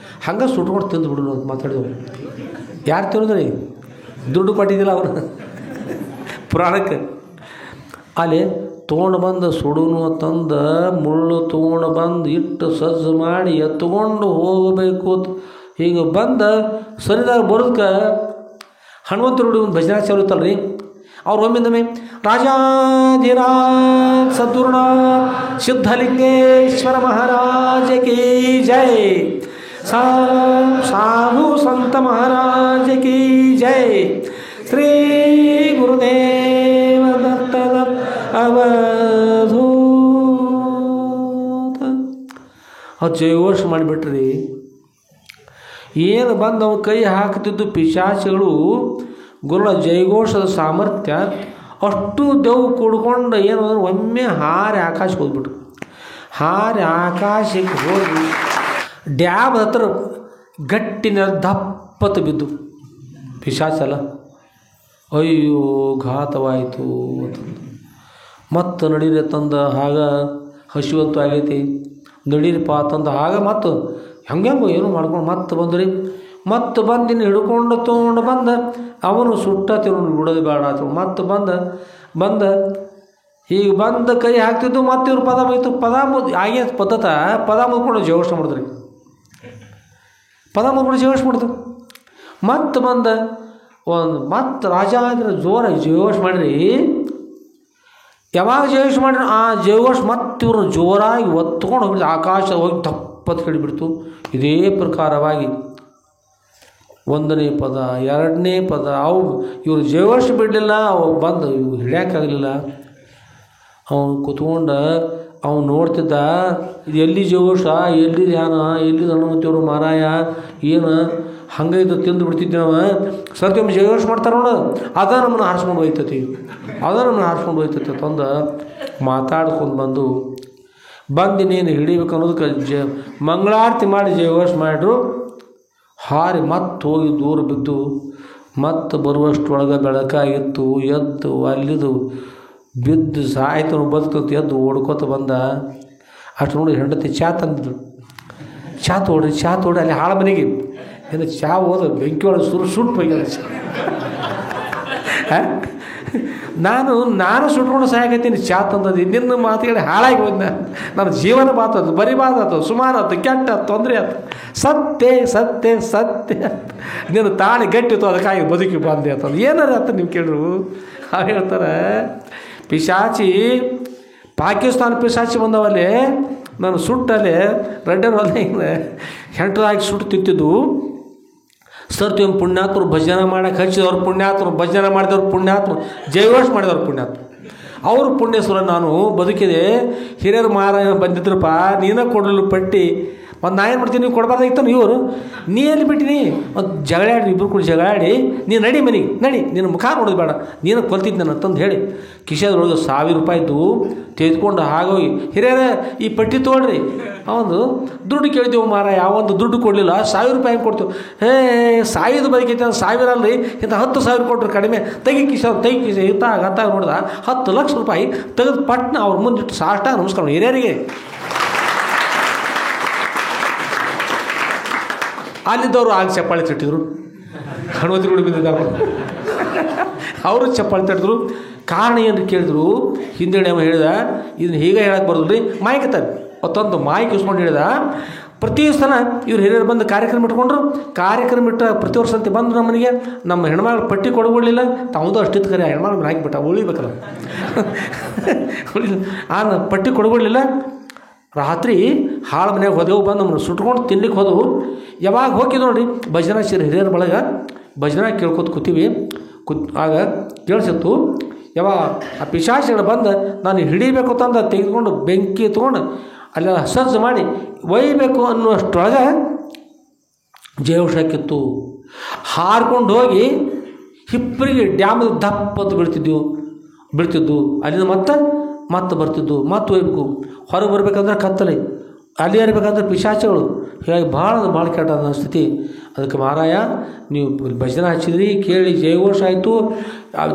ಹಂಗೆ ಸುಟ್ಕೊಂಡು ತಿಂದು ಬಿಡು ಅಂತ ಮಾತಾಡಿದೆವು. ಯಾರು ತಿನ್ನೋದ್ರಿ? ದುಡ್ಡು ಕೊಟ್ಟಿದ್ದಿಲ್ಲ ಅವನು ಪುರಾಣಕ್ಕೆ. ಅಲ್ಲಿ ತೊಗೊಂಡು ಬಂದು ಸುಡುನು ತಂದು ಮುಳ್ಳು ತೊಗೊಂಡು ಬಂದು ಇಟ್ಟು ಸಜ್ಜು ಮಾಡಿ ಎತ್ಕೊಂಡು ಹೋಗಬೇಕು. ಹೀಗೆ ಬಂದು ಸರಿದಾಗ ಬರೋದಕ್ಕೆ ಹನುಮಂತರ ಗುಡಿ ಒಂದು ಭಜನಾ ಚಾಲು ಇತ್ತಲ್ರಿ, ಅವ್ರು ಒಮ್ಮಿಂದೊಮ್ಮೆ ರಾಜಾಧಿರಾಜ ಸದ್ಗುರುನಾಥ ಸಿದ್ಧಲಿಂಗೇಶ್ವರ ಮಹಾರಾಜ ಕಿ ಜೈ, ಸಾಧು ಸಂತ ಮಹಾರಾಜ ಕಿ ಜೈ, ಶ್ರೀ ಗುರುದೇವ ದತ್ತ ಅವಧೂತ ಅವ್ರು ಜೈಘೋಷ ಮಾಡಿಬಿಟ್ರಿ. ಏನು ಬಂದು ಅವ್ರ ಕೈ ಹಾಕ್ತಿದ್ದು ಪಿಶಾಚಿಗಳು ಗುರುಳ ಜೈಘೋಷದ ಸಾಮರ್ಥ್ಯ ಅಷ್ಟು ದೇವು ಕೂಡ್ಕೊಂಡು ಏನು ಅಂದ್ರೆ ಒಮ್ಮೆ ಹಾರಿ ಆಕಾಶಕ್ಕೆ ಹೋಗ್ಬಿಟ್ರು. ಹಾರಿ ಆಕಾಶಕ್ಕೆ ಹೋಗಿ ಡ್ಯಾಮ್ ಹತ್ರ ಗಟ್ಟಿನ ದಪ್ಪತ್ತು ಬಿದ್ದು ಪಿಶಾಚಲ್ಲ. ಅಯ್ಯೋ ಘಾತವಾಯಿತು ಅಂತಂದು ಮತ್ತು ನಡೀರಿ ತಂದ ಆಗ ಹಸಿವಂತೂ ಆಗೈತಿ, ನಡೀರಿಪ್ಪ ತಂದ ಆಗ ಮತ್ತು ಹೆಂಗೆಂಗೋ ಏನು ಮಾಡ್ಕೊಂಡು ಮತ್ತೆ ಬಂದ್ರಿ. ಮತ್ತು ಬಂದಿನ ಹಿಡ್ಕೊಂಡು ತೊಗೊಂಡು ಬಂದು ಅವನು ಸುಟ್ಟ ತಿನ್ನೋನು ಬಿಡೋದು ಬೇಡ ಅಂತ ಮತ್ತೆ ಬಂದ ಈಗ ಬಂದ ಕೈ ಹಾಕ್ತಿದ್ದು ಮತ್ತೆ ಇವ್ರು ಪದ ಮುಗಿತು. ಪದ ಆಗೇ ಪದ್ಧತ ಪದ ಮುಗ್ಕೊಂಡು ಜೀವೋಷ ಮಾಡಿದ್ರಿ. ಪದ ಮುಗ್ಕೊಂಡು ಜೀವೋಷ ಮಾಡಿದ್ರು. ಮತ್ತೆ ಬಂದ ಒಂದು ಮತ್ತೆ ರಾಜ ಅಂದ್ರೆ ಜೋರಾಗಿ ಜೀವೋಷ ಮಾಡಿರಿ. ಯಾವಾಗ ಜೀವೋಷ ಮಾಡ್ರಿ ಆ ಜೀವೋಷ ಮತ್ತೆ ಇವ್ರನ್ನ ಜೋರಾಗಿ ಒತ್ಕೊಂಡು ಹೋಗ್ಬಿಟ್ಟು ಆಕಾಶ ಹೋಗಿ ತಪ್ಪತ್ತು ಕಡಿಬಿಡ್ತು. ಇದೇ ಪ್ರಕಾರವಾಗಿ ಒಂದನೇ ಪದ ಎರಡನೇ ಪದ ಅವು ಇವರು ಜೀವೋಷ ಬಿಡಲಿಲ್ಲ. ಅವು ಬಂದು ಇವು ಹಿಡಿಯೋಕ್ಕಾಗಲಿಲ್ಲ. ಅವನು ಕೂತ್ಕೊಂಡು ಅವನು ನೋಡ್ತಿದ್ದ, ಇದು ಎಲ್ಲಿ ಜೀವೋಷ, ಎಲ್ಲಿ ಧ್ಯಾನ, ಎಲ್ಲಿ ಹನುಮಂತಿಯವರು ಮಾರಾಯ ಏನು ಹಂಗೆ ಇದು ತಿಂದು ಬಿಡ್ತಿದ್ದೆ ನಾವು. ಸರ್ತಿ ಒಮ್ಮೆ ಜೀವೋಷ ಮಾಡ್ತಾರೆ ನೋಡು, ಅದ ನಮ್ಮನ್ನು ಹಾರಿಸ್ಕೊಂಡು ಹೋಯ್ತತಿ, ತಂದು ಮಾತಾಡ್ಕೊಂಡು ಬಂದಿನೇನು ಹಿಡಿಬೇಕು ಅನ್ನೋದಕ್ಕೆ ಮಂಗಳಾರತಿ ಮಾಡಿ ಜೀವೋಷ ಮಾಡ್ರು. ಹಾರಿ ಮತ್ತೆ ಹೋಗಿ ದೂರ ಬಿದ್ದು ಮತ್ತೆ ಬರುವಷ್ಟೊಳಗೆ ಬೆಳಕಾಗಿತ್ತು. ಎದ್ದು ಅಲ್ಲಿದು ಬಿದ್ದು ಸಾಯ್ತು ಬದುಕಂತ ಎದ್ದು ಓಡ್ಕೋತ ಬಂದ. ಅಷ್ಟು ನೋಡಿ ಹೆಂಡತಿ ಚಾ ತಂದಿದ್ರು. ಚಾ ತೋಡ್ರಿ ಅಲ್ಲಿ ಹಾಳು ಮನೆಗೆ ಏನು ಚಾ ಹೋದ ಬೆಂಕಿ ಒಳಗೆ ಸುಟ್ಟು ಹೋಗ್ಯದ. ನಾನು ಸುಟ್ಕೊಂಡು ಸಾಯಕತ್ತೀನಿ ಚಾ ತಂದದ್ದು. ನಿನ್ನ ಮಾತುಗಳು ಹಾಳಾಗಿ ಹೋದ. ನನ್ನ ಜೀವನ ಮಾತದು ಬರೀ ಮಾತಾತು, ಸುಮಾರಾತು, ಕೆಟ್ಟ ತೊಂದರೆ ಆಯ್ತು. ಸತ್ಯ ನೀನು ತಾಳಿ ಗಟ್ಟಿತ್ತು ಅದಕ್ಕಾಗಿ ಬದುಕಿ ಬಂದೆ ಅಂತಂದು ಏನಾರ ಅಂತ ನೀವು ಕೇಳ್ರು. ಅವ್ರು ಹೇಳ್ತಾರೆ ಪಿಶಾಚಿ ಪಾಕಿಸ್ತಾನ ಪಿಶಾಚಿ ಬಂದವಲ್ಲಿ ನಾನು ಸುಟ್ಟಲ್ಲಿ ರೆಡ್ಡರ್ ಹೊಲ ಹೆಂಟರಾಗಿ ಸುಟ್ಟು ತಿಂತಿದ್ದು. ಸರ್ತಿ ಒಂದು ಪುಣ್ಯಾತ್ಮರು ಭಜನೆ ಮಾಡೋಕೆ ಹಚ್ಚಿದವ್ರು ಪುಣ್ಯಾತ್ಮರು, ಭಜನೆ ಮಾಡಿದವ್ರು ಪುಣ್ಯಾತ್ಮರು, ಜೈಘೋಷ ಮಾಡಿದವ್ರು ಪುಣ್ಯಾತ್ಮರು. ಅವರು ಪುಣ್ಯಸುರ ನಾನು ಬದುಕಿದೆ, ಹಿರಿಯರು ಮಾರ ಬಂದಿದ್ರಪ್ಪ, ನೀನೇ ಕೊಡಲು ಪಟ್ಟಿ. ಮತ್ತು ನಾ ಏನು ಮಾಡ್ತೀನಿ, ನೀವು ಕೊಡಬಾರ್ದಾಗಿತ್ತು ಇವರು, ನೀ ಎಲ್ಲಿ ಬಿಟ್ಟಿನಿ? ಮತ್ತು ಜಗಳಾಡಿ, ಇಬ್ಬರು ಕೂಡ ಜಗಳಾಡಿ, ನೀನು ನಡಿ ಮನೆಗೆ ನಡಿ, ನಿನ್ನ ಮುಖ ನೋಡೋದು ಬೇಡ, ನೀನು ಕೊಲ್ತಿದ್ದು ನಾನು ಅಂತಂದು ಹೇಳಿ ಕಿಶೆದೊಳಗೆ ₹1000 ತೆಗೆದುಕೊಂಡು ಹಾಗೋಗಿ, ಹಿರಿಯರೇ ಈ ಪಟ್ಟಿ ತೊಗೊಳ್ರಿ. ಅವನು ದುಡ್ಡು ಕೇಳಿದೆವು ಮಾರ, ಯಾವೊಂದು ದುಡ್ಡು ಕೊಡಲಿಲ್ಲ, ₹1000 ಹೆಂಗೆ ಕೊಡ್ತೀವಿ? ಸಾಯೋದು ಬದುಕೈತೆ, 1000 ಅಲ್ರಿ, ಇಂಥ 10,000 ಕೊಟ್ಟರು ಕಡಿಮೆ, ತೆಗಿ ಕಿಶೆ ಇತ್ತಾಗ ನೋಡ್ದ ₹10,00,000 ತೆಗೆದು ಪಟ್ನ ಅವ್ರ ಮುಂದಿಟ್ಟು ಸಾಷ್ಟ ನಮಸ್ಕಾರ ಹಿರಿಯರಿಗೆ. ಅಲ್ಲಿದ್ದವರು ಆಗ ಚಪ್ಪಾಳೆ ತಟ್ಟಿದ್ರು, ಹನುಮತಿ ಗುಡಿ ಬಿದ್ದಿದ್ದಾಗ ಅವರು ಚಪ್ಪಾಳೆ ತಟ್ಟಿದ್ರು. ಕಾರಣ ಏನು ಕೇಳಿದ್ರು, ಹಿಂದೆಡೆ ಅವ ಹೇಳಿದ, ಇದನ್ನು ಹೀಗೆ ಹೇಳಕ್ಕೆ ಬರೋದ್ರಿ, ಮಾಯ್ಕೆ ತಾರೆ ಮತ್ತೊಂದು ಮಾಯ್ಕೆ ಇಸ್ಕೊಂಡು ಹೇಳಿದ. ಪ್ರತಿ ಸಲ ಇವ್ರು ಹಿರಿಯರು ಬಂದು ಕಾರ್ಯಕ್ರಮ ಇಟ್ಕೊಂಡ್ರು. ಕಾರ್ಯಕ್ರಮ ಇಟ್ಟ ಪ್ರತಿ ವರ್ಷ ಅಂತ ಬಂದು ನಮ್ಮ ಮನೆಗೆ ನಮ್ಮ ಹೆಣ್ಮಗಳು ಪಟ್ಟಿ ಕೊಡ್ಕೊಳ್ಳಿಲ್ಲ, ತಾವುದು ಅಷ್ಟಿತ್ತು ಕರೆ ಹೆಣ್ಮಗಳು ಹಾಕಿಬಿಟ್ಟ, ಉಳಿಬೇಕಲ್ಲ ಆ ಪಟ್ಟಿ ಕೊಡ್ಕೊಳ್ಳಿಲ್ಲ. ರಾತ್ರಿ ಹಾಳು ಮನೆಯಾಗ ಹೋದೆವು, ಬಂದು ನಮ್ಮನ್ನು ಸುಟ್ಕೊಂಡು ತಿನ್ಲಿಕ್ಕೆ ಹೋದವು. ಯಾವಾಗ ಹೋಗಿ ನೋಡ್ರಿ ಭಜನಾ ಹಿರಿಯರ ಬಳಗ ಭಜನಾ ಕೇಳ್ಕೊತ ಕೂತೀವಿ. ಆಗ ಕೇಳಿಸಿತ್ತು, ಯಾವಾಗ ಆ ಪಿಶಾಚಿಗಳು ಬಂದು ನಾನು ಹಿಡಿಬೇಕು ತಂದು ತೆಗೆದುಕೊಂಡು ಬೆಂಕಿ ತೊಗೊಂಡು ಅಲ್ಲೆಲ್ಲ ಸಜ್ಜು ಮಾಡಿ ಒಯ್ಯಬೇಕು ಅನ್ನುವಷ್ಟರೊಳಗೆ ಜಯವಶಕ್ಕಿತ್ತು. ಹಾರ್ಕೊಂಡು ಹೋಗಿ ಹಿಪ್ಪರಿಗೆ ಡ್ಯಾಮದ ದಪ್ಪತ್ತು ಬೀಳ್ತಿದ್ದು. ಅಲ್ಲಿಂದ ಮತ್ತೆ ಬರ್ತಿದ್ದು, ಮತ್ತೆ ಒಯ್ಯಬೇಕು. ಹೊರಗೆ ಬರಬೇಕಂದ್ರೆ ಕತ್ತಲೆ, ಅಲ್ಲಿ ಇರಬೇಕಂದ್ರೆ ಪಿಶಾಚಿಗಳು. ಹೀಗಾಗಿ ಭಾಳ ಕೆಟ್ಟ ಸ್ಥಿತಿ. ಅದಕ್ಕೆ ಮಹಾರಾಯ ನೀವು ಭಜನೆ ಹಚ್ಚಿದ್ರಿ, ಕೇಳಿ ಜಯಘೋಷ ಆಯಿತು.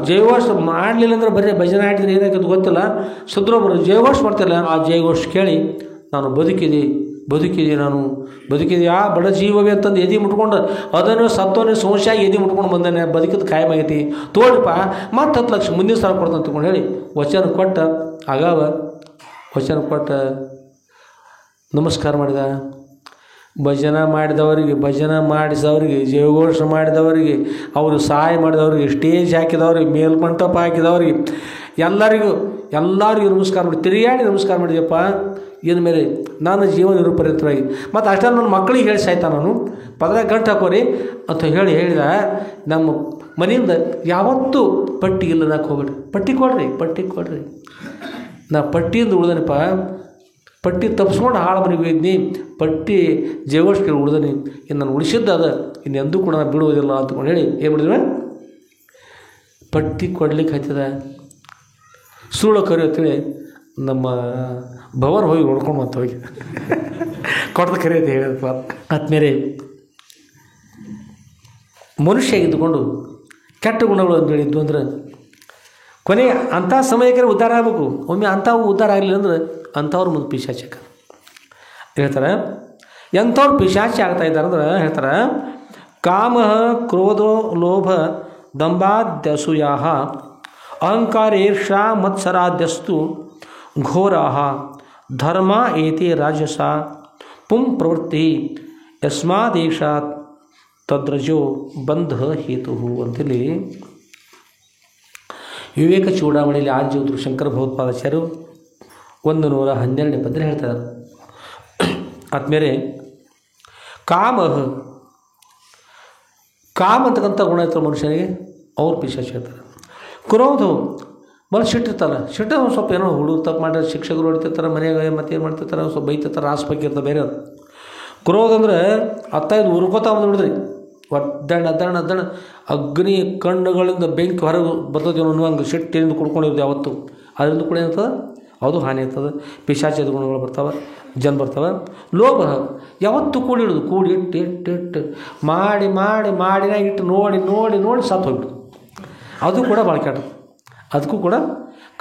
ಜಯಘೋಷ ಮಾಡಲಿಲ್ಲ ಅಂದ್ರೆ ಬರೀ ಭಜನೆ ಹಾಡಿದ್ರೆ ಏನಾಗ್ತದೆ ಗೊತ್ತಿಲ್ಲ. ಸುದ್ರೊಬ್ಬರು ಜಯಘೋಷ ಮಾಡ್ತಿಲ್ಲ, ಆ ಜಯಘೋಷ ಕೇಳಿ ನಾನು ಬದುಕಿದೆ ನಾನು ಬದುಕಿದೆಯಾ ಬಡ ಜೀವವೇ ಅಂತಂದು ಎದೆ ಮುಟ್ಕೊಂಡು ಅದನ್ನು ಸತ್ತೋನೆ ಸೋಂಶಾಗಿ ಎದೆ ಮುಟ್ಕೊಂಡು ಬಂದಾನೆ, ಬದುಕಿದ ಖಾಯಮಾಗೈತಿ ತೋಳಪ್ಪ, ಮತ್ತೆ 10 ಲಕ್ಷ ಮುಂದಿನ ಸಾಲ ಕೊಡ್ತಾನೆ ತಿಳ್ಕೊಂಡು ಹೇಳಿ ವಚನ ಕೊಟ್ಟ. ಆಗಾವ ವಚನ ಕೊಟ್ಟ ನಮಸ್ಕಾರ ಮಾಡಿದ. ಭಜನೆ ಮಾಡಿದವರಿಗೆ, ಭಜನೆ ಮಾಡಿದವರಿಗೆ, ಜಯಘೋಷ ಮಾಡಿದವರಿಗೆ, ಅವರು ಸಹಾಯ ಮಾಡಿದವರಿಗೆ, ಸ್ಟೇಜ್ ಹಾಕಿದವ್ರಿಗೆ, ಮೇಲ್ಮಂಟಪ ಹಾಕಿದವರಿಗೆ ಎಲ್ಲರಿಗೂ ನಮಸ್ಕಾರ ಮಾಡಿ, ತಿರುಗಾಡಿ ನಮಸ್ಕಾರ ಮಾಡಿದೆಯಪ್ಪ. ಇನ್ನು ಮೇಲೆ ನಾನು ಜೀವನ ನಿರುಪರಿತರಾಗಿ ಮತ್ತು ಅಷ್ಟೇ ನನ್ನ ಮಕ್ಕಳಿಗೆ ಹೇಳಿ ಸಾಯ್ತಾ ನಾನು ಪದರ ಗಂಟು ಹಾಕೋರಿ ಅಂತ ಹೇಳಿದ. ನಮ್ಮ ಮನೆಯಿಂದ ಯಾವತ್ತೂ ಪಟ್ಟಿ ಇಲ್ಲ ನಾಲ್ಕು ಹೋಗ್ಬೇಡ್ರಿ, ಪಟ್ಟಿ ಕೊಡ್ರಿ. ನಾ ಪಟ್ಟಿಯಿಂದ ಉಳ್ದನಪ್ಪ, ಪಟ್ಟಿ ತಪ್ಪಿಸ್ಕೊಂಡು ಹಾಳು ಮನೆಗೆ ಹೋಗಿದ್ನಿ, ಪಟ್ಟಿ ಜೀವಷ್ಟು ಉಳ್ದನಿ, ಇನ್ನು ನಾನು ಉಳಿಸಿದ್ದು ಅದ, ಇನ್ನೆಂದೂ ಕೂಡ ನಾನು ಬಿಡುವುದಿಲ್ಲ ಅಂತಕೊಂಡು ಹೇಳಿ ಏನು ಮಾಡಿದ್ವಿ, ಪಟ್ಟಿ ಕೊಡ್ಲಿಕ್ಕೆ ಹತ್ತಿದ. ಸುಳ್ಳು ಕರಿ ಅಂತೇಳಿ ನಮ್ಮ ಭವನ ಹೋಗಿ ನೋಡ್ಕೊಂಡು ಮತ್ತೆ ಹೋಗಿ ಕೊಡ್ದ ಕರಿ ಅಂತ ಹೇಳಿದಪ್ಪ. ಆದ್ಮೇಲೆ ಮನುಷ್ಯ ಇದ್ದುಕೊಂಡು ಕೆಟ್ಟ ಗುಣಗಳು ಅಂತ ಹೇಳಿದ್ದು ಅಂದ್ರೆ ಕೊನೆಗೆ ಅಂಥ ಸಮಯಕ್ಕೆ ಉದ್ಧಾರ ಆಗಬೇಕು. ಒಮ್ಮೆ ಅಂಥವು ಉದ್ಧಾರ ಆಗಲಿಲ್ಲ ಅಂದ್ರೆ ಅಂಥವ್ರು ಮುಂದೆ ಪಿಶಾಚಕ ಹೇಳ್ತಾರೆ. ಎಂಥವ್ರು ಪಿಶಾಚಿ ಆಗ್ತಾಯಿದ್ದಾರೆ ಅಂದ್ರೆ ಹೇಳ್ತಾರೆ, ಕಾಮ ಕ್ರೋಧೋ ಲೋಭ ದಂಭಾದ್ಯಸೂಯಾ ಅಹಂಕಾರ ಈರ್ಷಾ ಮತ್ಸರಾದ್ಯಸ್ತು ಘೋರಾ ಧರ್ಮ ಏತೆ ರಾಜಸ ಪುಂ ಪ್ರವೃತ್ತಿ ಯಸ್ಮಾದೇಶಾತ್ ತದ್ರಜೋ ಬಂಧ ಹೇತು ಅಂತೇಳಿ ವಿವೇಕ ಚೂಡಾಮಣಿಯಲ್ಲಿ ಆಜ್ಯೋದ್ರು ಶಂಕರ ಭಗವತ್ಪಾದಾಚಾರ್ಯರು 112ನೇ ಪದ್ಯ ಹೇಳ್ತಾರೆ. ಆದ್ಮೇಲೆ ಕಾಮ ಅಂತಕ್ಕಂಥ ಗುಣ ಇರ್ತಾರೆ ಮನುಷ್ಯನಿಗೆ, ಅವ್ರು ಪಿಶಾಚಿ ಹೇಳ್ತಾರೆ. ಕ್ರೋಧ ಮನಸ್ಸು ಸಿಟ್ಟಿರ್ತಾರ, ಸಿಟ್ಟು ಸ್ವಲ್ಪ ಏನೋ ಹುಡುಗ ತಪ್ಪು ಮಾಡಿದ್ರೆ ಶಿಕ್ಷಕರು ಹೊಡಿತಿರ್ತಾರೆ, ಮನೆಯಾಗ ಮತ್ತೇನು ಮಾಡ್ತಿರ್ತಾರೆ, ಸ್ವಲ್ಪ ಬೈತಿರ್ತಾರೆ, ಆಸ್ಪಕ್ಕೆ ಇರ್ತಾರೆ ಬೇರೆ. ಕ್ರೋಧ ಅಂದರೆ ಅತ್ತಾಯ್ದು ಉರ್ಕೋತಾ ಬಂದುಬಿಡಿದ್ರಿ, ಒದ್ದಾಣ ಅಗ್ನಿ ಕಣ್ಣುಗಳಿಂದ ಬೆಂಕಿ ಹೊರಗೆ ಬರ್ತದೆ ಅನ್ನುವಂಗೆ ಸಿಟ್ಟಿನಿಂದ ಕುಡ್ಕೊಂಡಿರೋದು ಯಾವತ್ತು. ಅದರಿಂದ ಕೂಡ ಏನಿರ್ತದೆ, ಅದು ಹಾನಿ ಇರ್ತದೆ, ಪಿಶಾಚದ ಗುಣಗಳು ಬರ್ತಾವೆ, ಬರ್ತಾವೆ. ಲೋಭ ಯಾವತ್ತು ಕೂಡಿಟ್ಟು ಮಾಡಿನಾಗ ಇಟ್ಟು ನೋಡಿ ಸತ್ತು ಹೋಗ್ಬಿಟ್ಟು, ಅದು ಕೂಡ ಭಾಳ ಕೆಟ್ಟ. ಅದಕ್ಕೂ ಕೂಡ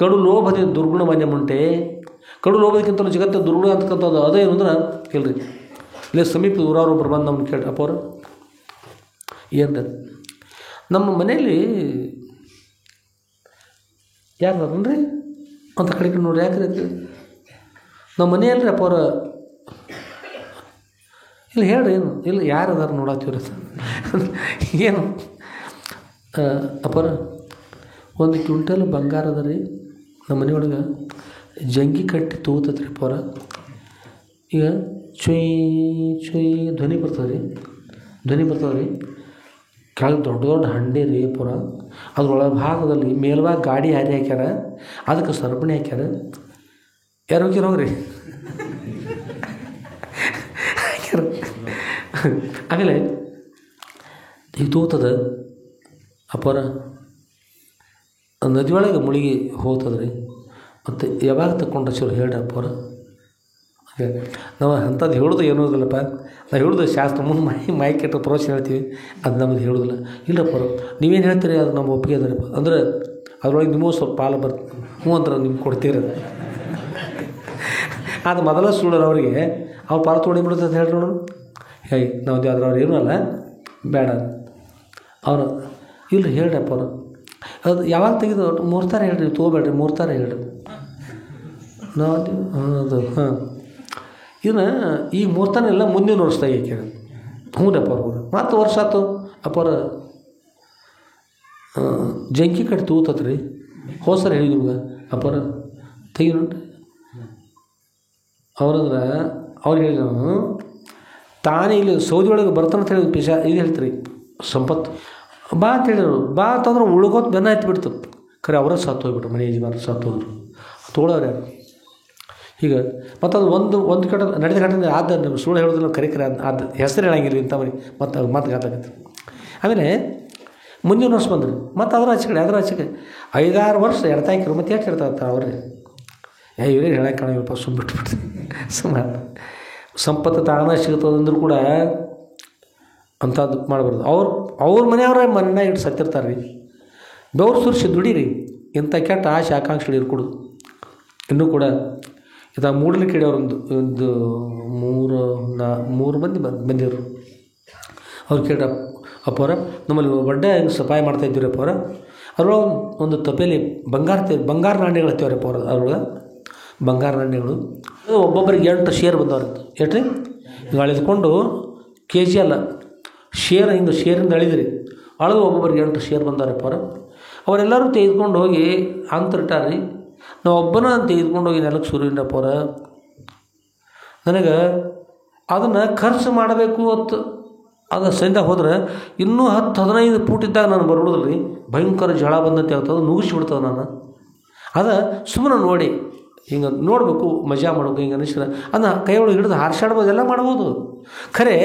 ಕಡು ಲೋಭದ ದುರ್ಗುಣ ಮನ್ಯ ಮುಂಟೆ. ಕಡು ಲೋಭದಕ್ಕಿಂತ ಜಗತ್ತ ದುರ್ಗುಣ ಅಂತಕ್ಕಂಥದ್ದು ಅದೇನು ಅಂದ್ರೆ ಇಲ್ರಿ, ಇಲ್ಲೇ ಸಮೀಪದ ಊರವ್ರೊಬ್ರು ಬಂದು ನಮ್ಮನ್ನು ಕೇಳಿ, ಅಪ್ಪ ಅವರು ಏನು ನಮ್ಮ ಮನೆಯಲ್ಲಿ ಯಾರು ಅದನ್ರಿ ಅಂತ ಕಡೆಗೆ ನೋಡಿ, ಯಾಕ್ರಿ ನಮ್ಮ ಮನೆಯಲ್ರಿ ಅಪ್ಪ ಅವ್ರ ಇಲ್ಲ ಹೇಳ್ರಿ, ಏನು ಇಲ್ಲ ಯಾರು ಅದಾರ ನೋಡತ್ತೀವ್ರಿ ಏನು ಅಪ್ಪರ 1 ಕ್ವಿಂಟಲ್ ಬಂಗಾರ ಅದ ರೀ ನಮ್ಮ ಮನೆಯೊಳಗೆ, ಜಂಗಿ ಕಟ್ಟಿ ತೂತತ್ರಿ ಅಪ್ಪರ. ಈಗ ಚೊಯ್ ಧ್ವನಿ ಬರ್ತದೆ ರೀ, ಕೆಳಗೆ ದೊಡ್ಡ ದೊಡ್ಡ ಹಂಡೆ ರೀ ಪುರ. ಅದ್ರೊಳಗೆ ಭಾಗದಲ್ಲಿ ಮೇಲ್ಭಾಗ ಗಾಡಿ ಹಾರಿ ಹಾಕ್ಯಾರ, ಅದಕ್ಕೆ ಸರಪಣಿ ಹಾಕ್ಯಾರ. ಯಾರು ಹೋಗ್ರಿ ಹಾಕ್ಯಾರ. ಆಮೇಲೆ ಈಗ ತೂತದ ಅಪ್ಪರ ನದಿಯೊಳಗೆ ಮುಳುಗಿ ಹೋಗ್ತದ್ರಿ. ಮತ್ತು ಯಾವಾಗ ತಗೊಂಡು ಚಲೋ ಹೇಳ್ರಿ ಅಪ್ಪರ. ನಾವು ಅಂಥದ್ದು ಹೇಳೋದು ಏನೋದಿಲ್ಲಪ್ಪ. ನಾವು ಹೇಳೋದು ಶಾಸ್ತ್ರ ಮುಂದೆ ಮೈ ಕೆಟ್ಟ ಪ್ರೋತ್ಸಾಹ ಹೇಳ್ತೀವಿ, ಅದು ನಮಗೆ ಹೇಳೋದಿಲ್ಲ. ಇಲ್ಲಪ್ಪ ನೀವೇನು ಹೇಳ್ತೀರಿ ಅದು ನಮ್ಮ ಒಪ್ಪಿಗೆ ಅದರಪ್ಪ ಅಂದ್ರೆ ಅದ್ರೊಳಗೆ ನಿಮಗೂ ಸ್ವಲ್ಪ ಪಾಲು ಬರ್ತದೆ. ಹ್ಞೂ ಅಂದ್ರೆ ನಿಮ್ಗೆ ಕೊಡ್ತೀರ. ಅದು ಮೊದಲ ಸುಳ್ಳರು ಅವರಿಗೆ ಅವ್ರು ಪಾಲು ತೊಗೊಂಡಿಬಿಡುತ್ತೆ ಅಂತ ಹೇಳಿ ನೋಡು. ಹೇಯ್ ನಾವು ಅದ್ರವ್ರು ಏನೂ ಅಲ್ಲ ಬೇಡ ಅವರು ಇಲ್ಲರಿ ಹೇಳ್ರಪ್ಪ ಅವರು. ಅದು ಯಾವಾಗ ತೆಗೆದು 3 ಥರ ಹೇಳ್ರಿ, ತೊಗೋಬೇಡ್ರಿ 3 ಥರ ಹೇಳ್ರಿ. ನಾವು ಅದು ಇದನ್ನ ಈ 3 ಥರ ಎಲ್ಲ ಮುಂದಿನ ವರ್ಷದಾಗ ಕೇಳಿ. ಹ್ಞೂರಪ್ಪ ಅವ್ರು ಮತ್ತು ವರ್ಷ ಆಯ್ತು ಅಪ್ಪರ ಜಂಕಿ ಕಡೆ ತೂತತ್ರಿ. ಹೋಸರ ಹೇಳಿ ನಿಮ್ಗೆ ಅಪ್ಪರ ತೆಗಿ ನೋಡ್ರಿ. ಅವ್ರಂದ್ರೆ ಅವ್ರು ಹೇಳಿ ನಾವು ತಾನೇ ಇಲ್ಲಿ ಸೌದಿ ಒಳಗೆ ಬರ್ತಾನೆ ಅಂತ ಹೇಳಿ ಇದು ಹೇಳ್ತೀರಿ ಸಂಪತ್ತು ಬಾ ಅಂತ ಹೇಳಿದ್ರು. ಬಾ ಅಂತಂದ್ರೆ ಉಳ್ಕೋತ ಬೆನ್ನ ಹತ್ತಿ ಬಿಡ್ತು. ಖರೆ ಅವರೇ ಸತ್ತು ಹೋಗ್ಬಿಟ್ರು, ಮನೆ ಯಜಮಾನರು ಸತ್ತು ಹೋದ್ರು. ತೊಗೊಳೋರು ಯಾರು ಹೀಗೆ. ಮತ್ತು ಅದು ಒಂದು ಕಡೆ ನಡೆದ ಘಟನೆ ಆದ ಸುಳ್ಳು ಹೇಳೋದಿಲ್ಲ, ಕರೆ ಅದು ಹೆಸರು ಹೇಳಂಗಿಲ್ಲ ಇಂಥ ಮನೆ ಮತ್ತೆ ಗಾತಾಗತ್ತೆ. ಆಮೇಲೆ ಮುಂದಿನ ವರ್ಷ ಬಂದ್ರಿ ಮತ್ತು ಅದರ ಆಚೆ 5-6 ವರ್ಷ ಎಡ್ತಾಕಿರು. ಮತ್ತೆ ಎಷ್ಟು ಇರ್ತಾರ ಅವ್ರಿ ಇವರೇ ಹೇಳಕ್ಕೆ ಕಾಣಿಲ್ಲಪ್ಪ ಸುಮ್ಬಿಟ್ಬಿಡ್ರಿ ಸುಮ್ಮನೆ. ಸಂಪತ್ತು ತಾನೇ ಸಿಗ್ತದಂದ್ರೂ ಕೂಡ ಅಂಥದ್ದು ಮಾಡಬಾರ್ದು. ಅವ್ರ ಮನೆಯವ್ರ ಮನೆಯಾಗ ಇಟ್ಟು ಸತ್ತಿರ್ತಾರೆ ರೀ. ಬೆವ್ರು ಸುರಿಸಿ ದುಡೀರಿ. ಇಂಥ ಕೆಟ್ಟ ಆಸೆ ಆಕಾಂಕ್ಷೆಗಳು ಇರ್ಕೊಡೋದು. ಇನ್ನೂ ಕೂಡ ಇದು ಮೂಡಲಿ ಕೇಳಿ ಅವರೊಂದು 3 ಮಂದಿ ಬಂದಿದ್ರು. ಅವ್ರು ಕೇಳ ಅಪ್ಪವ್ರ ನಮ್ಮಲ್ಲಿ ಒಡ್ಡೆ ಹೆಂಗೆ ಸಫಾಯಿ ಮಾಡ್ತಾಯಿದ್ದೀವಿ ಅಪ್ಪವ್ರ. ಅದ್ರೊಳಗೆ ಒಂದು ತಪೇಲಿ ಬಂಗಾರ ನಾಣ್ಯಗಳು ಹತ್ತೇವ್ರಪ್ಪ ಅವ್ರ. ಅದ್ರೊಳಗೆ ಬಂಗಾರ ನಾಣ್ಯಗಳು ಒಬ್ಬೊಬ್ಬರಿಗೆ 8 ಶೇರ್ ಬಂದವ್ರಿ. ಎಷ್ಟ್ರಿ ಹಿಂಗೆ ಅಳಿದುಕೊಂಡು KG ಅಲ್ಲ ಶೇರ್, ಹಿಂಗೆ ಶೇರಿಂದ ಅಳಿದ್ರಿ. ಅಳದು ಒಬ್ಬೊಬ್ಬರಿಗೆ 8 ಶೇರ್ ಬಂದವ್ರಪ್ಪ ಅವ್ರ. ಅವರೆಲ್ಲರೂ ತೆಗೆದುಕೊಂಡು ಹೋಗಿ ಅಂತರಿಟ್ಟಾರ್ರಿ. ನಾವು ಒಬ್ಬನ ತೆಗೆದುಕೊಂಡು ಹೋಗಿ ನೆಲಕ್ಕೆ ಸುರಿನಪ್ಪ ಅವ್ರ. ನನಗೆ ಅದನ್ನು ಖರ್ಚು ಮಾಡಬೇಕು ಅಂತ ಅದು ಸಂಧ್ಯಾಗ ಹೋದ್ರೆ ಇನ್ನೂ 10-15 ಫೂಟ್ ಇದ್ದಾಗ ನಾನು ಬರ್ಬಿಡೋದಿಲ್ಲ ರೀ. ಭಯಂಕರ ಜಳ ಬಂದಂತೆ ಆಗ್ತದೆ, ನುಗ್ಗಿಸ್ಬಿಡ್ತದೆ ನಾನು. ಅದು ಸುಮ್ಮನೆ ನೋಡಿ ಹಿಂಗೆ ನೋಡಬೇಕು, ಮಜಾ ಮಾಡಬೇಕು. ಹಿಂಗೆ ಅನಿಸಿದ್ರೆ ಅದನ್ನ ಕೈಯೊಳಗೆ ಹಿಡಿದು ಹಾರ್ಸಾಡ್ಬೋದು, ಎಲ್ಲ ಮಾಡ್ಬೋದು. ಖರೆ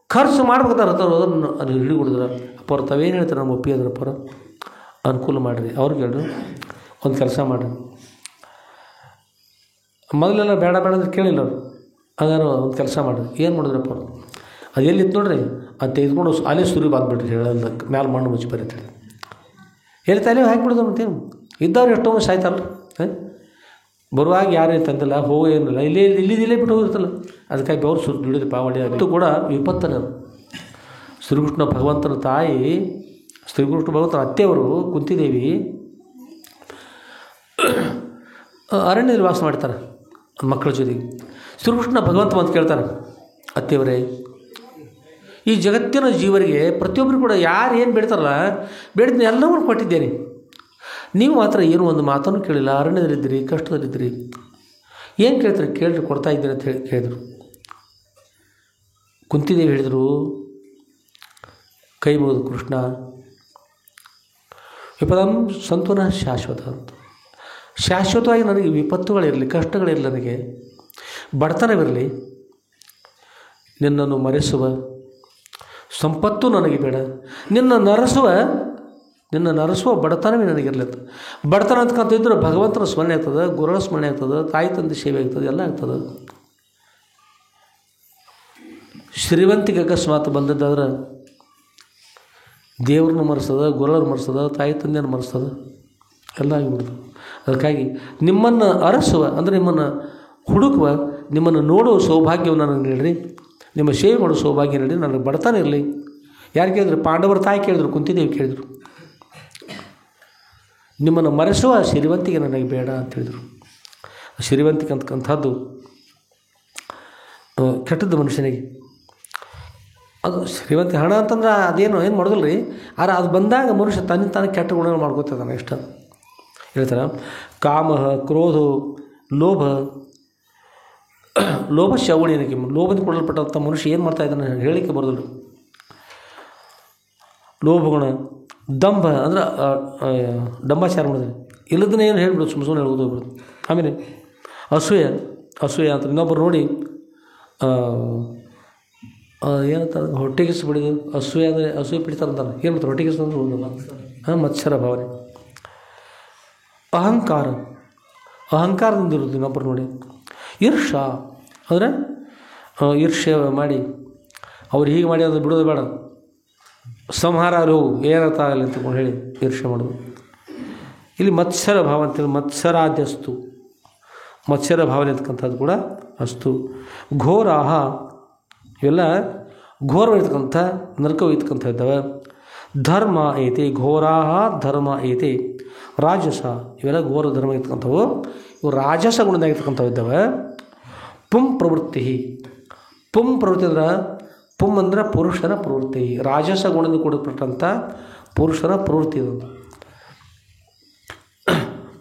ಖರ್ಚು ಮಾಡ್ಬೇಕಾದ್ರೆ ಅದನ್ನು ಅದು ಹಿಡಿಬಿಡಿದ್ರೆ ಅಪ್ಪವ್ರು ತಾವೇನು ಹೇಳ್ತಾರೆ ನಮ್ಮ ಒಪ್ಪಿಗೆ ಅದ್ರಪ್ಪವ್ರ ಅನುಕೂಲ ಮಾಡಿರಿ. ಅವ್ರಿಗೆ ಹೇಳ್ರಿ ಒಂದು ಕೆಲಸ ಮಾಡಿರಿ. ಮೊದಲೆಲ್ಲ ಬೇಡ ಅಂದ್ರೆ ಕೇಳಿಲ್ಲ ಅವರು. ಹಾಗಾದ್ರೆ ಒಂದು ಕೆಲಸ ಮಾಡಿರಿ. ಏನು ಮಾಡಿದ್ರಪ್ಪ ಅವ್ರು ಅದು ಎಲ್ಲಿತ್ತು ನೋಡ್ರಿ, ಅದು ತೆಗೆದುಕೊಂಡು ಅಲ್ಲೇ ಸುರಿ ಬಂದುಬಿಟ್ರಿ. ಹೇಳೋದಕ್ಕೆ ಮ್ಯಾಲೆ ಮಣ್ಣು ಮುಚ್ಚಿ ಬರೀತಾರೆ. ಎಲ್ಲಿ ತಲೆ ಹಾಕಿಬಿಡೋದು ಮತ್ತೇನು. ಇದ್ದವ್ರು ಎಷ್ಟೋ ಮಂದಿ ಸಾಯ್ತಾರಲ್ಲ. ಬರುವಾಗ ಯಾರೇನು ತಂದಿಲ್ಲ, ಹೋಗೋ ಏನಿಲ್ಲ, ಇಲ್ಲೇ ಬಿಟ್ಟು ಹೋಗಿರ್ತಲ್ಲ. ಅದಕ್ಕಾಗಿ ಬೆವರು ಸುರಿ ದುಡಿದ್ರಿ ಪಾವಡಿ ಅದು ಕೂಡ ವಿಪತ್ತನ. ಶ್ರೀಕೃಷ್ಣ ಭಗವಂತನ ತಾಯಿ, ಶ್ರೀಕೃಷ್ಣ ಭಗವಂತನ ಅತ್ತೆಯವರು ಕುಂತಿದೇವಿ ಅರಣ್ಯದಲ್ಲಿ ವಾಸ ಮಾಡ್ತಾರೆ ಮಕ್ಕಳ ಜೊತೆಗೆ. ಶ್ರೀಕೃಷ್ಣ ಭಗವಂತ ಅಂತ ಕೇಳ್ತಾರೆ, ಅತ್ತೆಯವರೇ ಈ ಜಗತ್ತಿನ ಜೀವರಿಗೆ ಪ್ರತಿಯೊಬ್ಬರು ಕೂಡ ಯಾರು ಏನು ಬೇಡ್ತಾರಲ್ಲ ಬೇಡಿದ ಎಲ್ಲವನ್ನೂ ಕೊಟ್ಟಿದ್ದೇನೆ. ನೀವು ಮಾತ್ರ ಏನು ಒಂದು ಮಾತನ್ನು ಕೇಳಿಲ್ಲ. ಅರಣ್ಯದಲ್ಲಿದ್ದೀರಿ, ಕಷ್ಟದಲ್ಲಿದ್ದೀರಿ, ಏನು ಕೇಳ್ತಾರೆ ಕೇಳ್ರಿ, ಕೊಡ್ತಾ ಇದ್ದೀರಿ ಅಂತ ಹೇಳಿ ಹೇಳಿದರು. ಕುಂತಿದೇವಿ ಹೇಳಿದರು, ಕೈ ಮುಗಿದು ಕೃಷ್ಣ ವಿಪದಂ ಸಂತುನ ಶಾಶ್ವತ ಅಂತ. ಶಾಶ್ವತವಾಗಿ ನನಗೆ ವಿಪತ್ತುಗಳಿರಲಿ, ಕಷ್ಟಗಳಿರಲಿ, ನನಗೆ ಬಡತನವಿರಲಿ, ನಿನ್ನನ್ನು ಮರೆಸುವ ಸಂಪತ್ತು ನನಗೆ ಬೇಡ. ನಿನ್ನ ನರಸುವ ಬಡತನವೇ ನನಗಿರಲಿಲ್ಲ. ಬಡತನ ಅಂತಕ್ಕಂತಿದ್ರೆ ಭಗವಂತನ ಸ್ಮರಣೆ ಆಗ್ತದೆ, ಗುರುಗಳ ಸ್ಮರಣೆ ಆಗ್ತದೆ, ತಾಯಿ ತಂದೆ ಸೇವೆ ಆಗ್ತದೆ, ಎಲ್ಲ ಆಗ್ತದೆ. ಶ್ರೀವಂತಿಗೆ ಅಕಸ್ಮಾತ್ ಬಂದದ್ದಾದ್ರೆ ದೇವ್ರನ್ನ ಮರೆಸ್ತದೆ, ಗುರುಗಳನ್ನು ಮರೆಸ್ತದೆ, ತಾಯಿ ತಂದೆಯನ್ನು ಮರೆಸ್ತದೆ, ಎಲ್ಲ ಆಗಿಬಿಡ್ತದೆ. ಅದಕ್ಕಾಗಿ ನಿಮ್ಮನ್ನು ಅರಸುವ ಅಂದರೆ ನಿಮ್ಮನ್ನು ಹುಡುಕುವ, ನಿಮ್ಮನ್ನು ನೋಡುವ ಸೌಭಾಗ್ಯವನ್ನು ನನಗೆ ನೀಡ್ರಿ, ನಿಮ್ಮ ಸೇವೆ ಮಾಡುವ ಸೌಭಾಗ್ಯ ನೀಡಿ, ನನಗೆ ಬಡತನ ಇರಲಿ. ಯಾರು ಕೇಳಿದ್ರು? ಪಾಂಡವರ ತಾಯಿ ಕೇಳಿದ್ರು, ಕುಂತಿದೇವಿ ಕೇಳಿದರು. ನಿಮ್ಮನ್ನು ಮರೆಸುವ ಶ್ರೀವಂತಿಗೆ ನನಗೆ ಬೇಡ ಅಂತ ಹೇಳಿದರು. ಶ್ರೀವಂತಿಕೆ ಅಂತಕ್ಕಂಥದ್ದು ಕೆಟ್ಟದ್ದು ಮನುಷ್ಯನಿಗೆ. ಅದು ಶ್ರೀವಂತಿ ಹಣ ಅಂತಂದ್ರೆ ಅದೇನು ಮಾಡೋದಿಲ್ಲ ರೀ. ಆದರೆ ಅದು ಬಂದಾಗ ಮನುಷ್ಯ ತಾನೇ ಕೆಟ್ಟ ಗುಣಗಳು ಮಾಡ್ಕೋತಾನೆ. ಇಷ್ಟ ಹೇಳ್ತಾರೆ, ಕಾಮ, ಕ್ರೋಧ, ಲೋಭ ಶವಣಿನಕ್ಕೆ ಲೋಭದ ಕೊಡಲ್ಪಟ್ಟಂಥ ಮನುಷ್ಯ ಏನು ಮಾಡ್ತಾ ಇದ್ದಾನೆ ಹೇಳಿಕೆ ಬರೋದಿಲ್ಲ. ಲೋಭಗುಣ, ದಂಭ ಅಂದ್ರೆ ಡಂಬಾಚಾರ ಮಾಡಿದ್ರೆ ಇಲ್ಲದನ್ನೇ ಏನು ಹೇಳ್ಬಿಡೋದು, ಸುಮ್ಮನೆ ಹೇಳ್ಬೋದು ಹೋಗ್ಬಿಡೋದು. ಆಮೇಲೆ ಅಸೂಯೆ ಅಂತ ಇನ್ನೊಬ್ಬರು ನೋಡಿ ಏನಂತಾರೆ, ಹೊಟ್ಟೆಗಿಸ್ ಬಿಡೋದು. ಅಸೂಯೆ ಬಿಡ್ತಾರೆ ಅಂತಾರೆ. ಏನು ಮಾಡ್ತಾರೆ, ಹೊಟ್ಟೆಗಿಸ್ ಅಂದ್ರೆ ಹೋಗೋಲ್ಲ. ಮತ್ಸರ ಭಾವನೆ. ಅಹಂಕಾರದಿಂದ ಇರೋದು ಇನ್ನೊಬ್ಬರು ನೋಡಿ. ಈರ್ಷಾ ಅಂದರೆ ಈರ್ಷ್ಯ ಮಾಡಿ ಅವ್ರು ಹೀಗೆ ಮಾಡಿ ಅದು ಬಿಡೋದು ಬೇಡ, ಸಂಹಾರ ಹೋಗು ಏನತ್ತಾಗಲಿ ಅಂತಕೊಂಡು ಹೇಳಿ ಈರ್ಷ್ಯ ಮಾಡೋದು. ಇಲ್ಲಿ ಮತ್ಸರ ಭಾವ ಅಂತೇಳಿ ಮತ್ಸರಾದ್ಯಸ್ತು, ಮತ್ಸರ ಭಾವನೆ ಅಂತಕ್ಕಂಥದ್ದು ಕೂಡ ಅಸ್ತು. ಘೋರಾಹ ಇವೆಲ್ಲ ಘೋರವಾಗಿರ್ತಕ್ಕಂಥ ನರಕವಾಗಿರ್ತಕ್ಕಂಥ ಇದ್ದಾವೆ. ಧರ್ಮ ಐತಿ, ಘೋರಾಹ ಧರ್ಮ ಐತಿ. ರಾಜಸ ಇವೆಲ್ಲ ಘೋರ ಧರ್ಮ ಇರ್ತಕ್ಕಂಥವು, ಇವು ರಾಜಸ ಗುಣದಾಗಿರ್ತಕ್ಕಂಥವು ಇದ್ದಾವೆ. ಪುಂ ಪ್ರವೃತ್ತಿ ಅಂದ್ರೆ ಪುಂ ಅಂದ್ರೆ ಪುರುಷನ ಪ್ರವೃತ್ತಿ, ರಾಜಸ ಗುಣದಿಂದ ಕೂಡಲ್ಪಟ್ಟಂಥ ಪುರುಷನ ಪ್ರವೃತ್ತಿ ಇದು.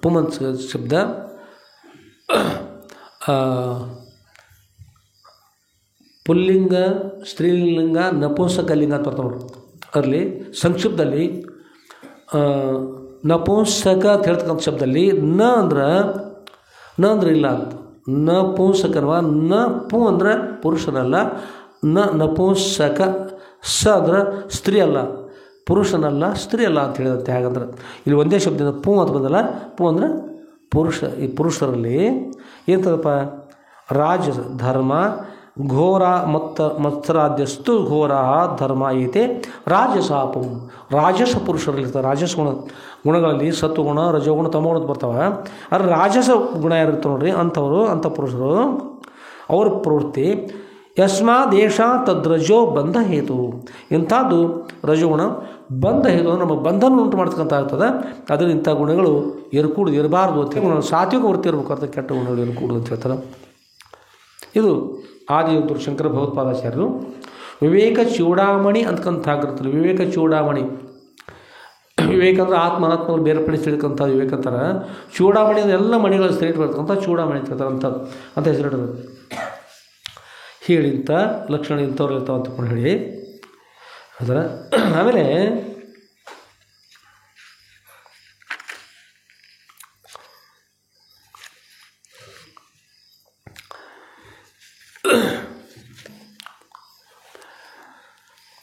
ಪುಂ ಅಂತ ಶಬ್ದ ಪುಲ್ಲಿಂಗ, ಸ್ತ್ರೀಲಿಂಗ, ನಪುಂಸಕಲಿಂಗ ಅಂತ ಬರ್ತಾವೆ ನೋಡಿ. ಅದರಲ್ಲಿ ಸಂಕ್ಷಿಪ್ತದಲ್ಲಿ ನಪುಂಸಕ ಅಂತ ಹೇಳ್ತಕ್ಕಂಥ ಶಬ್ದದಲ್ಲಿ ನ ಅಂದ್ರೆ ಇಲ್ಲ ಅಂತ. ನಪುಂಸಕನವ, ನ ಪು ಅಂದ್ರೆ ಪುರುಷನಲ್ಲ, ನಪುಂಸಕ, ಸ ಅಂದ್ರೆ ಸ್ತ್ರೀ ಅಲ್ಲ, ಪುರುಷನಲ್ಲ, ಸ್ತ್ರೀ ಅಲ್ಲ ಅಂತ ಹೇಳಿದಂತೆ. ಹಾಗಂದ್ರೆ ಇಲ್ಲಿ ಒಂದೇ ಶಬ್ದದಿಂದ ಪು ಅಂತ ಬಂದಲ್ಲ, ಪು ಅಂದರೆ ಪುರುಷ. ಈ ಪುರುಷರಲ್ಲಿ ಏನಂತದಪ್ಪ, ರಾಜಸ ಧರ್ಮ, ಘೋರ ಮತ್ಸರಾದ್ಯಸ್ತು ಘೋರ ಧರ್ಮ ಐತೆ. ರಾಜಸ ಪುಂ, ರಾಜಸ ಪುರುಷರಲ್ಲಿರ್ತಾರೆ. ರಾಜಸ ಗುಣಗಳಲ್ಲಿ ಸತ್ವಗುಣ, ರಜೋಗುಣ, ತಮೋಗುಣ ಅಂತ ಬರ್ತಾವೆ. ಆದರೆ ರಾಜಸ ಗುಣ ಯಾರಿರ್ತಾರೆ ನೋಡ್ರಿ, ಅಂಥ ಪುರುಷರು ಅವ್ರ ಪ್ರವೃತ್ತಿ ಯಸ್ಮಾದೇಶ ತದ್ರಜೋ ಬಂಧ ಹೇತು. ಇಂಥದ್ದು ರಜೋಗುಣ ಬಂಧ ಹೇತು ಅಂದರೆ ನಮಗೆ ಬಂಧನ ಉಂಟು ಮಾಡ್ತಕ್ಕಂಥ ಆಗ್ತದೆ. ಅದರಿಂದ ಇಂಥ ಗುಣಗಳು ಇರಬಾರ್ದು ಅಂತ, ಸಾತ್ವಿಕ ವೃತ್ತಿ ಇರಬೇಕು ಅಂತ, ಕೆಟ್ಟ ಗುಣಗಳು ಇರಕೂಡದು ಅಂತ ಹೇಳ್ತಾರೆ. ಇದು ಆದಿಯೋಗ್ಯರು ಶಂಕರ ಭಗವತ್ಪಾದಾಚಾರ್ಯರು ವಿವೇಕ ಚೂಡಾಮಣಿ ಅಂತಕ್ಕಂಥ ಆಗಿರ್ತಾರೆ. ವಿವೇಕ ಚೂಡಾಮಣಿ, ವಿವೇಕ ಅಂದರೆ ಆತ್ಮನಾತ್ಮಗಳು ಬೇರ್ಪಡಿಸಿ ತಿಳ್ಕೊಂಥ ವಿವೇಕ ಅಂತಾರೆ. ಚೂಡಾಮಣಿ ಅಂದರೆ ಎಲ್ಲ ಮಣಿಗಳು ಸ್ತ್ರೀಟ್ ಬರ್ತಕ್ಕಂಥ ಚೂಡಾಮಣಿ ಅಂತ ಹೇಳ್ತಾರೆ ಅಂತ ಹೆಸರಿಡೋದು. ಹೇಳಿಂಥ ಲಕ್ಷಣ ಇಂಥವ್ರು ಇರ್ತಾವ ಅಂತಕೊಂಡು ಹೇಳಿ ಅದರ. ಆಮೇಲೆ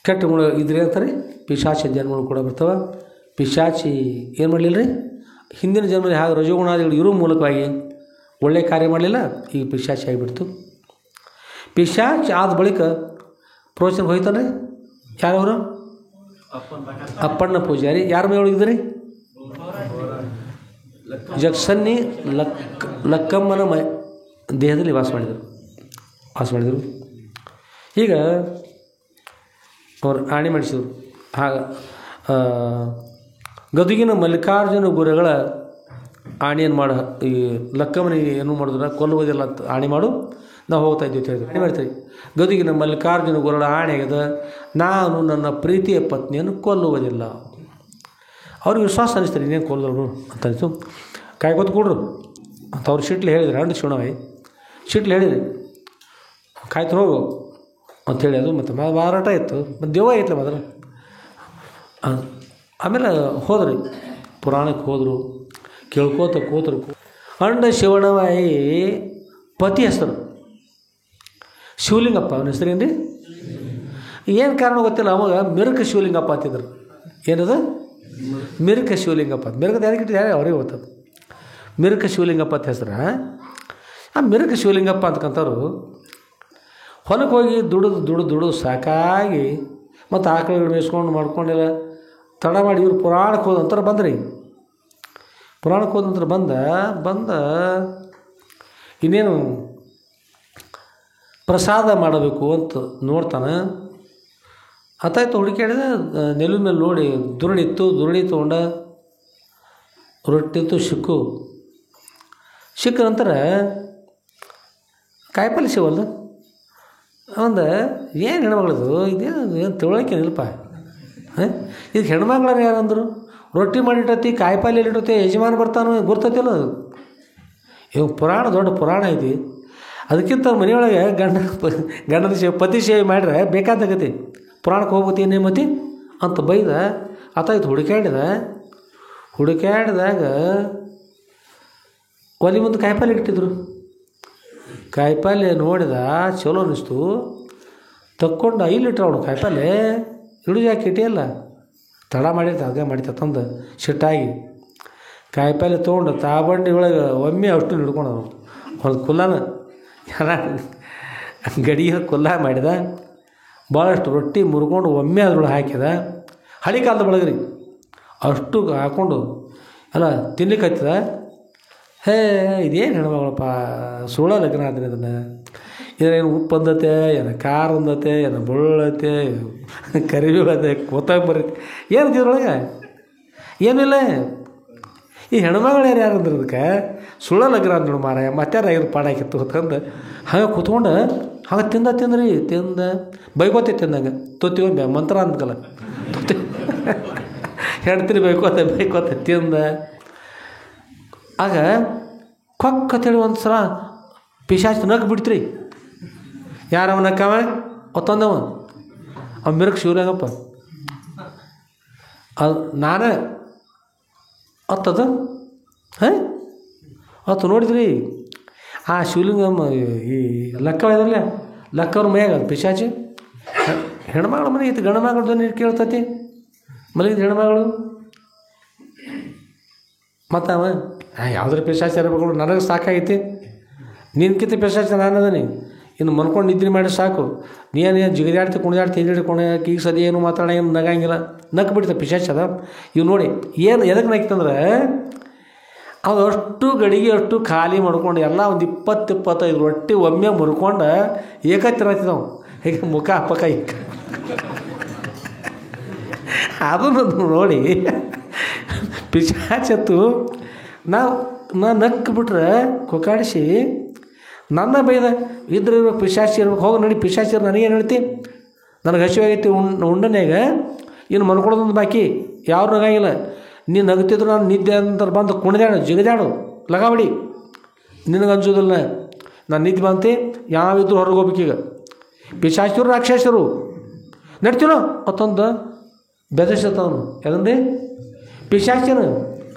ಕೆಟ್ಟ ಗುಣ ಇದ್ರೆ ಅಂತಾರೆ ಪಿಶಾಚಿ ಜನ್ಮಗಳು ಕೂಡ ಬರ್ತಾವೆ. ಪಿಶಾಚಿ ಏನು ಮಾಡಲಿಲ್ಲ ರೀ, ಹಿಂದಿನ ಜನ್ಮದಲ್ಲಿ ಹಾಗೆ ರಜೋಗುಣಾದಿಗಳು ಇರೋ ಮೂಲಕವಾಗಿ ಒಳ್ಳೆಯ ಕಾರ್ಯ ಮಾಡಲಿಲ್ಲ, ಈಗ ಪಿಶಾಚಿ ಆಗಿಬಿಡ್ತು. ಪಿಶಾಚಿ ಆದ ಬಳಿಕ ಪ್ರೋಚನ ಹೋಯ್ತಾನೆ ರೀ. ಯಾರವರು? ಅಪ್ಪಣ್ಣ ಪೂಜಾರಿ. ಯಾರ ಮನೆ ಒಳಗಿದ್ರಿ? ಜಗಸನ್ನಿ ಲಕ್ಕಮ್ಮನ ದೇಹದಲ್ಲಿ ವಾಸ ಮಾಡಿದರು. ಈಗ ಅವ್ರು ಆಣೆ ಮಾಡಿಸಿದರು. ಗದುಗಿನ ಮಲ್ಲಿಕಾರ್ಜುನ ಗುರುಗಳ ಆಣೆಯನ್ನು ಮಾಡ, ಈ ಲಕ್ಕಮ್ಮನಿಗೆ ಏನು ಮಾಡಿದ್ರೆ ಕೊಲ್ಲುವುದಿಲ್ಲ ಅಂತ ಆಣೆ ಮಾಡು, ನಾವು ಹೋಗ್ತಾ ಇದ್ದೀವಿ ಹೇಳಿದ್ರು. ಆಣೆ ಮಾಡ್ತೀವಿ. ಗದುಗಿನ ಮಲ್ಲಿಕಾರ್ಜುನ ಗುರುಗಳ ಆಣೆಗದ ನಾನು ನನ್ನ ಪ್ರೀತಿಯ ಪತ್ನಿಯನ್ನು ಕೊಲ್ಲುವುದಿಲ್ಲ. ಅವ್ರಿಗೆ ವಿಶ್ವಾಸ ಅನಿಸ್ತಾರೆ, ಇನ್ನೇನು ಕೊಲ್ಲೋರು ಅಂತ ಅನಿಸ್ತು. ಕಾಯ್ಕೊತ್ ಕೊಡ್ರು ಅಂತ ಅವ್ರು ಶಿಟ್ಲಿ ಹೇಳಿದ್ರು. ಅಂಡು ಶಿವಣವೇ ಶಿಟ್ಲಿ ಹೇಳಿದ್ರಿ, ಕಾಯ್ತು ಹೋಗು ಅಂಥೇಳಿ. ಅದು ಮತ್ತು ಮಾರಾಟ ಇತ್ತು, ಮತ್ತು ದೇವ ಐತಲ್ಲ ಮೊದಲು. ಆಮೇಲೆ ಹೋದ್ರಿ, ಪುರಾಣಕ್ಕೆ ಹೋದರು, ಕೇಳ್ಕೋತ ಕೂತರು. ಅಂಡ ಶಿವಣವಾಯಿ ಪತಿ ಹೆಸರು ಶಿವಲಿಂಗಪ್ಪ. ಅವನ ಹೆಸರು ಏನು ರೀ? ಏನು ಕಾರಣ ಗೊತ್ತಿಲ್ಲ. ಅವಾಗ ಮಿರುಕ ಶಿವಲಿಂಗಪ್ಪ ಅಂತಿದ್ರು. ಏನದು? ಮಿರುಕ ಶಿವಲಿಂಗಪ್ಪ. ಮಿರುಕದ ಯಾರಿಗೆ ಯಾರೇ ಅವ್ರಿಗೆ ಗೊತ್ತದು. ಮಿರುಕ ಶಿವಲಿಂಗಪ್ಪ ಅಂತ ಹೆಸರು. ಆ ಮಿರುಕ ಶಿವಲಿಂಗಪ್ಪ ಅಂತಕ್ಕಂಥವ್ರು ಹೊಲಕ್ಕೆ ಹೋಗಿ ದುಡಿದು ಸಾಕಾಗಿ ಮತ್ತು ಆಕಳುಗಳು ಮೇಯಿಸ್ಕೊಂಡು ಮಾಡ್ಕೊಂಡಿಲ್ಲ ತಡ ಮಾಡಿ ಇವ್ರು ಪುರಾಣಕ್ಕೆ ಹೋದಂತರ ಬಂದ್ರಿ. ಪುರಾಣಕ್ಕೆ ಹೋದಂತರ ಬಂದ ಇನ್ನೇನು ಪ್ರಸಾದ ಮಾಡಬೇಕು ಅಂತ ನೋಡ್ತಾನೆ. ಅತ್ತಾಯ್ತು ಹುಡುಕಾಡಿದ, ನೆಲದ ಮೇಲೆ ನೋಡಿ ದುರುಣಿ ತೊಗೊಂಡ, ರೊಟ್ಟಿತ್ತು ಸಿಕ್ಕ ನಂತರ ಕಾಯಿಪಲ್ಲೆ ಸಿಗಲ್ದು. ಒಂದು ಏನು ಹೆಣ್ಮಗಳದು ಏನು ತಿಳುವಳಿಕೆ ಇಲ್ಲಪ್ಪ. ಇದಕ್ಕೆ ಹೆಣ್ಮಗಳಾರು ಯಾರಂದರು? ರೊಟ್ಟಿ ಮಾಡಿಟ್ಟತಿ, ಕಾಯಿಪಲ್ಲೆ ಇಟ್ಟತಿ, ಯಜಮಾನ ಬರ್ತಾನೋ ಗುರ್ತತಿಲ್ಲ. ಅದು ಇವಾಗ ದೊಡ್ಡ ಪುರಾಣ ಐತಿ. ಅದಕ್ಕಿಂತ ಮನೆಯೊಳಗೆ ಗಂಡನ ಪತಿ ಸೇವೆ ಮಾಡಿದ್ರೆ ಬೇಕಾದಾಗತಿ. ಪುರಾಣಕ್ಕೆ ಹೋಗ್ಬೋದು ನೇಮತಿ ಅಂತ ಬೈದ ಆತಾಯ್ತು. ಹುಡುಕ್ಯಾಡಿದಾಗ ಒಲೆ ಮುಂದೆ ಕಾಯಿಪಲ್ಲೆ ಇಟ್ಟಿದ್ರು. ಕಾಯಿಪಲ್ಲೆ ನೋಡಿದ, ಚಲೋ ಅನ್ನಿಸ್ತು. ತಕ್ಕೊಂಡು 5 ಲೀಟ್ರ್ ಅವನು ಕಾಯಿಪಲ್ಲೆ ಹಿಡಿದು ಯಾಕೆ ಇಟ್ಟಿಯಲ್ಲ, ತಡ ಮಾಡಿರ್ತ ಹಾಗೆ ಮಾಡಿತ ತಂದು ಸಿಟ್ಟಾಗಿ ಕಾಯಿಪಲ್ಲೆ ತೊಗೊಂಡು ತಾಬಂಡಿ ಒಳಗೆ ಒಮ್ಮೆ ಅಷ್ಟು ಹಿಡ್ಕೊಂಡು ಒಂದು ಕುಲ್ಲಾನ ಗಡಿಯ ಕುಲ್ಲ ಮಾಡಿದ. ಭಾಳಷ್ಟು ರೊಟ್ಟಿ ಮುರ್ಕೊಂಡು ಒಮ್ಮೆ ಅದ್ರೊಳಗೆ ಹಾಕಿದ. ಹಳಿ ಕಾಲದ ಬಳಗ್ರಿ ಅಷ್ಟು ಹಾಕ್ಕೊಂಡು ಎಲ್ಲ ತಿನ್ಲಿಕ್ಕೆ ಹತ್ತಿದ. ಇದೇನು ಹೆಣ್ಮಗಳಪ್ಪ, ಸುಳ್ಳ ಲಗ್ನ ಆದ್ರೆ ಅದನ್ನು ಏನೇನು ಉಪ್ಪು ಅಂದತೆ, ಏನು ಖಾರ ಅಂದತೆ, ಏನು ಬೆಳ್ಳತೆ, ಕರಿಬೇವು ಅದೇ, ಕೊತ್ತಂಬರಿ ಏನು ಇದ್ರೊಳಗೆ ಏನಿಲ್ಲ. ಈ ಹೆಣ್ಮಗಳು ಯಾರು ಅಂದ್ರೆ ಅದಕ್ಕೆ ಸುಳ್ಳ ಲಗ್ನ ಅಂದ್ರು ಮಾರಾಯ, ಮತ್ತಾರ ಐದು ಪಾಡಾಕಿತ್ತು ಅಂತಂದು ಹಾಗೆ ಕೂತ್ಕೊಂಡು ಹಾಗೆ ತಿಂದ ಬೈಕೋತೆ ತಿಂದಂಗೆ ತೊತ್ತಿಗೊಂಬೆ ಮಂತ್ರ ಅಂದ್ಕಲ್ಲ ತೊತ್ತಿ ಹೆಣ್ತೀನಿ ಬೈಕೋತೆ ತಿಂದ. ಆಗ ಕೊಕ್ಕತ್ತೇಳಿ ಒಂದು ಸಲ ಪಿಶಾಚಿ ನಗ್ ಬಿಡ್ತ್ರಿ. ಯಾರವ ನಕ್ಕವ ಒತ್ತಂದವ ಅವ ಮಿರಕ್ ಶಿವರಂಗಪ್ಪ ಅದು ನಾನೇ ಅತ್ತದ ಅತ್ತು ನೋಡಿದ್ರಿ ಆ ಶಿವಲಿಂಗಮ್ಮ ಈ ಲಕ್ಕವ ಇದ್ರಲ್ಲ ಲಕ್ಕವ್ರ ಮೈಯಾಗ ಅದು ಪಿಶಾಚಿ. ಹೆಣ್ಮಗಳು ಮನೆ ಐತಿ, ಗಂಡು ಮಗಳು ಧ್ವನಿ ಕೇಳ್ತತಿ ಮಲಗಿದ ಹೆಣ್ಮಗಳು. ಮತ್ತು ಅವ ಯಾವುದ್ರ ಪಿಶಾಚಿ ಇರಬೇಕು, ನನಗೆ ಸಾಕಾಗೈತಿ, ನಿನ್ಕಿಂತ ಪಿಶಾಚಿ ನಾನು ಅದನಿ, ಇನ್ನು ಮನ್ಕೊಂಡು ನಿದ್ರೆ ಮಾಡಿ ಸಾಕು, ನೀನು ಜಿಗಿದಾಡ್ತಿ ಕುಣಿದಾಡ್ತಿ ಹಿಂದಿಡ್ಕೊಂಡು ಈಗ ಸದಿ ಏನು ಮಾತಾಡ ಏನು ನಗಂಗಿಲ್ಲ ನಕ್ ಬಿಡ್ತ ಪಿಶಾಚಿ ಅದ. ಇವು ನೋಡಿ ಏನು ಎದಕ್ಕೆ ನಗ್ತಂದ್ರೆ ಅದು ಅಷ್ಟು ಗಡಿಗೆ ಅಷ್ಟು ಖಾಲಿ ಮಾಡ್ಕೊಂಡು ಎಲ್ಲ ಒಂದು 20-25 ರೊಟ್ಟಿ ಒಮ್ಮೆ ಮುರ್ಕೊಂಡು ಏಕತ್ತಿರತ್ತಿದವು ಹೀಗೆ ಮುಖ ಪಕ್ಕ ಈಗ ಅದನ್ನು ನೋಡಿ ಪಿಶಾಚತ್ತು ನಾ ನಕ್ಕು ಬಿಟ್ರೆ ಕೊಕಾಡಿಸಿ ನನ್ನ ಬೈದ ಇದ್ರೆ ಇರ್ಬೇಕು ಪಿಶಾಚಿ ಇರ್ಬೇಕು, ಹೋಗಿ ನೋಡಿ ಪಿಶಾಚಿ ನನಗೇನು ಹೇಳ್ತಿ, ನನಗೆ ಹಸಿವಾಗೈತಿ ಉಂಡನ್ಯಾಗ ಇನ್ನು ಮನ್ಕೊಡೋದೊಂದು ಬಾಕಿ ಯಾರು ನಗಾಗಿಲ್ಲ. ನೀನು ನಗ್ತಿದ್ರು ನಾನು ನಿದ್ದೆ ಅಂತ ಬಂದು ಕುಣಿದಾಡು ಜಿಗಿದಾಡು ಲಗಾಬಡಿ, ನಿನಗೆ ಅನ್ಸೋದಿಲ್ಲ ನಾನು ನಿದ್ದೆ ಬಂತೆ ಯಾವಿದ್ರು ಹೊರಗೆ ಹೋಗ್ಬೇಕೀಗ. ಪಿಶಾಚರು ರಾಕ್ಷಸರು ನಡ್ತೀನೋ ಮತ್ತೊಂದು ಬೆದರ್ಸತ್ತವನು ಯಾಕಂದ್ರೆ ಪಿಶಾಚನ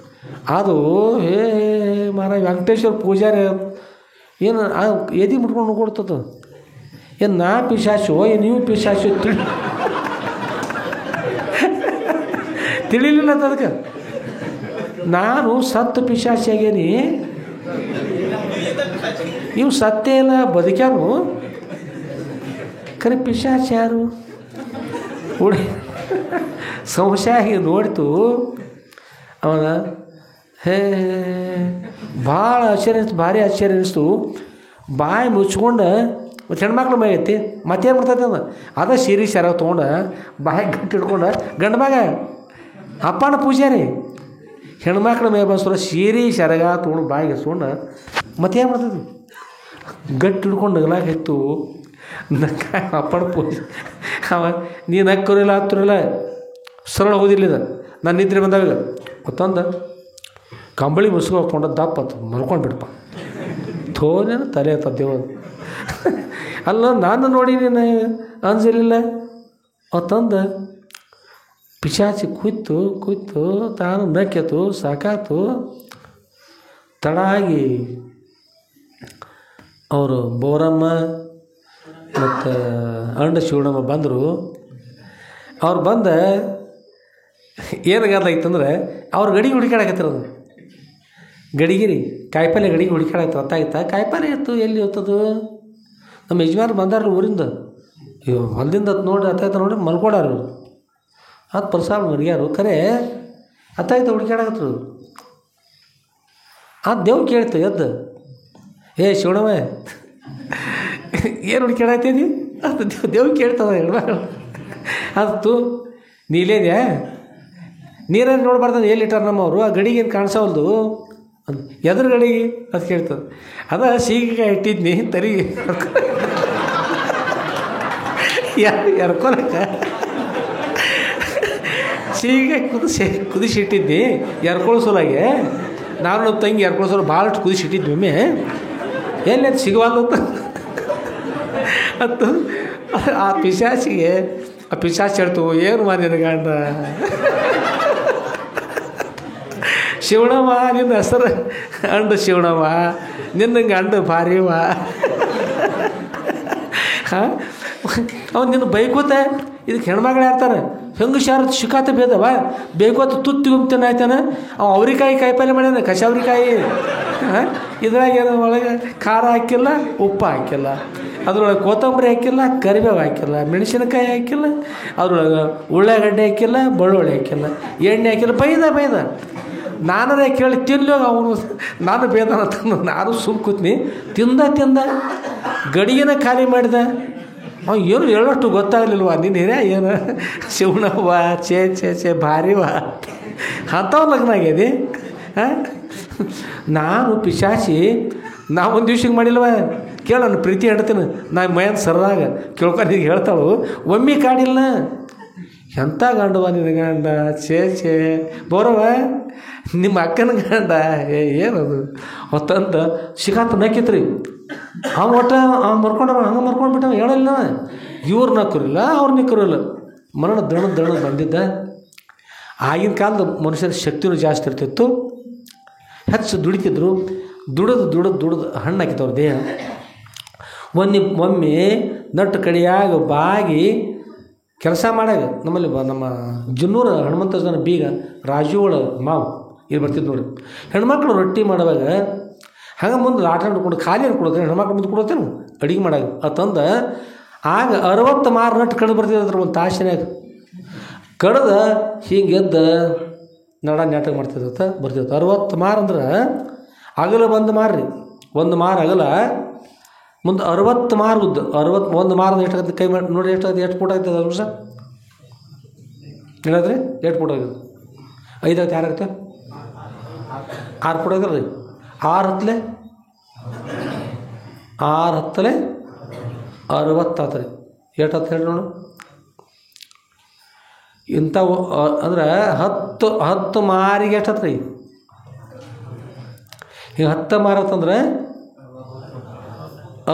ಅದು ಮಾರ ವೆಂಕಟೇಶ್ವರ ಪೂಜಾರಿ ಏನು ಎದಿ ಮುಟ್ಕೊಂಡು ಕೊಡ್ತದ. ಏನು ನಾ ಪಿಶಾಚು ಏನು ನೀವು ಪಿಶಾಚು ತಿಳಿಲಿಲ್ಲ ಅಂತ ಅದಕ್ಕೆ ನಾನು ಸತ್ತು ಪಿಶಾಚಿ ಆಗೇನಿ, ನೀವು ಸತ್ತೇ ಇಲ್ಲ ಬದುಕ್ಯಾನು, ಖರೆ ಪಿಶಾಚಿ ಯಾರು ಉಡಿ ಸಂಶಯ ನೋಡ್ತು ಅವನ. ಭಾಳ ಆಶ್ಚರ್ಯ ಅನಿಸ್ತು, ಭಾರಿ ಆಶ್ಚರ್ಯ ಅನಿಸ್ತು. ಬಾಯಿ ಮುಚ್ಕೊಂಡು ಮತ್ತು ಹೆಣ್ಮಕ್ಳು ಮೈ ಐತಿ ಮತ್ತೇನು ಮಾಡ್ತೈತೆ ಅದ ಅದ ಸೀರೆ ಸೆರಗ ತೊಗೊಂಡು ಬಾಯಿ ಗಟ್ಟಿ ಹಿಡ್ಕೊಂಡು ಗಂಡು ಮಗ ಅಪ್ಪನ ಪೂಜಾರಿ ಹೆಣ್ಮಕ್ಳ ಮೈ ಬಸ್ರ ಸೀರೆ ಸೆರಗ ತೊಗೊಂಡು ಬಾಯಿಗೆ ಹಸ್ಕೊಂಡು ಮತ್ತೇನು ಮಾಡ್ತೈತಿ ಗಟ್ಟಿ ಹಿಡ್ಕೊಂಡು ನಗಲಾಗಿತ್ತು. ನಕ್ಕ ಅಪ್ಪನ ಪೂಜೆ ಅವ ನೀನು ನಕ್ಕರಿಲ್ಲ ಹತ್ತಿರಲ್ಲ ಸರಳ ಹೋದಿಲ್ಲಿದ ನಾನು ನಿದ್ರೆ ಬಂದಾಗ ಮತ್ತೊಂದು ಕಂಬಳಿ ಮುಸುಗು ಹಾಕ್ಕೊಂಡು ದಪ್ಪತ್ತು ಮಲ್ಕೊಂಡು ಬಿಡಪ್ಪ ಥೋನೇನು ತಲೆ ಆತ ದೇವರು ಅಲ್ಲ ನಾನು ನೋಡಿ ನೀನು ಅನ್ಸಲಿಲ್ಲ ಅವತ್ತಂದು ಪಿಶಾಚಿ ಕೂತು ತಾನು ನಕ್ಕೆತು ಸಾಕಾತು. ತಡ ಆಗಿ ಅವರು ಬೋರಮ್ಮ ಮತ್ತು ಅಂಡ ಶಿವಣ್ಣಮ್ಮ ಬಂದರು. ಅವ್ರು ಬಂದ ಏನಾಗತ್ತಂದ್ರೆ ಅವ್ರ ಗಡಿಗೆ ಹುಡುಕಾಡಕತ್ತಿರೋದು ಗಡಿಗಿರಿ ಕಾಯಿಪಲ್ಲೆ ಗಡಿಗೆ ಹುಡುಕಾಡಾಯ್ತು ಗೊತ್ತಾಯ್ತಾ. ಕಾಯಿಪಲ್ಲೆ ಇತ್ತು ಎಲ್ಲಿ ಹೊತ್ತದು ನಮ್ಮ ಯಜಮಾನ್ರು ಬಂದಾರ ಊರಿಂದ ಹೊಲದಿಂದ ಅದು ನೋಡಿ ಅತ್ತಾಯ್ತ ನೋಡಿ ಮಲ್ಕೊಡಾರು ಅದು ಪ್ರಸಾದ ಮರಿಯಾರು ಖರೆ ಅತ್ತಾಯ್ತು ಹುಡುಕಾಡಕತ್ತರು. ಅದು ದೇವ್ ಕೇಳ್ತು ಎದ್ದು ಶಿವಣ್ಣಮ್ಮ ಏನು ಹುಡುಕಾಡತ್ತೀನಿ ಅದು ದೇವ್ ಕೇಳ್ತದ ಹೆಣ್ಮಗಳು ಅದು ನೀಲೇದ್ಯಾ ನೀರೇನು ನೋಡ್ಬಾರ್ದು ಎಲ್ಲಿಟ್ಟಾರ ನಮ್ಮವರು ಆ ಗಡಿಗೇನು ಕಾಣಿಸವಲ್ದು ಎದ್ರ ಗಡಿಗೆ ಅದು ಕೇಳ್ತದೆ. ಅದ ಸೀಗೆಕಾಯಿ ಇಟ್ಟಿದ್ನಿ ತರಿ ಎರ್ಕೊಲಕ್ಕ ಸೀಗೆಕಾಯಿ ಕುದಿಸಿ ಇಟ್ಟಿದ್ನಿ ಎರ್ಕೊಳ್ಸೋಲಾಗೆ ನಾನು ನಮ್ಮ ತಂಗಿ ಎರ್ಕೊಳ್ಸೋರು ಭಾಳಷ್ಟು ಕುದಿಸಿ ಇಟ್ಟಿದ್ವಿ ಒಮ್ಮೆ ಎಲ್ಲಿ ಅದು ಸಿಗವಲ್ಲ ಅಂತ ಆ ಪಿಶಾಚಿಗೆ ಆ ಪಿಶಾಚಿ ಹೇಳ್ತು, ಏನು ಮಾರಿನ ಗಂಡ ಶಿವಣಮ್ಮ, ನಿನ್ನ ಹೆಸರು ಅಂಡು ಶಿವಣಮ್ಮ, ನಿನ್ನ ಗಂಡು ಭಾರಿವ. ಹಾಂ, ಅವ್ನು ನಿನ್ನ ಬೈಕೋತ ಇದಕ್ಕೆ ಹೆಣ್ಮಗಳು ಯಾರ್ತಾರೆ ಹೆಂಗಸಾರ ಶಿಕಾತ ಬೇದವ ಬೇಕೋತ ತುತ್ತಿ ಗುಮ್ತೇನೆ ಆಯ್ತಾನೆ. ಅವ ಅವ್ರಿಕಾಯಿ ಕಾಯಿಪಲ್ಲೆ ಮಾಡ್ಯಾನ, ಕಸ ಅವ್ರಿಕಾಯಿ. ಹಾಂ, ಇದ್ರಾಗ ಏನೋ ಒಳಗೆ ಖಾರ ಹಾಕಿಲ್ಲ, ಉಪ್ಪು ಹಾಕಿಲ್ಲ, ಅದ್ರೊಳಗೆ ಕೊತ್ತಂಬರಿ ಹಾಕಿಲ್ಲ, ಕರಿಬೇವು ಹಾಕಿಲ್ಲ, ಮೆಣಸಿನಕಾಯಿ ಹಾಕಿಲ್ಲ, ಅದ್ರೊಳಗೆ ಉಳ್ಳಾಗಡ್ಡೆ ಹಾಕಿಲ್ಲ, ಬೆಳ್ಳುಳ್ಳಿ ಹಾಕಿಲ್ಲ, ಎಣ್ಣೆ ಹಾಕಿಲ್ಲ. ಬೈದ ನಾನರೇ ಕೇಳಿ ತಿನ್ಲೋ ಅವನು. ನಾನು ಬೇದಾನ ತಂದು ನಾನು ಸುಮ್ ಕೂತ್ನಿ. ತಿಂದ ಗಡಿಗೆನ ಖಾಲಿ ಮಾಡಿದ. ಅವ್ನು ಏನು ಹೇಳೋಷ್ಟು ಗೊತ್ತಾಗಲಿಲ್ವ, ನೀನು ಹಿರಿಯ ಏನು ಶಿವನವ್ವ ಛೇ ಭಾರಿವ ಅಂಥವ್ ಲಗ್ನ ಆಗ್ಯದಿ. ಹಾಂ, ನಾನು ಪಿಶಾಚಿ ನಾ ಒಂದು ದಿವ್ಸಕ್ಕೆ ಮಾಡಿಲ್ವ ಕೇಳ, ನಾನು ಪ್ರೀತಿ ಹೇಳ್ತೀನಿ. ನಾ ಮೈಯನ್ ಸರದಾಗ ಕೇಳ್ಕೊಂಡು ಈಗ ಹೇಳ್ತಾಳು, ಒಮ್ಮೆ ಕಾಡಿಲ್ಲ. ಎಂಥ ಗಂಡವ ನಿನ್ನ ಗಂಡ, ಛೇ ಬೋರವ ನಿಮ್ಮ ಅಕ್ಕನ ಗಂಡ, ಏನದು ಹೊತ್ತಂತ ಶಿಕಾತ ನಕ್ಕಿತ್ರಿ. ಅವ ಒಟ್ಟು ಮರ್ಕೊಂಡವ, ಹಂಗೆ ಮರ್ಕೊಂಡ್ಬಿಟ್ಟವ, ಹೇಳಿಲ್ಲ. ಇವ್ರು ನಕ್ಕರಿಲ್ಲ, ಅವ್ರು ನಿಕ್ಕರಿಲ್ಲ, ಮರಣ ದಣ ಬಂದಿದ್ದ. ಆಗಿನ ಕಾಲದ ಮನುಷ್ಯರ ಶಕ್ತಿನೂ ಜಾಸ್ತಿ ಇರ್ತಿತ್ತು, ಹೆಚ್ಚು ದುಡಿತಿದ್ರು. ದುಡಿದು ಹಣ್ಣು ಹಾಕಿತ್ತವ್ರ ದೇಹ. ಒಮ್ಮೆ ನಟ್ಟು ಕಡಿಯಾಗ ಬಾಗಿ ಕೆಲಸ ಮಾಡಾಗ ನಮ್ಮಲ್ಲಿ ನಮ್ಮ ಜನ್ನೂರ ಹನುಮಂತ ಜನ ಬೀಗ ರಾಜುಗಳ ಮಾವು ಇಲ್ಲಿ ಬರ್ತಿದ್ದು ನೋಡಿ. ಹೆಣ್ಮಕ್ಳು ರೊಟ್ಟಿ ಮಾಡುವಾಗ ಹಂಗೆ ಮುಂದೆ ಆಟ ಆಡ್ಕೊಂಡು ಖಾಲಿ ಕೊಡೋದ್ರೆ ಹೆಣ್ಮಕ್ಳು ಮುಂದೆ ಕೊಡೋತೇನು ಅಡುಗೆ ಮಾಡಾಗ ಅಂತಂದು ಆಗ 60 ಮಾರು ನಟ್ಟು ಕಡ್ದು ಬರ್ತಿದ್ರ ಒಂದು ತಾಸಿನಾಗ. ಕಡ್ದು ಹಿಂಗೆ ಎದ್ದು ನಾಟಕ ಮಾಡ್ತಿದ್ದ ಬರ್ತಿತ್ತು. 60 ಮಾರು ಅಂದ್ರೆ ಅಗಲ ಒಂದು ಮಾರ್ರಿ, ಒಂದು ಮಾರು ಅಗಲ ಮುಂದೆ 60 ಮಾರು ಉದ್ದ. 61 ಮಾರು ಎಷ್ಟಾಗುತ್ತೆ ಕೈ ಮಾಡಿ ನೋಡಿ, ಎಷ್ಟು ಫೂಟ್ ಆಗ್ತದೆ ಅದು ನಿಮಿಷ ಹೇಳಿದ್ರಿ? 8 ಫೂಟ್ ಆಗಿದೆ. 5 ಆಗುತ್ತೆ, 6 ಆಗುತ್ತೆ, 6 ಫೂಟ್ ಆಗಲ್ಲ ರೀ. 6 ಹತ್ತಲೆ 60 ಆತ್ರಿ. ಎಷ್ಟು ಹತ್ತು ಹೇಳಿ ನೋಡು. ಇಂಥವು ಅಂದ್ರೆ 10 ಮಾರಿಗೆ ಎಷ್ಟು ಹತ್ತು ರೀ? ಈಗ 10 ಮಾರು ಅಂತಂದ್ರೆ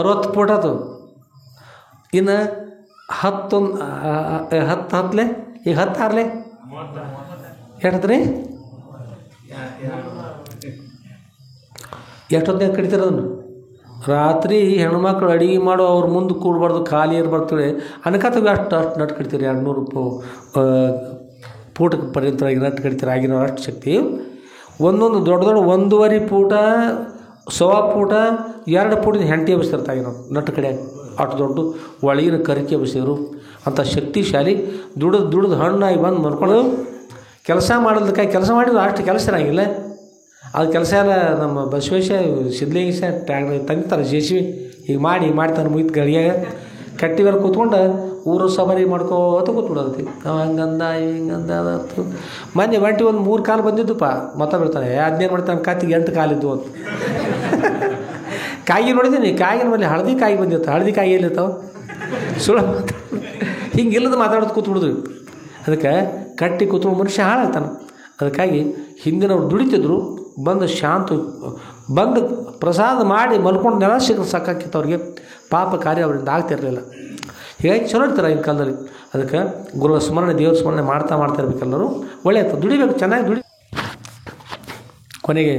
60 ಫೂಟ್ ಆಯ್ತು. ಇನ್ನು 10 ಹತ್ತಲೆ ಈಗ 10 ಆರ್ಲೆ ಎಷ್ಟು ರೀ? ಎಷ್ಟೊತ್ತಿನಾಗ ಕಡಿತಾರೆ ಅದನ್ನು? ರಾತ್ರಿ ಹೆಣ್ಮಕ್ಳು ಅಡುಗೆ ಮಾಡೋ ಅವ್ರ ಮುಂದೆ ಕೂಡಬಾರ್ದು, ಖಾಲಿ ಇರಬಾರ್ದು ಅನ್ಕತ್ತೀವಿ. ಅಷ್ಟು ನಟ್ಟು ಕಡಿತೀರಿ. 200 ಫೂಟಕ್ಕೆ ಪರ್ಯಂತರಾಗಿ ನಟ್ಟು ಕಡಿತಾರೆ ಆಗಿನ ಅಷ್ಟು ಶಕ್ತಿ. ಒಂದೊಂದು ದೊಡ್ಡ 1.5 ಫೂಟ, 1.25 ಫೂಟ, 2 ಫೂಟಿನ ಹೆಂಟಿ ಎಬ್ಬಿಸ್ತಿರ್ತಾವೆ ನಾವು ನಟ್ಟು ಕಡಿಯಾಗ. ಅಷ್ಟು ದೊಡ್ಡ ಒಳಗಿನ ಕರಿಕೆ ಎಬ್ಬಿಸಿದ್ರು. ಅಂಥ ಶಕ್ತಿಶಾಲಿ. ದುಡಿದು ಹಣ್ಣಾಗಿ ಬಂದು ಮರ್ಕೊಂಡು ಕೆಲಸ ಮಾಡೋದಕ್ಕಾಗಿ ಕೆಲಸ ಮಾಡಿದ್ರು ಅಷ್ಟು ಕೆಲಸ ಇರೋಂಗಿಲ್ಲ. ಅದು ಕೆಲಸ ಎಲ್ಲ ನಮ್ಮ ಬಸವೇಶ ಸಿದ್ಧಲಿಂಗೇಶ ತಂಗ್ತಾರೆ JCB ಈಗ ಮಾಡ್ತಾನೆ ಮುಗಿತು ಗಡಿಯಾಗ ಕಟ್ಟಿ ಮೇಲೆ ಕೂತ್ಕೊಂಡು ಊರು ಸವಾರಿ ಮಾಡ್ಕೋತ ಕೂತ್ಬಿಡೋದೈತಿ. ನಾವು ಹಂಗಂದ ಹಿಂಗಂದ ಅದತ್ತು. ಮೊನ್ನೆ ಒಂಟಿ ಒಂದು 3 ಕಾಲು ಬಂದಿದ್ದುಪ್ಪ, ಮತ್ತ ಬೀಳ್ತಾನೆ. ಅದನ್ನೇನು ಮಾಡ್ತಾನೆ ಕಾತಿಗೆ 8 ಕಾಲಿದ್ದು ಅಂತ. ಕಾಯಿ ನೋಡಿದ್ದೀನಿ, ಕಾಯಿನ ಮೇಲೆ ಹಳದಿ ಕಾಯಿ ಬಂದಿತ್ತು. ಹಳದಿ ಕಾಯಿ ಎಲ್ಲಿರ್ತಾವೆ ಸುಳ್ಳು ಹಿಂಗಿಲ್ಲದ ಮಾತಾಡೋದು ಕೂತ್ಬಿಡಿದ್ವಿ. ಅದಕ್ಕೆ ಕಟ್ಟಿ ಕೂತ್ಕೊಂಡು ಮನುಷ್ಯ ಹಾಳಾಗ್ತಾನೆ. ಅದಕ್ಕಾಗಿ ಹಿಂದಿನವ್ರು ದುಡಿತಿದ್ರು, ಬಂದು ಶಾಂತ ಬಂದು ಪ್ರಸಾದ ಮಾಡಿ ಮಲ್ಕೊಂಡು ನೆಲ ಸಿಕ್ಕರೆ ಸಾಕಾಕಿತ್ತು ಅವ್ರಿಗೆ. ಪಾಪ ಕಾರ್ಯ ಅವರಿಂದ ಆಗ್ತಿರಲಿಲ್ಲ. ಹೀಗಾಗಿ ಚಲೋ ಇರ್ತಾರೆ ಆಗಿನ ಕಾಲದಲ್ಲಿ. ಅದಕ್ಕೆ ಗುರುಗಳ ಸ್ಮರಣೆ, ದೇವ್ರ ಸ್ಮರಣೆ ಮಾಡ್ತಾ ಇರ್ಬೇಕೆಲ್ಲರೂ. ಒಳ್ಳೆಯದು, ದುಡಿಬೇಕು, ಚೆನ್ನಾಗಿ ಕೊನೆಗೆ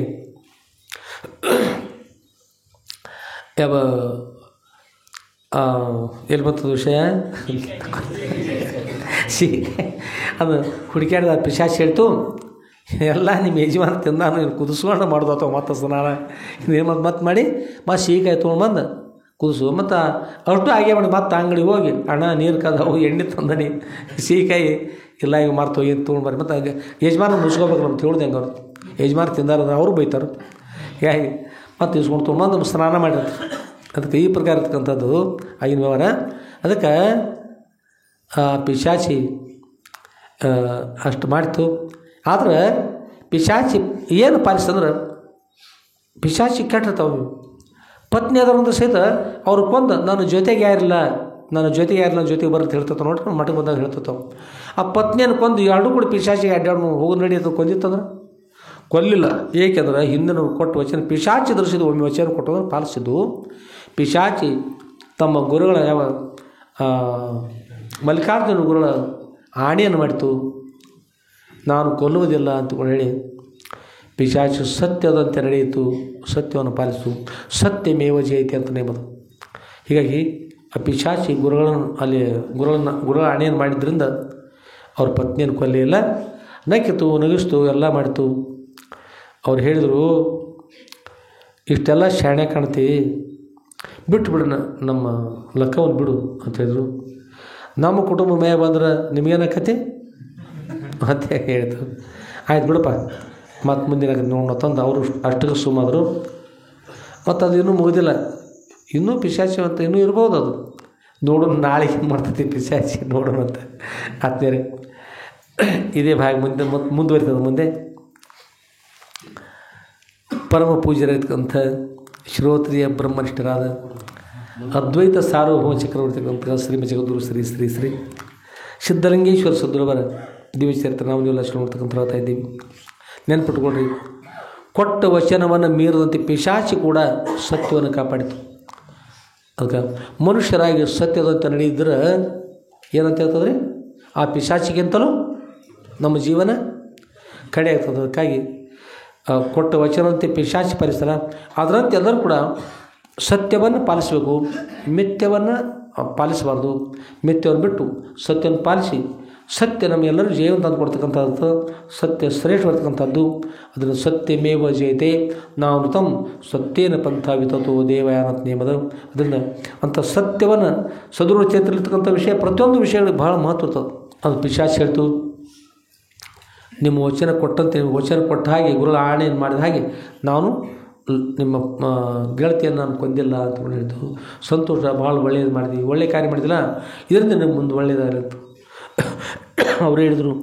ಎಲ್ಲಿ ಬರ್ತದ ವಿಷಯ? ಅದು ಹುಡುಕ್ಯಾಡ್ದ ಪಿಶಾಚಿ ಹೇಳ್ತು, ಎಲ್ಲ ನಿಮ್ಮ ಯಜಮಾನ ತಿಂದಾನು ಕುದಿಸ್ಕೊಂಡು ಮಾಡ್ದು ಅಥವಾ ಮತ್ತೆ ಸ್ನಾನ ಇನ್ನೇನು ಮತ್ತೆ ಮಾಡಿ ಮತ್ತೆ ಸೀಕಾಯಿ ತೊಗೊಂಡ್ಬಂದು ಕುದಿಸು. ಮತ್ತು ಅಷ್ಟು ಹಾಗೆ ಮಾಡಿ ಮತ್ತೆ ಅಂಗಡಿಗೆ ಹೋಗಿ ಅಣ್ಣ ನೀರು ಕದವು ಎಣ್ಣೆ ತಂದನಿ ಸೀಕಾಯಿ ಇಲ್ಲ ಈಗ ಮಾರ್ತೋಗಿ ತೊಗೊಂಡ್ಬರ್ರಿ. ಮತ್ತು ಯಜಮಾನ ಮುಗಿಸ್ಕೋಬೇಕು ನಮ್ಗೆ ತಿಳಿದು ಹೆಂಗೆ ಅವ್ರು ಯಜಮಾನ ತಿಂದಾರ ಅವರು ಬೈತಾರೆ. ಹೀಗಾಗಿ ಮತ್ತು ಇಸ್ಕೊಂಡು ತೊಗೊಂಡ್ಬಂದು ಸ್ನಾನ ಮಾಡಿರ್ತಾರೆ. ಅದಕ್ಕೆ ಈ ಪ್ರಕಾರ ಇರ್ತಕ್ಕಂಥದ್ದು ಆಗಿನ ವ್ಯವಹಾರ. ಅದಕ್ಕೆ ಪಿಶಾಚಿ ಅಷ್ಟು ಮಾಡ್ತು. ಆದ್ರೆ ಪಿಶಾಚಿ ಏನು ಪಾಲಿಸ್ತಂದ್ರೆ ಪಿಶಾಚಿ ಕೆಟ್ಟಿರ್ತಾವೆ. ಪತ್ನಿ ಅದರಂದ್ರೆ ಸಹಿತ ಅವ್ರು ಕೊಂದು ನನ್ನ ಜೊತೆಗೆ ಯಾರಿಲ್ಲ, ನನ್ನ ಜೊತೆಗೆ ಬರುತ್ತೆ ಹೇಳ್ತವೆ ನೋಡಿ. ಮಠಕ್ಕೆ ಬಂದಾಗ ಹೇಳ್ತಾವೆ. ಆ ಪತ್ನಿಯನ್ನು ಕೊಂದು 2 ಕೂಡ ಪಿಶಾಚಿಗೆ ಅಡ್ಡಾಡು ಹೋಗಿ ನಡಿ ಅಂತ ಕೊಂದಿತ್ತಂದ್ರೆ ಕೊಲ್ಲಿಲ್ಲ. ಏಕೆಂದ್ರೆ ಹಿಂದಿನ ಕೊಟ್ಟು ವಚನ ಪಿಶಾಚಿ ಧರಿಸಿದ್ದು ಒಮ್ಮೆ ವಚನ ಕೊಟ್ಟು ಪಾಲಿಸಿದ್ದು. ಪಿಶಾಚಿ ತಮ್ಮ ಗುರುಗಳ ಯಾವ ಮಲ್ಲಿಕಾರ್ಜುನ ಗುರುಗಳ ಆಣೆಯನ್ನು ಮಾಡಿತು, ನಾನು ಕೊಲ್ಲುವುದಿಲ್ಲ ಅಂತಕೊಂಡು ಹೇಳಿ ಪಿಶಾಚಿ ಸತ್ಯದಂತೆ ನಡೆಯಿತು, ಸತ್ಯವನ್ನು ಪಾಲಿಸು, ಸತ್ಯಮೇವ ಜಯತೆ ಅಂತ ನೇಮದು. ಹೀಗಾಗಿ ಆ ಪಿಶಾಚಿ ಗುರುಗಳ ಆಣೆಯನ್ನು ಮಾಡಿದ್ರಿಂದ ಅವ್ರ ಪತ್ನಿಯನ್ನು ಕೊಲ್ಲಿಲ್ಲ, ನಕ್ಕಿತು, ನಗಿಸ್ತು, ಎಲ್ಲ ಮಾಡಿತು. ಅವ್ರು ಹೇಳಿದರು, ಇಷ್ಟೆಲ್ಲ ಶಾಣೆ ಕಾಣ್ತಿ, ಬಿಟ್ಟು ಬಿಡು, ನಮ್ಮ ಲಕ್ಕವನ್ನು ಬಿಡು ಅಂತ ಹೇಳಿದರು. ನಮ್ಮ ಕುಟುಂಬ ಮೇ ಬಂದ್ರೆ ನಿಮಗೇನಾಕತಿ ಅಂತ ಹೇಳಿತು. ಆಯ್ತು ಬಿಡಪ್ಪ, ಮತ್ತು ಮುಂದಿನ ನೋಡೋಣ ತಂದು ಅವರು ಅಷ್ಟಕ್ಕೆ ಸುಮ್ಮಾದರು. ಮತ್ತು ಅದು ಇನ್ನೂ ಮುಗಿದಿಲ್ಲ, ಇನ್ನೂ ಪಿಶಾಚಿ ಅಂತ ಇನ್ನೂ ಇರ್ಬೋದು. ಅದು ನೋಡೋಣ, ನಾಳೆ ಏನು ಮಾಡ್ತೈತಿ ಪಿಶಾಚಿ ನೋಡೋಣ ಅಂತ ಆತ್ಮೀಯರೇ. ಇದೇ ಭಾಗ ಮುಂದುವರಿತದೆ. ಮುಂದೆ ಪರಮ ಪೂಜ್ಯರಾಗಿರ್ತಕ್ಕಂಥ ಶ್ರೋತ್ರಿಯ ಬ್ರಹ್ಮನಿಷ್ಠರಾದ ಅದ್ವೈತ ಸಾರ್ವಭೌಮ ಚಕ್ರವರ್ತಿಗಳಂತಹ ಶ್ರೀ ಜಗದ್ಗುರು ಶ್ರೀ ಶ್ರೀ ಶ್ರೀ ಸಿದ್ಧಲಿಂಗೇಶ್ವರ ಸದ್ಗುರುವರ ದಿವ್ಯಚರಿತ್ರ ನಾವು ನೀವು ಲಕ್ಷಣ ಮಾಡ್ತಕ್ಕಂಥ ಹೇಳ್ತಾ ಇದ್ದೀವಿ. ನೆನ್ಪಿಟ್ಕೊಳ್ರಿ, ಕೊಟ್ಟ ವಚನವನ್ನು ಮೀರದಂತೆ ಪಿಶಾಚಿ ಕೂಡ ಸತ್ಯವನ್ನು ಕಾಪಾಡಿತು. ಅದಕ್ಕೆ ಮನುಷ್ಯರಾಗಿ ಸತ್ಯದಂತೆ ನಡೆಯಿದ್ರೆ ಏನಂತ ಹೇಳ್ತದ್ರಿ, ಆ ಪಿಶಾಚಿಗಿಂತಲೂ ನಮ್ಮ ಜೀವನ ಕಡೆ ಆಗ್ತದೆ. ಅದಕ್ಕಾಗಿ ಕೊಟ್ಟ ವಚನದಂತೆ ಪಿಶಾಚಿ ಪಾಲಿಸಲ್ಲ, ಅದರಂತೆ ಎಲ್ಲರೂ ಕೂಡ ಸತ್ಯವನ್ನು ಪಾಲಿಸಬೇಕು, ಮಿಥ್ಯವನ್ನು ಪಾಲಿಸಬಾರ್ದು. ಮಿಥ್ಯವನ್ನು ಬಿಟ್ಟು ಸತ್ಯವನ್ನು ಪಾಲಿಸಿ, ಸತ್ಯ ನಮಗೆಲ್ಲರೂ ಜೀವಂತ ಅಂದ್ಕೊಡ್ತಕ್ಕಂಥದ್ದು, ಸತ್ಯ ಶ್ರೇಷ್ಠವಾಗಿರ್ತಕ್ಕಂಥದ್ದು. ಅದನ್ನು ಸತ್ಯಮೇವ ಜಯತೆ ನಾನೃತಂ ಸತ್ಯೇನ ಪಂಥ ವಿತತೋ ದೇವಯಾನತ್ ನೇಮದ. ಅದರಿಂದ ಅಂಥ ಸತ್ಯವನ್ನು ಸದೃಢ ಚೇತರಿರ್ತಕ್ಕಂಥ ವಿಷಯ, ಪ್ರತಿಯೊಂದು ವಿಷಯಗಳಿಗೆ ಭಾಳ ಮಹತ್ವ ಇರ್ತದೆ. ಅದು ಪಿಶಾಚಿ ಹೇಳ್ತು, ನಿಮ್ಮ ವಚನ ಕೊಟ್ಟಂತೆ, ವಚನ ಕೊಟ್ಟ ಹಾಗೆ, ಗುರುಗಳ ಆಣೆಯನ್ನು ಮಾಡಿದ ಹಾಗೆ ನಾನು ನಿಮ್ಮ ಗೆಳತಿಯನ್ನು ನಾನು ಕೊಂದಿಲ್ಲ ಅಂತ ಹೇಳಿತು. ಸಂತೋಷ, ಭಾಳ ಒಳ್ಳೆಯದು ಮಾಡಿದ್ವಿ, ಒಳ್ಳೆಯ ಕಾರ್ಯ ಮಾಡಿದಿಲ್ಲ, ಇದರಿಂದ ನಿಮ್ಗೆ ಮುಂದೆ ಒಳ್ಳೆಯದಾಗಿತ್ತು. ಅವ್ರು ಹೇಳಿದರು,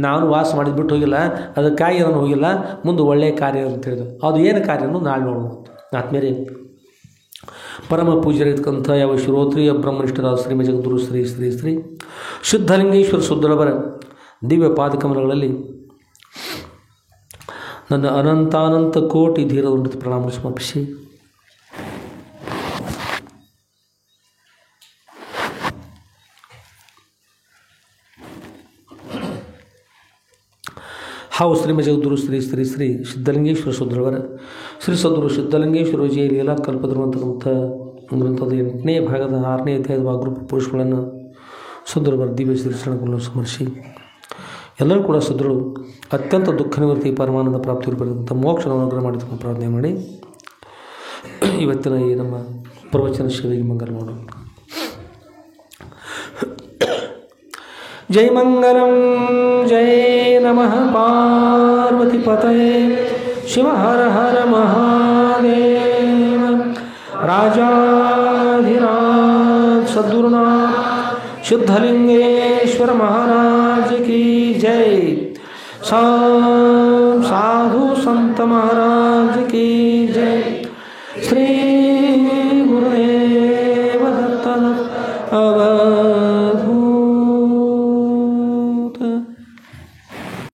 ನಾನು ವಾಸ ಮಾಡಿದ್ದು ಬಿಟ್ಟು ಹೋಗಿಲ್ಲ, ಅದಕ್ಕಾಗಿ ನಾನು ಹೋಗಿಲ್ಲ, ಮುಂದೆ ಒಳ್ಳೆಯ ಕಾರ್ಯ ಅಂತ ಹೇಳಿದ್ರು. ಅದು ಏನು ಕಾರ್ಯನೂ ನಾಳೆ ನೋಡೋಣ. ಆದ್ಮೇಲೆ ಪರಮ ಪೂಜ್ಯರಾಗಿರ್ತಕ್ಕಂಥ ಯಾವ ಶ್ರೋತ್ರಿಯ ಬ್ರಹ್ಮನಿಷ್ಠರಾದ ಶ್ರೀ ಜಗದ್ಗುರು ಶ್ರೀ ಶ್ರೀ ಶ್ರೀ ಸಿದ್ಧಲಿಂಗೇಶ್ವರ ಸುದ್ರವರ ದಿವ್ಯ ಪಾದಕಮಲಗಳಲ್ಲಿ ನನ್ನ ಅನಂತಾನಂತ ಕೋಟಿ ಧೀರದೊಂದು ಪ್ರಣಾಮ ಸಮರ್ಪಿಸಿ, ಹಾವು ಶ್ರೀ ಜಗದ್ಗುರು ಶ್ರೀ ಶ್ರೀ ಶ್ರೀ ಸಿದ್ಧಲಿಂಗೇಶ್ವರ ಸುದ್ರವರ ಶ್ರೀ ಸದ್ಗುರು ಸಿದ್ಧಲಿಂಗೇಶ್ವರ ವಿಜಯ ಲೀಲಾ ಕಲ್ಪದಿರುವಂತಕ್ಕಂಥ ಗ್ರಂಥದ 8ನೇ ಭಾಗದ 6ನೇ ಅಧ್ಯಾಯದ ವಾಗ್ರೂಪ ಪುರುಷಗಳನ್ನು ಸುದ್ರವರ ದಿವ್ಯ ಶ್ರೀಚರಣಗಳನ್ನು ಸಮರ್ಪಿಸಿ, ಎಲ್ಲರೂ ಕೂಡ ಸದ್ರುಳು ಅತ್ಯಂತ ದುಃಖ ನಿವೃತ್ತಿ ಪರಮಾನಂದ ಪ್ರಾಪ್ತಿ ಬರೆದಂಥ ಮೋಕ್ಷವನ್ನು ಅನುಗ್ರಹ ಮಾಡಿದ ಪ್ರಾರ್ಥನೆ ಮಾಡಿ ಇವತ್ತಿನ ಈ ನಮ್ಮ ಪ್ರವಚನ ಶಿವಿಗೆ ಮಂಗಲ ಮಾಡೋಣ. ಜೈ ಮಂಗಲಂ ಜೈ ನಮಃ ಪಾರ್ವತಿ ಪತಯೇ ಶಿವ ಹರ ಹರ ಮಹಾದೇವ. ರಾಜಾಧಿರಾಜ ಸದ್ಗುರುನಾಥ सिद्धलिंगेश्वर महाराज की जय। साधु संत महाराज की जय। श्री गुरुदेव दत्त